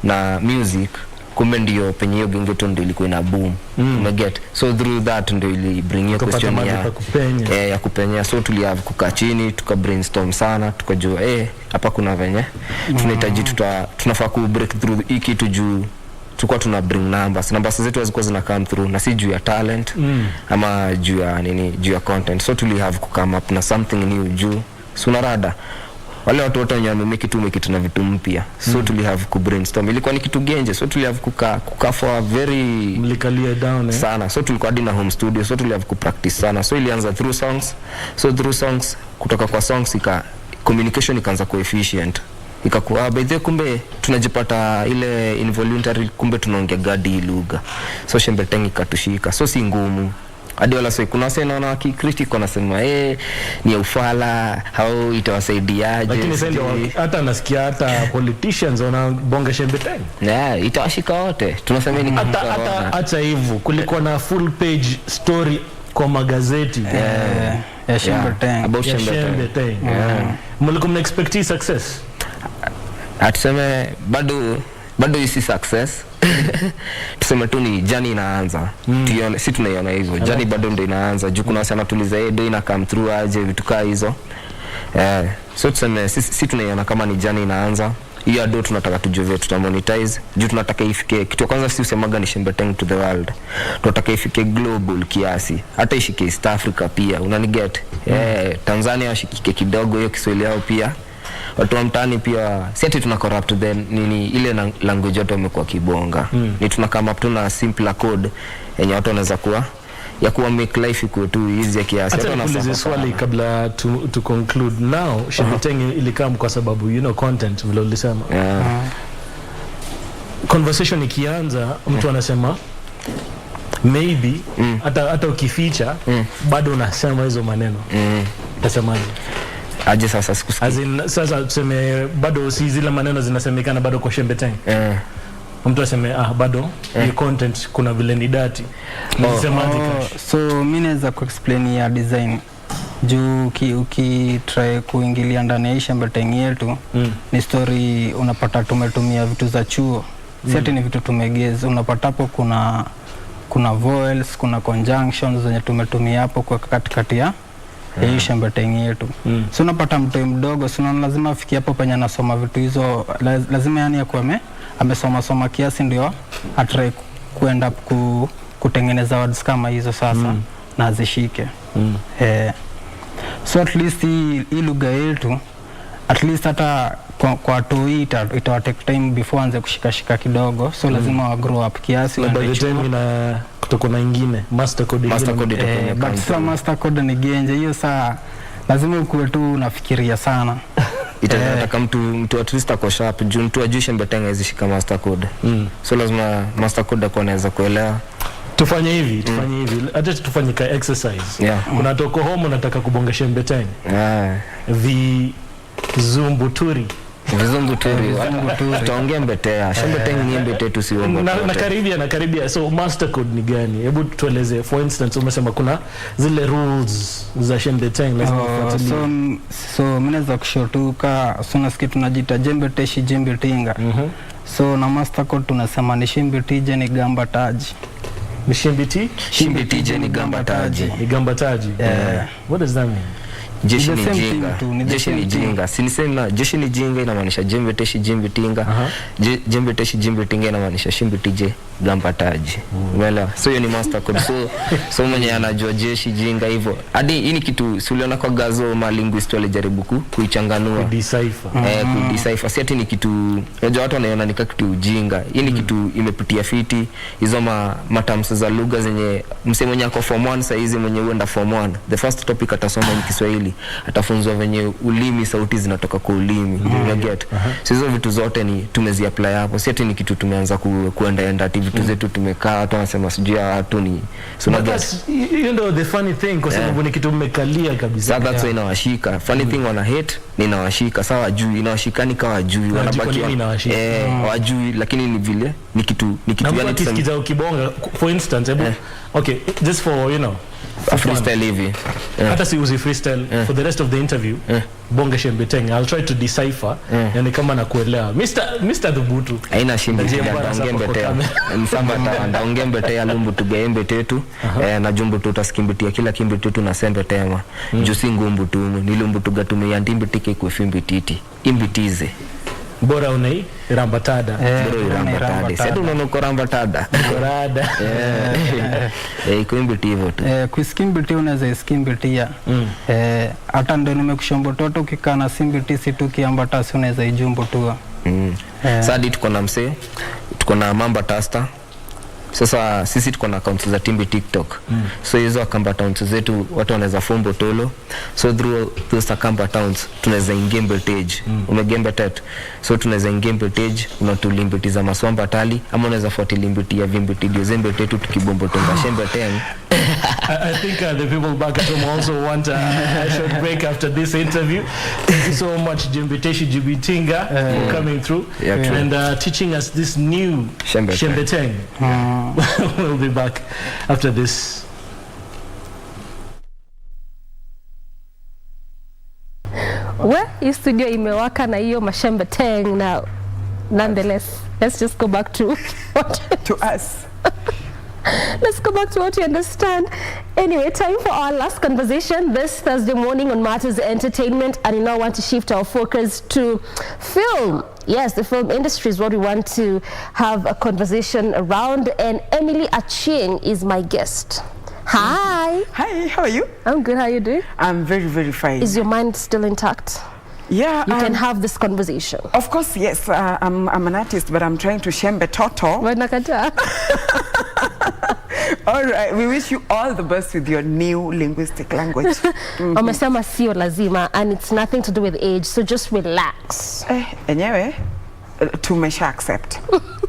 na music, kumbe ndio penye hiyo gengeton ndio ilikuwa ina boom. Umeget. So through that ndio ili bring your question ya kupenya. So tuliave kukaa chini tuka brainstorm sana, tukajua hapa kuna venye tunahitaji tunafaa ku break through hii kitu juu tulikuwa tuna bring numbers zetu zilikuwa zina come through na si juu ya talent ama juu ya content. So tulihave ku come up na something new juu sunarada wale watu wote wenye wamemeki tu na vitu mpya. So tulihave ku brainstorm, ilikuwa ni kitu genje. So tulihave kukaa for very mlikalia down sana. So tulikuwa hadi na home studio. So tulihave ku practice sana. So ilianza through songs. So through songs, kutoka kwa songs communication ikaanza ku efficient. Ikakuwa by the kumbe tunajipata ile involuntary, kumbe tunaongea gadi lugha. So shembeteng ikatushika. So si ngumu hadi wala sasa kuna wase naona wakicritic wanasema ni ufala au itawasaidiaje, lakini sasa hata nasikia hata politicians wanabonga Shembeteng. Itawashika wote, tunasema ni hata hivyo kulikuwa na full page story kwa magazeti ya Shembeteng, about Shembeteng. Mlikuwa mna-expect success? Atuseme bado isi success. Tuseme tu ni jani inaanza. Tuione, si tunaiona hivyo. Jani bado ndio inaanza. Juu kuna wasema tuliza ndio ina come through aje vitu kaa hizo. So tuseme si tunaiona kama ni jani inaanza. Hiyo ndio tunataka tujue tutamonetize. Juu tunataka ifike kitu kwanza, si usemaga ni Shembeteng to the world. Tunataka ifike global kiasi. Hata ishike East Africa pia. Unaniget? Tanzania washikike kidogo hiyo Kiswahili yao pia. Watu wa mtaani pia si ati tuna corrupt nini ile language yote wamekuwa kibonga. Ni tuna come up na simpler code yenye watu wanaweza kuwa make life iko tu easy kiasi. Hata nikuulize swali kabla to conclude. Now Shembeteng ilikam kwa sababu content vile ulisema. Conversation ikianza mtu anasema maybe hata ukificha bado unasema hizo maneno. Utasemaje? Aje sasa sikusikia. Sasa tuseme bado si zile maneno zinasemekana bado kwa Shembeteng. Mtu aseme bado ni content kuna vile ni dati. So mimi naweza ku-explain ya design. Juu ukitry kuingilia ndani ya Shembeteng yetu ni story unapata tumetumia vitu za chuo. Si ati ni vitu tumegeza. Unapata hapo kuna vowels, kuna conjunctions zenye tumetumia hapo kwa katikati ya Shembeteng yetu. So unapata mtu mdogo so lazima afikie hapo penye anasoma vitu hizo, lazima yani akuwe amesoma kiasi ndio atry kuenda kutengeneza words kama hizo sasa na azishike. So at least hii lugha yetu at least hata kwa toi ita take time before anze kushika kidogo, so lazima wa grow up kiasi na by the time ina kutoka na ingine master code but some master code ni genje hiyo, saa lazima ukuwe tu unafikiria sana. Itataka mtu at least ako sharp juu mtu ajue Shembeteng azishika master code. So lazima master code ako anaweza kuelewa. Tufanye hivi hata tufanye ka exercise. Unatoka home unataka kubonga Shembeteng. Vizumbuturi. Tutaongea Mbetea. Shembeteng ni Mbetea tu sio Mbetea. Na karibia. So master code ni gani? Hebu tueleze. For instance umesema kuna zile rules za Shembeteng lazima ufuatilie. So mimi naweza kushotuka unasikia tunajiita Jembeteshi Jembetinga. So na master code tunasema ni Shimbitije ni gamba taji. Shimbitije ni gamba taji. Ni gamba taji. What does that mean? Jeshi ni jinga. Sinisema jeshi ni jinga inamaanisha Jembeteshi Jembetinga. Jembeteshi Jembetinga inamaanisha Shimbitije gamba taji. Umeelewa? So hiyo ni master code. So mwenye anajua jeshi jinga hivyo. Hadi hii ni kitu uliona kwa gazo ma linguist walijaribu kuichanganua. Decipher. Si ati ni kitu unajua watu wanaona ni kitu ujinga. Hii ni kitu imepitia fiti. Hizo matamsa za lugha zenye msemo mwenye ako form 1 saizi mwenye huenda form 1. The first topic atasoma ni Kiswahili. Atafunzwa venye ulimi sauti zinatoka kwa ulimi. Unaget? So hizo vitu zote ni tumeziapply hapo. Si ati ni kitu tumeanza kuenda vitu zetu tumekaa watu wanasema sijui watu ni so you know the funny thing kwa sababu ni kitu mmekalia kabisa. That's why inawashika. Funny thing wana hate ni inawashika. Sawa juu inawashikani kama juu wanabaki wajui lakini ni vile ni kitu yani kisikiza ukibonga for instance okay just for freestyle hivi. Hata si uzi freestyle for the rest of the interview. Bonga Shembeteng I'll try to decipher yani kama nakuelewa. Mr. Dhubutu haina shida ndaongea Mbetea. Msamba ndaongea Mbetea lumbu tugaembe tetu na jumbu tutaskimbitia kila kimbitu na sembe tema. Jusi ngumbu tu nilumbu tugatumia yandimbi tike kwa fimbi titi imbitize bora unai rambatada. Sasa unaona kwa rambatada rada kuimbiti hivyo tu. Kuskimbiti unaweza skimbitia. Hata ndio nimekushombo toto ukikaa na simbiti si tu kiambata si unaweza ijumbo tu. Sasa tuko na mse tuko na mamba tasta Sasa sisi tuko na accounts za Timbi TikTok. So hizo Akamba accounts zetu watu wanaweza fombo tolo. So through those Akamba accounts tunaweza ingembe page. Umegembe tatu. So tunaweza ingembe page unatulimbitiza maswamba tali ama unaweza fuatilimbiti ya vimbiti dio zembe tetu tukibombo tonga shembe teng. I think the people back at home also want a short break after this interview. Thank you so much, Jimbiteshi Jibitinga, for coming through and teaching us this new Shembeteng. We'll be back after this. Well, hii studio imewaka na hiyo mashembeteng now. Nonetheless, let's just go back to to us. Let's go back to what you understand. Anyway, time for our last conversation this Thursday morning on Matters Entertainment, and we now want to shift our focus to film. Yes, the film industry is what we want to have a conversation around, and Emily Achieng is my guest. Hi. Hi, how are you? I'm good, how are you doing? I'm very, very fine. Is your mind still intact? Yeah. You can have this conversation. Of course, yes. I'm an artist, but I'm trying to shembe toto. All right, we wish you all the best with your new linguistic language. Wamesema sio lazima, and it's nothing to do with age, so just relax. Anyway, tumesha accept.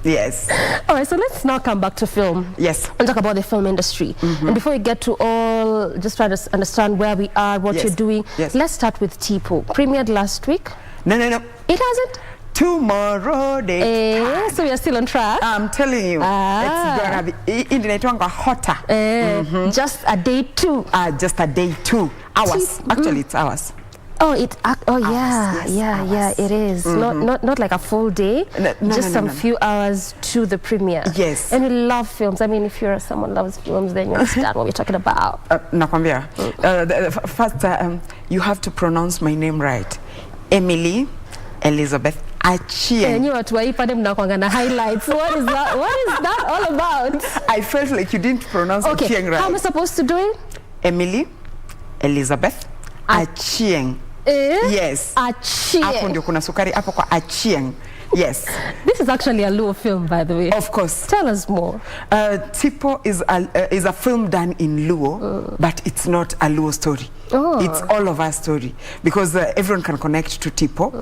Yes. All right, so let's now come back to film. Yes. And talk about the film industry. And before we get to all, just try to understand where we are, what you're doing. Yes. Let's start with Tipo. Premiered last week? No. It hasn't? Tomorrow day. So we are still on track? I'm telling you. It's gonna be inaitwanga hotter. Just a day 2. Just a day 2 hours. Actually, it's hours. Oh, yeah, it is. Not like a full day, just some few hours to the premiere. Yes. And we love films. I mean, if you're someone who loves films, then you understand what we're talking about. Nakwambia. First, you have to pronounce my name right. Emily Elizabeth Achieng. And you are to na highlights. What is that? What is that all about? I felt like you didn't pronounce Achieng right. How am I supposed to do it? Emily Elizabeth Achieng. Yes. Achieng. Hapo ndio kuna sukari hapo kwa Achieng. Yes. This is actually a Luo film, by the way. Of course. Tell us more. Tipo is a film done in Luo, but it's not a Luo story. It's all of our story because everyone can connect to Tipo.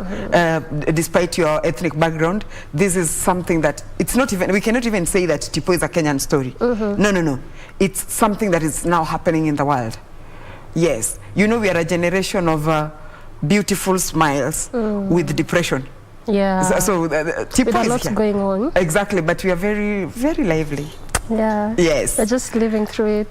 Despite your ethnic background, this is something that it's not even, we cannot even say that Tipo is a Kenyan story. No. It's something that is now happening in the world. Yes. You know, we are a generation of beautiful smiles with depression. Yeah. So Tipo with a is lot going on. Exactly, but we are very, very lively. Yeah. Yes. They're just living through it,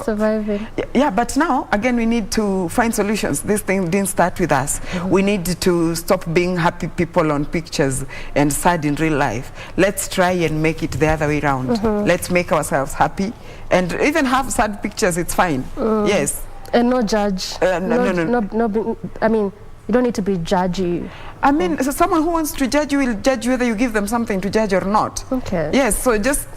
surviving. Yeah, but now, again, we need to find solutions. This thing didn't start with us. We need to stop being happy people on pictures and sad in real life. Let's try and make it the other way around. Let's make ourselves happy and even have sad pictures, it's fine. Yes. And no judge. No, I mean, you don't need to be judgy. I mean, so someone who wants to judge you will judge whether you give them something to judge or not. Okay. Yes, so just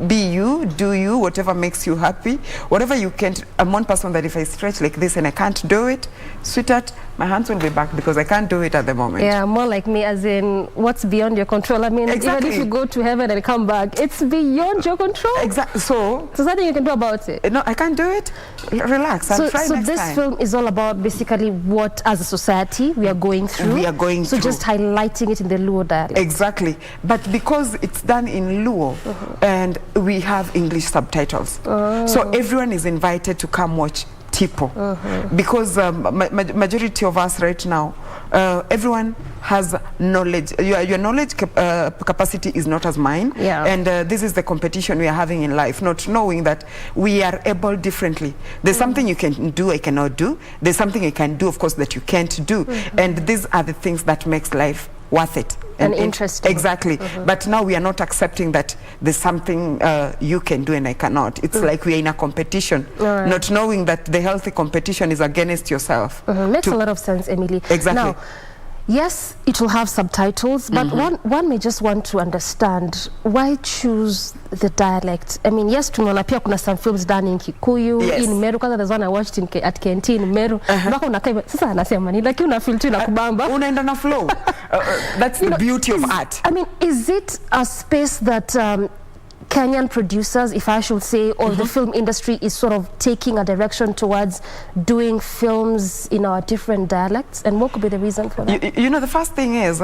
be you, do you, whatever makes you happy, whatever you can. I'm one person that if I stretch like this and I can't do it, sweetheart, my hands will be back because I can't do it at the moment. Yeah, more like me, as in what's beyond your control. I mean, even if you go to heaven and come back, it's beyond your control. Exactly. So there's nothing you can do about it. No, I can't do it. Relax. I'll try next time. So this film is all about basically what, as a society, we are going through. We are going through. So just highlighting it in the Luo dialect. Exactly. But because it's done in Luo and we have English subtitles, so everyone is invited to come watch Tipo. Because majority of us right now, everyone has knowledge. Your knowledge capacity is not as mine. Yeah. And this is the competition we are having in life, not knowing that we are able differently. There's something you can do, I cannot do. There's something I can do, of course, that you can't do. And these are the things that makes life worth it. And interesting. Exactly. But now we are not accepting that there's something you can do and I cannot. It's like we are in a competition, not knowing that the healthy competition is against yourself. Makes a lot of sense, Emily. Exactly. Now, yes, it will have subtitles, but one may just want to understand why choose the dialect. I mean, yes, tunaona pia kuna some films done in Kikuyu, in Meru. Kwanza there's one I watched at KNT in Meru. Baka unakaa sasa anasema ni lakini una feel tu inakubamba. Unaenda na flow. That's the beauty of art. I mean, is it a space that Kenyan producers, if I should say, or the film industry is sort of taking a direction towards doing films in our different dialects? And what could be the reason for that? You know, the first thing is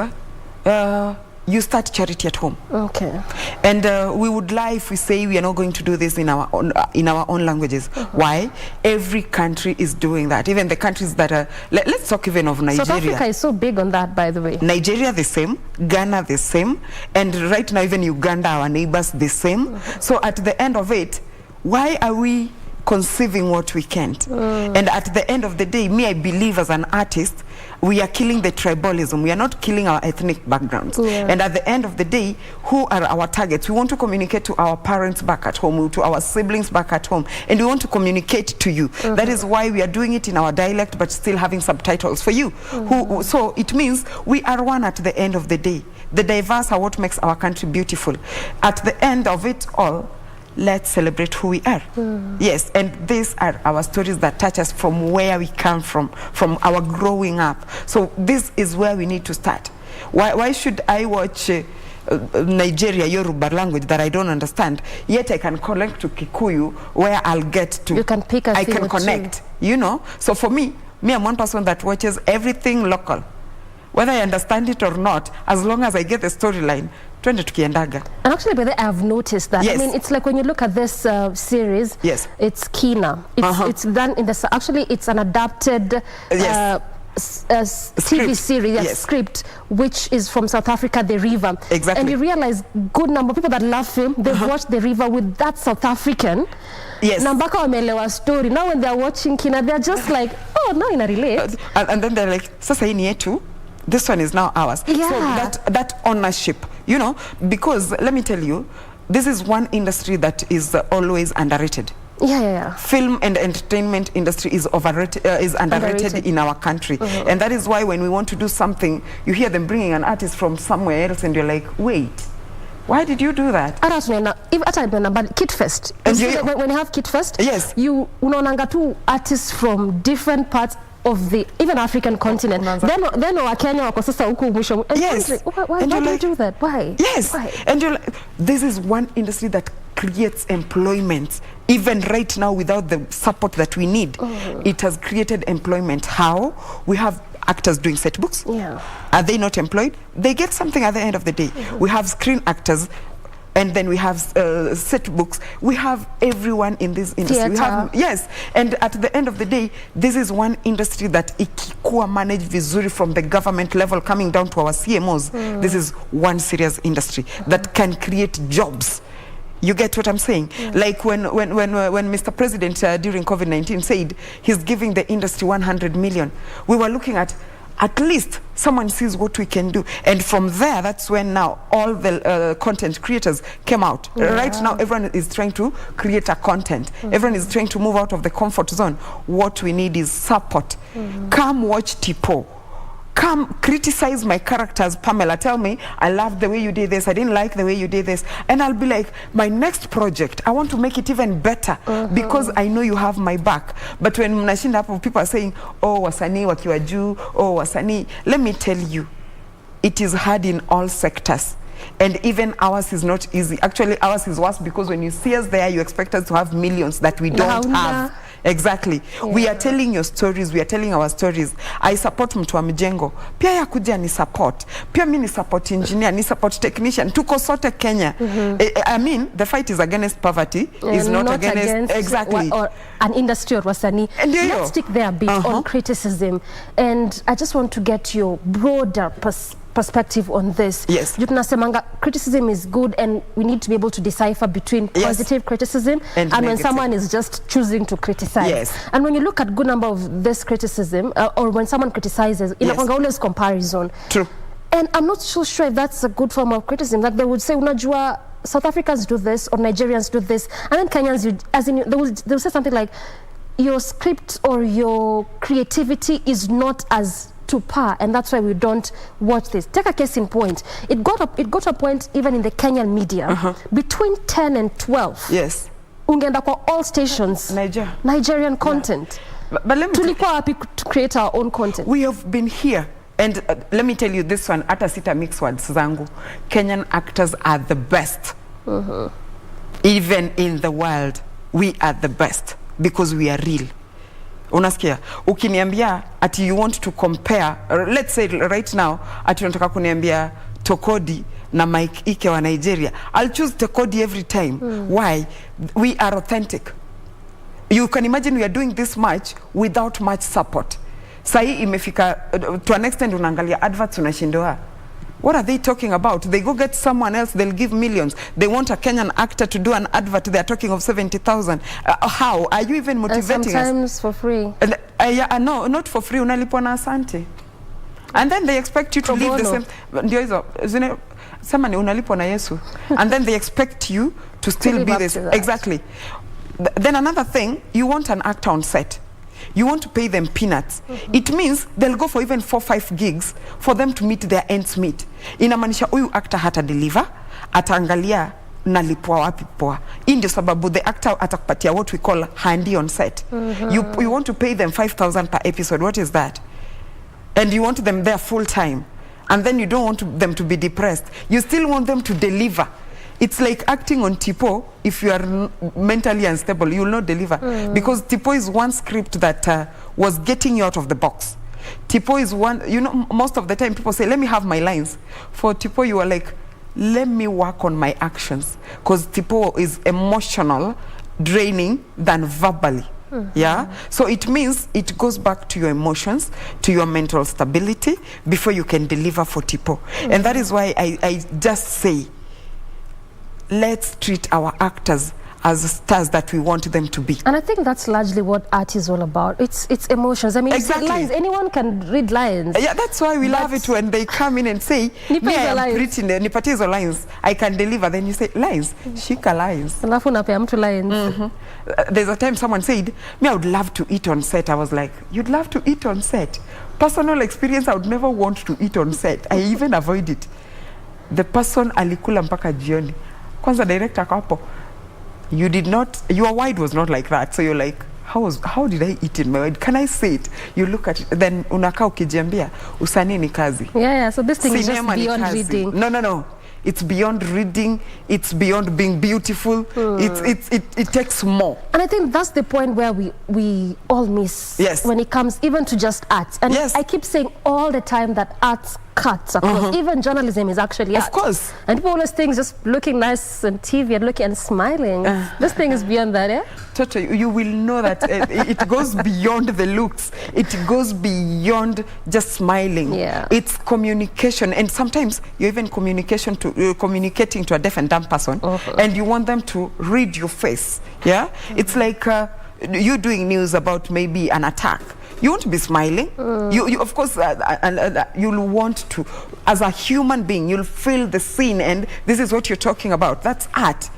you start charity at home. Okay. And we would lie if we say we are not going to do this in our own languages. Why? Every country is doing that. Even the countries that are, let's talk even of Nigeria. South Africa is so big on that, by the way. Nigeria the same, Ghana the same, and right now even Uganda, our neighbors, the same. So at the end of it, why are we conceiving what we can't? And at the end of the day, me, I believe as an artist, we are killing the tribalism. We are not killing our ethnic backgrounds. And at the end of the day, who are our targets? We want to communicate to our parents back at home, to our siblings back at home, and we want to communicate to you. That is why we are doing it in our dialect, but still having subtitles for you. So it means we are one at the end of the day. The diverse are what makes our country beautiful. At the end of it all, let's celebrate who we are. Yes, and these are our stories that touch us from where we come from our growing up. So this is where we need to start. Why should I watch Nigeria Yoruba language that I don't understand, yet I can connect to Kikuyu where I'll get to. You can pick a I can connect, you know. So for me, I'm one person that watches everything local. Whether I understand it or not, as long as I get the storyline, twende tukiendaga. And actually, by the I've noticed that. I mean, it's like when you look at this series, it's Kina. It's done in the, actually, it's an adapted TV series, script, which is from South Africa, The River. Exactly. And you realize good number of people that love film, they've watched The River with that South African. Yes. Nambaka wamelewa story. Now when they're watching Kina, they're just like, oh, now in a relate. And then they're like, sasa hii ni yetu. This one is now ours. Yeah. So that ownership, you know, because let me tell you, this is one industry that is always underrated. Film and entertainment industry is overrated, is underrated in our country. And that is why when we want to do something, you hear them bringing an artist from somewhere else and you're like, wait, why did you do that? Kid Fest. When you have Kid Fest, you unaonanga tu artists from different parts of the even African continent. Then Wakenya wako sasa huku mwisho. Why do you do that? Why? Yes. Why? And you're like, this is one industry that creates employment. Even right now, without the support that we need, it has created employment. How? We have actors doing set books. Are they not employed? They get something at the end of the day. We have screen actors, and then we have set books. We have everyone in this industry. We have, and at the end of the day, this is one industry that ikikuwa managed vizuri from the government level coming down to our CMOs. This is one serious industry that can create jobs. You get what I'm saying? Like when Mr. President during COVID-19 said he's giving the industry 100 million, we were looking at least someone sees what we can do. And from there, that's when now all the content creators came out. Right now, everyone is trying to create a content. Everyone is trying to move out of the comfort zone. What we need is support. Come watch Tipo. Come criticize my characters, Pamela. Tell me, I loved the way you did this. I didn't like the way you did this. And I'll be like, my next project, I want to make it even better because I know you have my back. But when mnashinda hapo, people are saying, oh, wasanii wakiwa juu, oh, wasanii. Let me tell you, it is hard in all sectors. And even ours is not easy. Actually, ours is worse because when you see us there, you expect us to have millions that we don't have. Exactly. We are telling your stories. We are telling our stories. I support mtu wa mjengo. Pia ya kuja ni support. Pia mi ni support engineer, ni support technician. Tuko sote Kenya. I mean, the fight is against poverty. It's not against exactly. Or an industry or wasanii. Let's stick there a bit on criticism. And I just want to get your broader perspective on this. Yes. Tunasemanga criticism is good and we need to be able to decipher between positive criticism and when someone is just choosing to criticize. Yes. And when you look at good number of this criticism or when someone criticizes, inakwanga always comparison. True. And I'm not so sure if that's a good form of criticism. Like they would say, unajua, South Africans do this or Nigerians do this, and then Kenyans, they will say something like, your script or your creativity is not as to par, and that's why we don't watch this. Take a case in point. It got to a point even in the Kenyan media between 10 and 12. Yes. Ungeenda kwa all stations. Nigerian content. But let me tulikuwa wapi to create our own content. We have been here. And let me tell you this one, ata sita mix words zangu. Kenyan actors are the best. even in the world we are the best because we are real. Unasikia? Ukiniambia ati you want to compare, let's say right now ati unataka kuniambia Tokodi na Mike Ike wa Nigeria, I'll choose Tokodi every time. Why? We are authentic. You can imagine we are doing this much without much support. Sahi imefika to an extent unaangalia adverts unashindwa. What are they talking about? They go get someone else, they'll give millions. They want a Kenyan actor to do an advert, they're talking of 70,000. How? Are you even motivating us? And sometimes for free. Yeah, no, not for free. Unalipwa na asante. And then they expect you to live the same. Ndio hizo. Sema ni unalipwa na Yesu. And then they expect you to still be this. Exactly. Then another thing, you want an actor on set. You want to pay them peanuts. It means they'll go for even 4-5 gigs for them to meet their ends meet. Inamaanisha huyu actor hata deliver, ataangalia nalipwa wapi poa. Hii ndio sababu the actor atakupatia what we call handy on set. You want to pay them 5,000 per episode. What is that? And you want them there full time. And then you don't want them to be depressed. You still want them to deliver. It's like acting on Tipo. If you are mentally unstable, you will not deliver. Because Tipo is one script that was getting you out of the box. Tipo is one, you know, most of the time people say, let me have my lines. For Tipo, you are like, let me work on my actions. Because Tipo is emotional, draining than verbally. Yeah, so it means it goes back to your emotions, to your mental stability before you can deliver for Tipo. And that is why I just say, let's treat our actors as stars that we want them to be. And I think that's largely what art is all about. It's emotions. I mean, exactly. Lines, anyone can read lines. Yeah, that's why we love it when they come in and say, me, I am pretty, nipatie hizo lines, I can deliver. Then you say, lines, shika lines. Alafu unapea mtu lines. There's a time someone said, me, I would love to eat on set. I was like, you'd love to eat on set? Personal experience, I would never want to eat on set. I even avoid it. The person alikula mpaka jioni. Kwanza director akapo, you did not, your wide was not like that. So you're like, how did I eat in my wide? Can I say it? You look at it, then unakaa ukijiambia, usanii ni kazi. Yeah, so this thing is just beyond reading. No. It's beyond reading. It's beyond being beautiful. It takes more. And I think that's the point where we all miss. Yes. When it comes even to just art. And yes. I keep saying all the time that art cuts across. Even journalism is actually art. Of course. And people always think just looking nice on TV and looking and smiling. This thing is beyond that, yeah? Toto, you will know that it goes beyond the looks. It goes beyond just smiling. Yeah. It's communication. And sometimes you're even communicating to a deaf and dumb person. And you want them to read your face. Yeah? It's like you doing news about maybe an attack. You want to be smiling. You of course, you'll want to, as a human being, you'll feel the scene, and this is what you're talking about. That's art.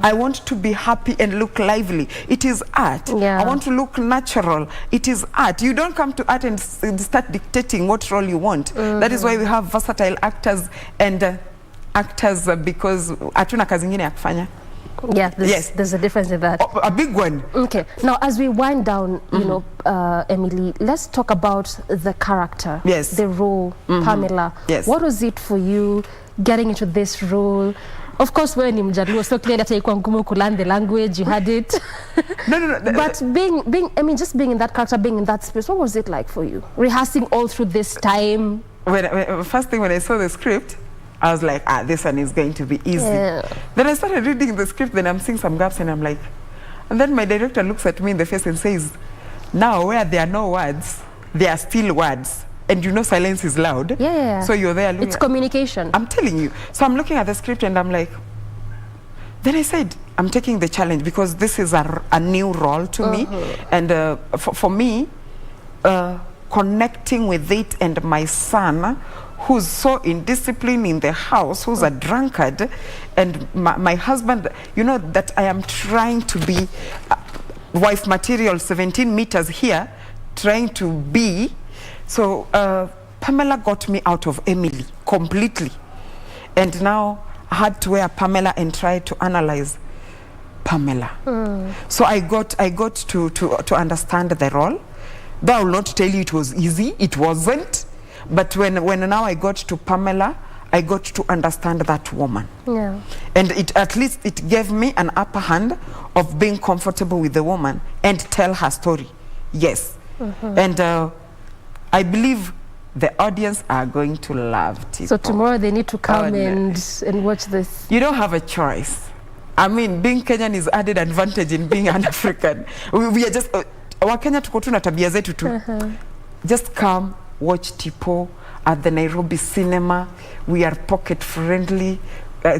I want to be happy and look lively. It is art. Yeah. I want to look natural. It is art. You don't come to art and start dictating what role you want. That is why we have versatile actors and actors because hatuna kazi ingine ya kufanya. Yeah, there's a difference in that. A big one. Okay. Now, as we wind down, you know, Emily, let's talk about the character. Yes. The role, Pamela. Yes. What was it for you getting into this role? Of course, when you Mjaluo, so clearly that you can learn the language, you had it. No. But just being in that character, being in that space, what was it like for you? Rehearsing all through this time? First thing when I saw the script, I was like, this one is going to be easy. Yeah. Then I started reading the script, then I'm seeing some gaps and I'm like, and then my director looks at me in the face and says, now where there are no words, there are still words. And you know silence is loud. Yeah. So you're there looking. It's communication. I'm telling you. So I'm looking at the script and I'm like, then I said, I'm taking the challenge because this is a new role to me. And for me, connecting with it and my son, who's so indisciplined in the house, who's a drunkard, and my husband, you know, that I am trying to be wife material, 17 meters here, trying to be. So Pamela got me out of Emily completely. And now I had to wear Pamela and try to analyze Pamela. So I got to understand the role. Though I will not tell you it was easy, it wasn't. But when now I got to Pamela, I got to understand that woman. Yeah. And at least it gave me an upper hand of being comfortable with the woman and tell her story. Yes. And I believe the audience are going to love Tipo. So tomorrow they need to come and watch this. You don't have a choice. I mean, being Kenyan is added advantage in being an African. We are just Wakenya tuko tu na tabia zetu tu. Just come, watch Tipo at the Nairobi Cinema. We are pocket friendly,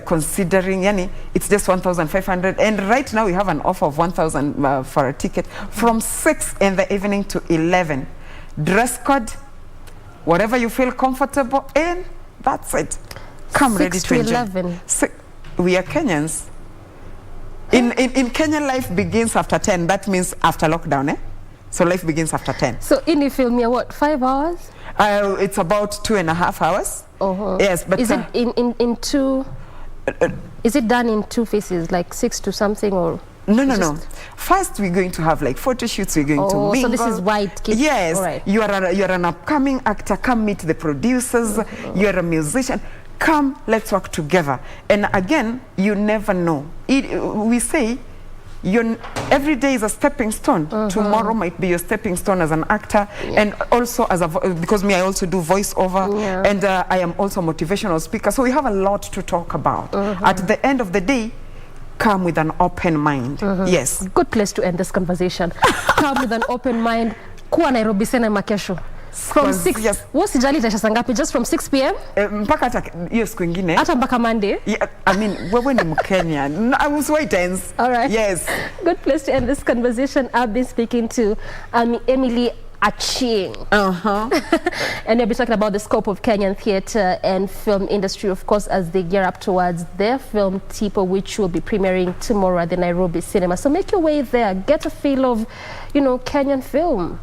considering, yani, it's just 1,500. And right now we have an offer of 1,000 for a ticket from 6 in the evening to 11. Dress code, whatever you feel comfortable in, that's it. Come ready to enjoy. 11. We are Kenyans. In Kenya, life begins after 10. That means after lockdown, eh? So life begins after 10. So in the film, you're what, 5 hours? It's about 2.5 hours. Yes, but is it in two? Is it done in 2 phases, like 6 to something, or? No. First, we're going to have like photo shoots. We're going to mingle. So this is why it keeps. Yes, right. you are an upcoming actor. Come meet the producers. You're a musician. Come, let's work together. And again, you never know. We say, every day is a stepping stone. Tomorrow might be your stepping stone as an actor, and also as because I also do voiceover, and I am also a motivational speaker. So we have a lot to talk about. At the end of the day, come with an open mind. Yes. Good place to end this conversation. Come with an open mind. Kuwa Nairobi Cinema kesho. From 6, yes. Wasijali itaisha saa ngapi? Just from 6 p.m? Mpaka hata hiyo siku ingine. Hata mpaka Monday? Yeah, I mean, wewe ni Mkenya. I was waiting. All right. Yes. Good place to end this conversation. I've been speaking to Emily Aching. And we'll be talking about the scope of Kenyan theatre and film industry, of course, as they gear up towards their film Tipo, which will be premiering tomorrow at the Nairobi Cinema. So make your way there, get a feel of, Kenyan film.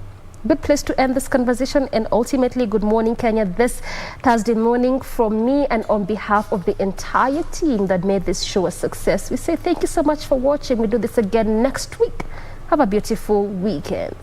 Good place to end this conversation, and ultimately, good morning, Kenya, this Thursday morning from me and on behalf of the entire team that made this show a success. We say thank you so much for watching. We do this again next week. Have a beautiful weekend.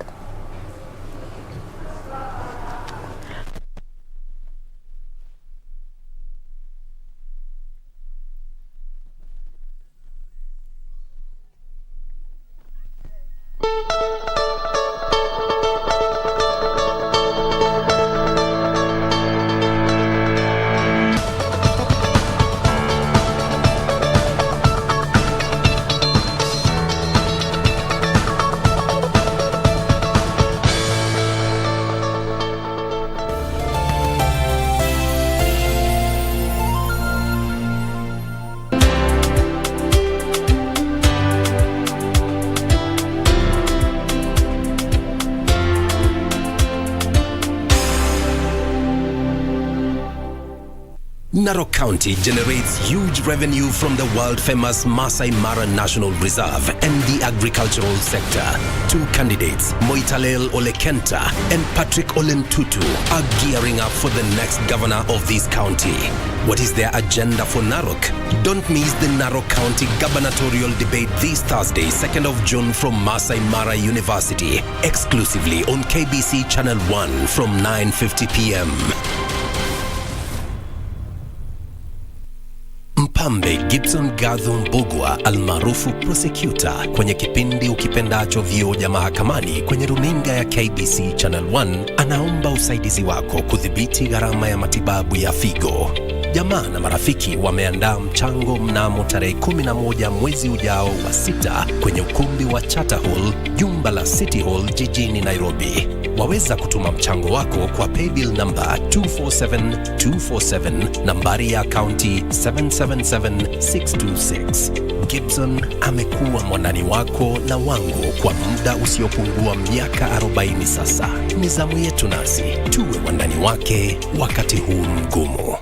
Narok County generates huge revenue from the world-famous Masai Mara National Reserve and the agricultural sector. 2 candidates, Moitalel Olekenta and Patrick Olentutu, are gearing up for the next governor of this county. What is their agenda for Narok? Don't miss the Narok County gubernatorial debate this Thursday, 2nd of June from Masai Mara University, exclusively on KBC Channel 1 from 9:50 p.m. Mpambe Gibson Gadhu Mbugwa almaarufu prosecutor kwenye kipindi Ukipendacho Vioja Mahakamani kwenye runinga ya KBC Channel 1 anaomba usaidizi wako kudhibiti gharama ya matibabu ya figo. Jamaa na marafiki wameandaa mchango mnamo tarehe 11 mwezi ujao wa 6 kwenye ukumbi wa Charter Hall, jumba la City Hall jijini Nairobi. Waweza kutuma mchango wako kwa paybill number 247247, nambari ya akaunti 777626. Gibson amekuwa mwanani wako na wangu kwa muda usiopungua miaka 40 sasa. Ni zamu yetu nasi tuwe wandani wake wakati huu mgumu.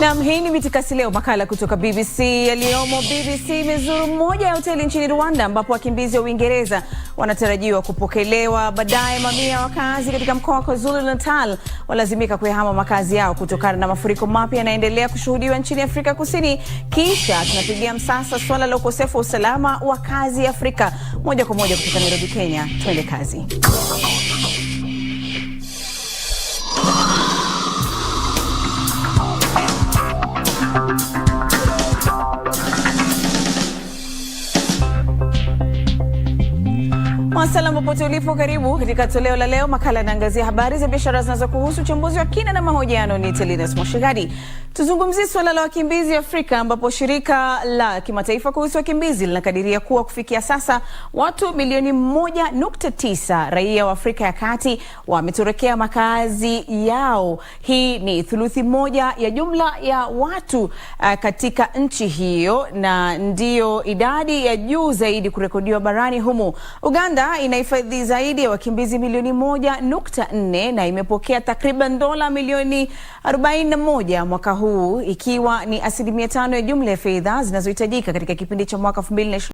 Naam, hii ni Mitikasi Leo, makala kutoka BBC yaliyomo. BBC imezuru moja ya hoteli nchini Rwanda ambapo wakimbizi wa Uingereza wanatarajiwa kupokelewa. Baadaye mamia ya wakazi katika mkoa wa KwaZulu-Natal walazimika kuyahama makazi yao kutokana na mafuriko mapya yanaendelea kushuhudiwa nchini Afrika Kusini. Kisha tunapigia msasa swala la ukosefu wa usalama wa kazi Afrika. Moja kwa moja kutoka Nairobi, Kenya, twende kazi. Wasalamu popote ulipo, karibu katika toleo la leo. Makala inaangazia habari za biashara zinazokuhusu, uchambuzi wa kina na mahojiano. Ni Telinas Moshigadi. Tuzungumzie swala la wakimbizi Afrika, ambapo shirika la kimataifa kuhusu wakimbizi linakadiria kuwa kufikia sasa watu milioni 1.9 raia wa Afrika ya Kati wametorokea makazi yao. Hii ni thuluthi moja ya jumla ya watu katika nchi hiyo, na ndiyo idadi ya juu zaidi kurekodiwa barani humo. Uganda inahifadhi zaidi ya wakimbizi milioni 1.4 na imepokea takriban dola milioni 41 mwaka huu, ikiwa ni 5% ya jumla ya fedha zinazohitajika katika kipindi cha mwaka 2020.